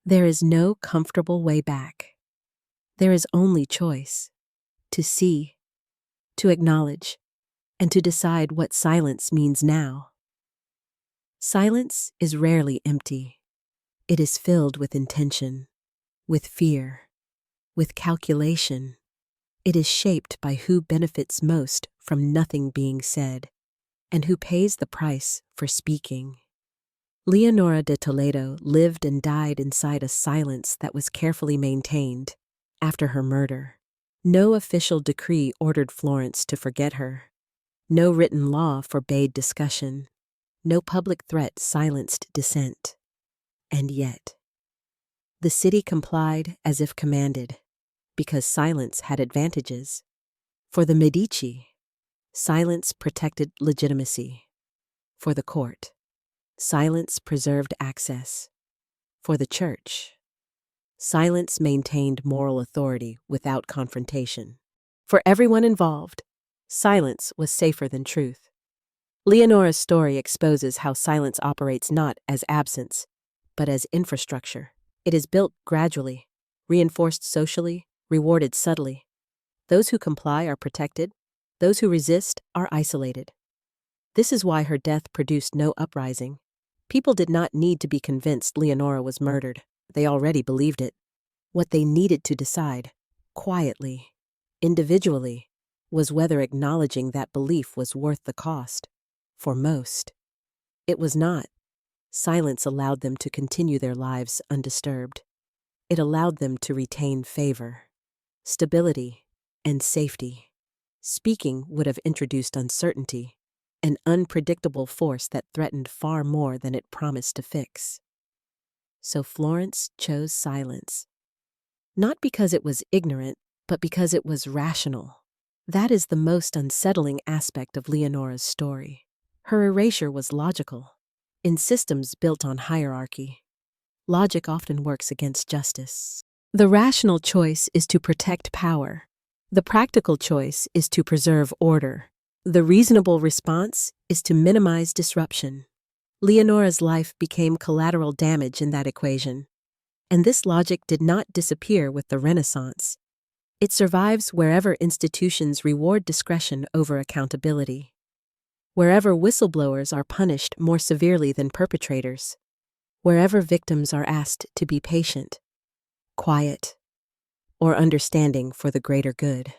there is no comfortable way back. There is only choice: to see, to acknowledge, and to decide what silence means now. Silence is rarely empty. It is filled with intention, with fear, with calculation. It is shaped by who benefits most from nothing being said, and who pays the price for speaking. Leonora de Toledo lived and died inside a silence that was carefully maintained after her murder. No official decree ordered Florence to forget her. No written law forbade discussion. No public threat silenced dissent. And yet, the city complied as if commanded, because silence had advantages. For the Medici, silence protected legitimacy. For the court, silence preserved access. For the church, silence maintained moral authority without confrontation. For everyone involved, silence was safer than truth. Leonora's story exposes how silence operates not as absence, but as infrastructure. It is built gradually, reinforced socially, rewarded subtly. Those who comply are protected. Those who resist are isolated. This is why her death produced no uprising. People did not need to be convinced Leonora was murdered. They already believed it. What they needed to decide, quietly, individually, was whether acknowledging that belief was worth the cost. For most, it was not. Silence allowed them to continue their lives undisturbed. It allowed them to retain favor, stability, and safety. Speaking would have introduced uncertainty, an unpredictable force that threatened far more than it promised to fix. So Florence chose silence. Not because it was ignorant, but because it was rational. That is the most unsettling aspect of Leonora's story. Her erasure was logical. In systems built on hierarchy, logic often works against justice. The rational choice is to protect power. The practical choice is to preserve order. The reasonable response is to minimize disruption. Leonora's life became collateral damage in that equation. And this logic did not disappear with the Renaissance. It survives wherever institutions reward discretion over accountability. Wherever whistleblowers are punished more severely than perpetrators. Wherever victims are asked to be patient, quiet, or understanding for the greater good.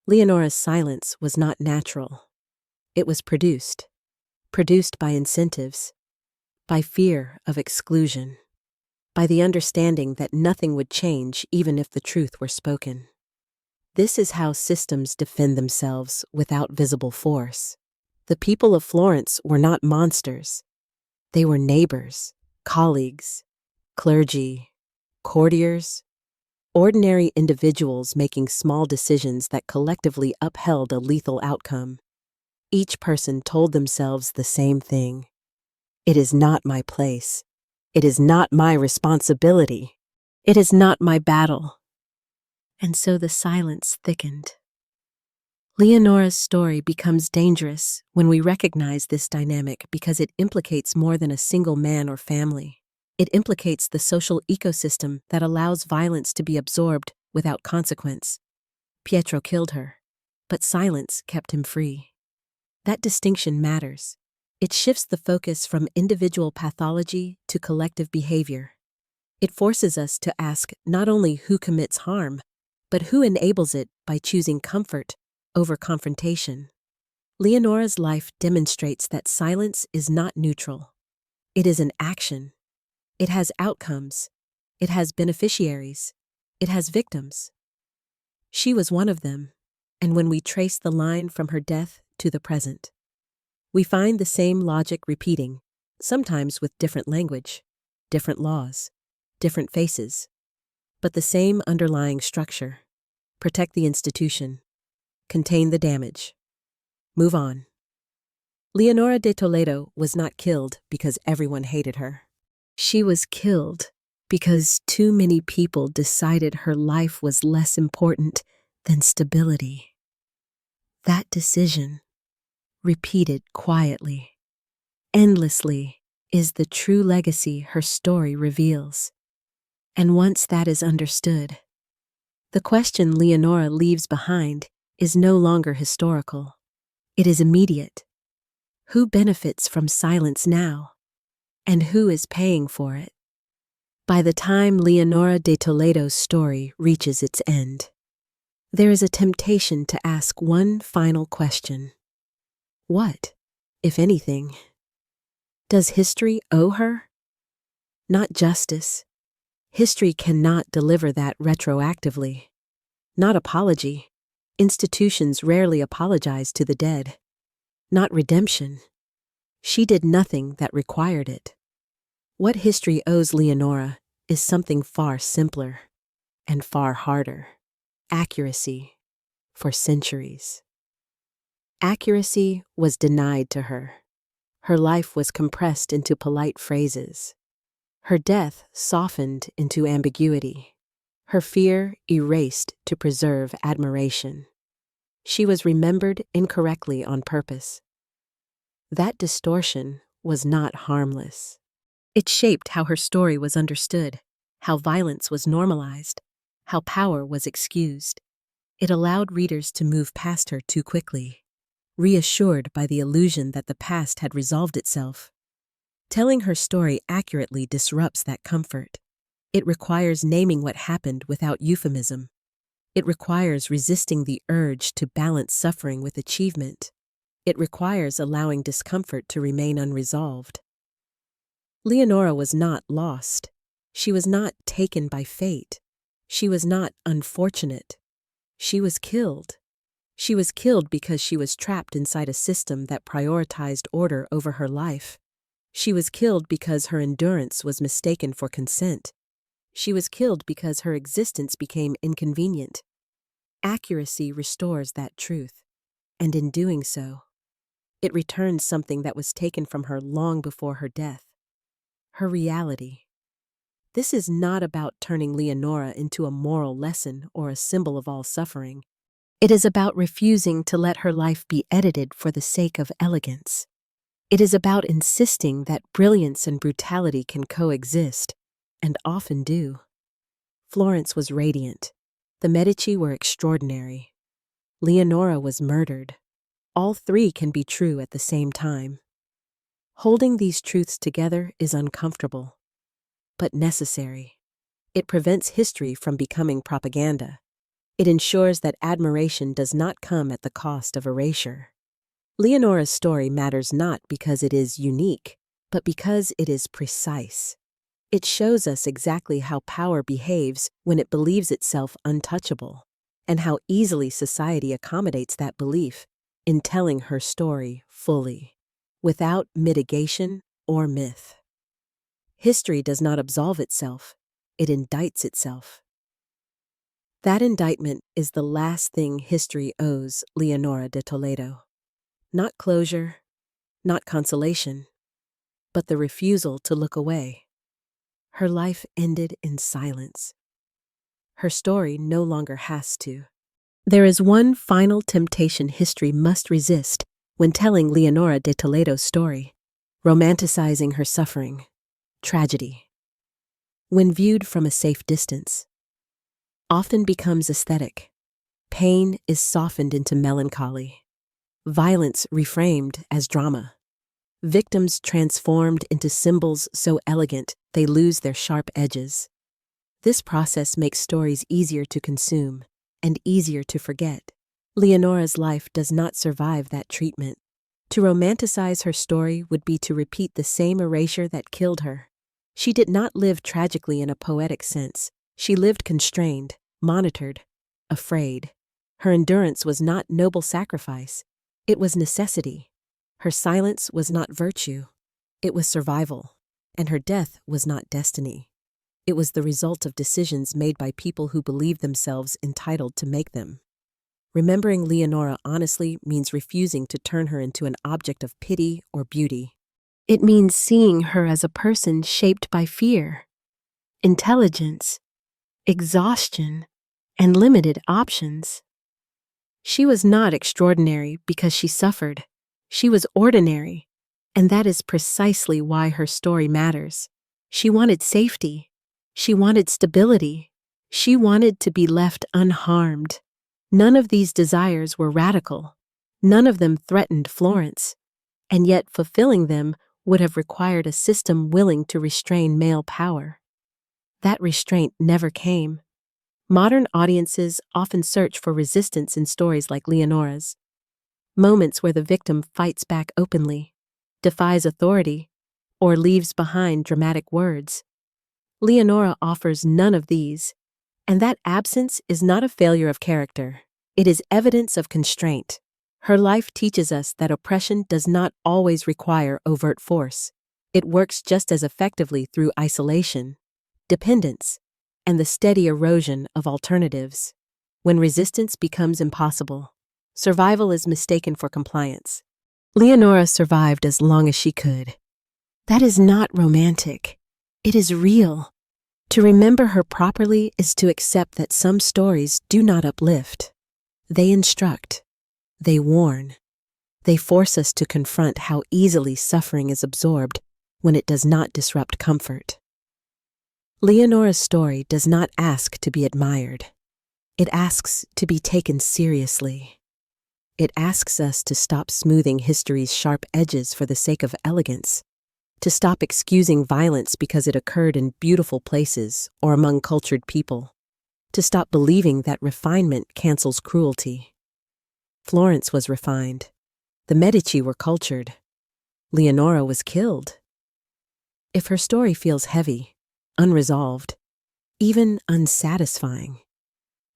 Leonora's silence was not natural. It was produced by incentives, by fear of exclusion, by the understanding that nothing would change even if the truth were spoken. This is how systems defend themselves without visible force. The people of Florence were not monsters. They were neighbors, colleagues, clergy, courtiers, ordinary individuals making small decisions that collectively upheld a lethal outcome. Each person told themselves the same thing. It is not my place. It is not my responsibility. It is not my battle. And so the silence thickened. Leonora's story becomes dangerous when we recognize this dynamic because it implicates more than a single man or family. It implicates the social ecosystem that allows violence to be absorbed without consequence. Pietro killed her, but silence kept him free. That distinction matters. It shifts the focus from individual pathology to collective behavior. It forces us to ask not only who commits harm, but who enables it by choosing comfort over confrontation. Leonora's life demonstrates that silence is not neutral. It is an action. It has outcomes. It has beneficiaries. It has victims. She was one of them, and when we trace the line from her death to the present, we find the same logic repeating, sometimes with different language, different laws, different faces, but the same underlying structure. Protect the institution. Contain the damage. Move on. Eleonora de Toledo was not killed because everyone hated her. She was killed because too many people decided her life was less important than stability. That decision, repeated quietly, endlessly, is the true legacy her story reveals. And once that is understood, the question Leonora leaves behind is no longer historical. It is immediate. Who benefits from silence now? And who is paying for it? By the time Eleonora de Toledo's story reaches its end, there is a temptation to ask one final question. What, if anything, does history owe her? Not justice. History cannot deliver that retroactively. Not apology. Institutions rarely apologize to the dead. Not redemption. She did nothing that required it. What history owes Leonora is something far simpler and far harder. Accuracy for centuries. Accuracy was denied to her. Her life was compressed into polite phrases. Her death softened into ambiguity. Her fear erased to preserve admiration. She was remembered incorrectly on purpose. That distortion was not harmless. It shaped how her story was understood, how violence was normalized, how power was excused. It allowed readers to move past her too quickly. reassured by the illusion that the past had resolved itself. Telling her story accurately disrupts that comfort. It requires naming what happened without euphemism. It requires resisting the urge to balance suffering with achievement. It requires allowing discomfort to remain unresolved. Leonora was not lost. She was not taken by fate. She was not unfortunate. She was killed. She was killed because she was trapped inside a system that prioritized order over her life. She was killed because her endurance was mistaken for consent. She was killed because her existence became inconvenient. Accuracy restores that truth, and in doing so, it returns something that was taken from her long before her death: her reality. This is not about turning Leonora into a moral lesson or a symbol of all suffering. It is about refusing to let her life be edited for the sake of elegance. It is about insisting that brilliance and brutality can coexist, and often do. Florence was radiant. The Medici were extraordinary. Leonora was murdered. All three can be true at the same time. Holding these truths together is uncomfortable, but necessary. It prevents history from becoming propaganda. It ensures that admiration does not come at the cost of erasure. Leonora's story matters not because it is unique, but because it is precise. It shows us exactly how power behaves when it believes itself untouchable, and how easily society accommodates that belief in telling her story fully, without mitigation or myth. History does not absolve itself, it indicts itself. That indictment is the last thing history owes Eleonora de Toledo. Not closure, not consolation, but the refusal to look away. Her life ended in silence. Her story no longer has to. There is one final temptation history must resist when telling Eleonora de Toledo's story: romanticizing her suffering, tragedy. When viewed from a safe distance, often becomes aesthetic. Pain is softened into melancholy. Violence reframed as drama. Victims transformed into symbols so elegant they lose their sharp edges. This process makes stories easier to consume and easier to forget. Leonora's life does not survive that treatment. To romanticize her story would be to repeat the same erasure that killed her. She did not live tragically in a poetic sense. She lived constrained, monitored, afraid. Her endurance was not noble sacrifice. It was necessity. Her silence was not virtue. It was survival. And her death was not destiny. It was the result of decisions made by people who believed themselves entitled to make them. Remembering Leonora honestly means refusing to turn her into an object of pity or beauty. It means seeing her as a person shaped by fear, intelligence, exhaustion, and limited options. She was not extraordinary because she suffered. She was ordinary, and that is precisely why her story matters. She wanted safety. She wanted stability. She wanted to be left unharmed. None of these desires were radical. None of them threatened Florence, and yet fulfilling them would have required a system willing to restrain male power. That restraint never came. Modern audiences often search for resistance in stories like Leonora's. Moments where the victim fights back openly, defies authority, or leaves behind dramatic words. Leonora offers none of these, and that absence is not a failure of character. It is evidence of constraint. Her life teaches us that oppression does not always require overt force. It works just as effectively through isolation, dependence, and the steady erosion of alternatives. When resistance becomes impossible, survival is mistaken for compliance. Leonora survived as long as she could. That is not romantic. It is real. To remember her properly is to accept that some stories do not uplift. They instruct. They warn. They force us to confront how easily suffering is absorbed when it does not disrupt comfort. Leonora's story does not ask to be admired. It asks to be taken seriously. It asks us to stop smoothing history's sharp edges for the sake of elegance, to stop excusing violence because it occurred in beautiful places or among cultured people, to stop believing that refinement cancels cruelty. Florence was refined. The Medici were cultured. Leonora was killed. If her story feels heavy, unresolved, even unsatisfying,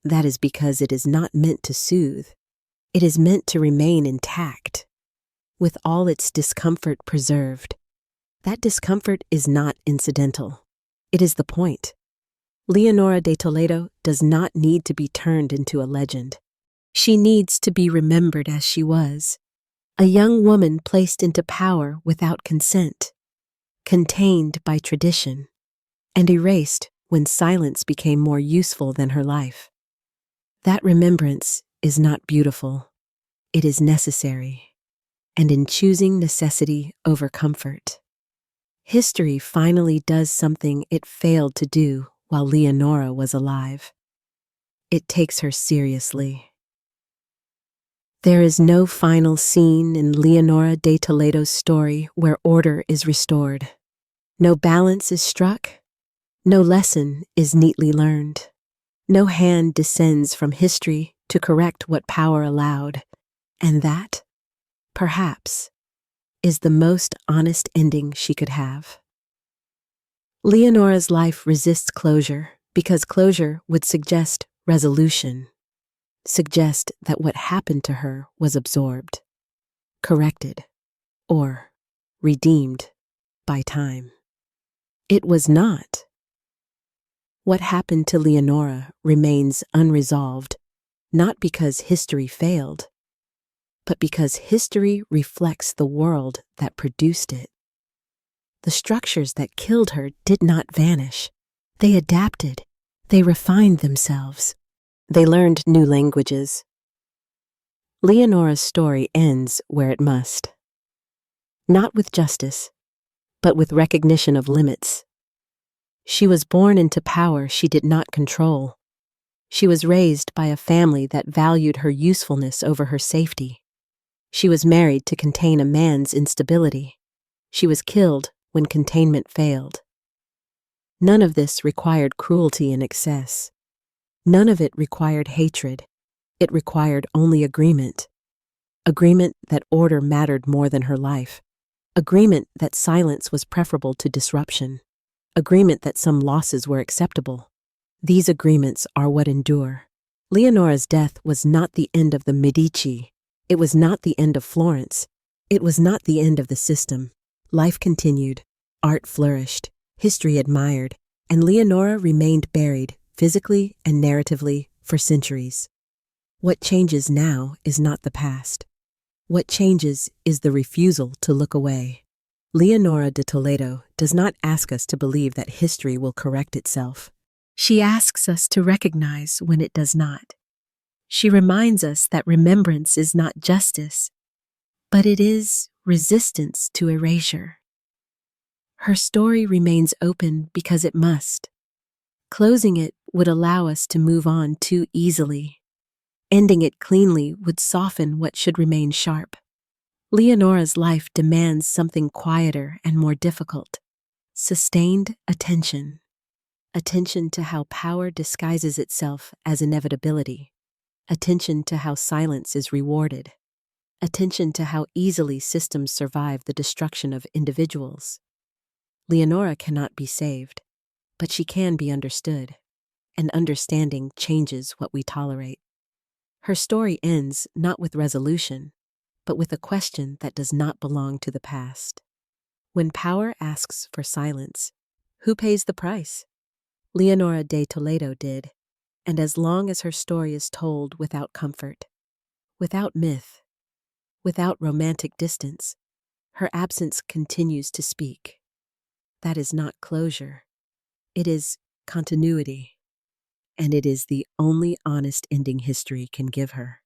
that is because it is not meant to soothe. It is meant to remain intact, with all its discomfort preserved. That discomfort is not incidental. It is the point. Eleonora de Toledo does not need to be turned into a legend. She needs to be remembered as she was, a young woman placed into power without consent, contained by tradition, and erased when silence became more useful than her life. That remembrance is not beautiful. It is necessary, and in choosing necessity over comfort, history finally does something it failed to do while Leonora was alive. It takes her seriously. There is no final scene in Leonora de Toledo's story where order is restored. No balance is struck. No lesson is neatly learned. No hand descends from history to correct what power allowed. And that, perhaps, is the most honest ending she could have. Leonora's life resists closure because closure would suggest resolution, suggest that what happened to her was absorbed, corrected, or redeemed by time. It was not. What happened to Leonora remains unresolved, not because history failed, but because history reflects the world that produced it. The structures that killed her did not vanish. They adapted. They refined themselves. They learned new languages. Leonora's story ends where it must. Not with justice, but with recognition of limits. She was born into power she did not control. She was raised by a family that valued her usefulness over her safety. She was married to contain a man's instability. She was killed when containment failed. None of this required cruelty in excess. None of it required hatred. It required only agreement. Agreement that order mattered more than her life. Agreement that silence was preferable to disruption. Agreement that some losses were acceptable. These agreements are what endure. Leonora's death was not the end of the Medici. It was not the end of Florence. It was not the end of the system. Life continued. Art flourished. History admired. And Leonora remained buried, physically and narratively, for centuries. What changes now is not the past. What changes is the refusal to look away. Leonora de Toledo does not ask us to believe that history will correct itself. She asks us to recognize when it does not. She reminds us that remembrance is not justice, but it is resistance to erasure. Her story remains open because it must. Closing it would allow us to move on too easily. Ending it cleanly would soften what should remain sharp. Leonora's life demands something quieter and more difficult. Sustained attention. Attention to how power disguises itself as inevitability. Attention to how silence is rewarded. Attention to how easily systems survive the destruction of individuals. Leonora cannot be saved, but she can be understood, and understanding changes what we tolerate. Her story ends not with resolution, but with a question that does not belong to the past. When power asks for silence, who pays the price? Leonora de Toledo did, and as long as her story is told without comfort, without myth, without romantic distance, her absence continues to speak. That is not closure. It is continuity, and it is the only honest ending history can give her.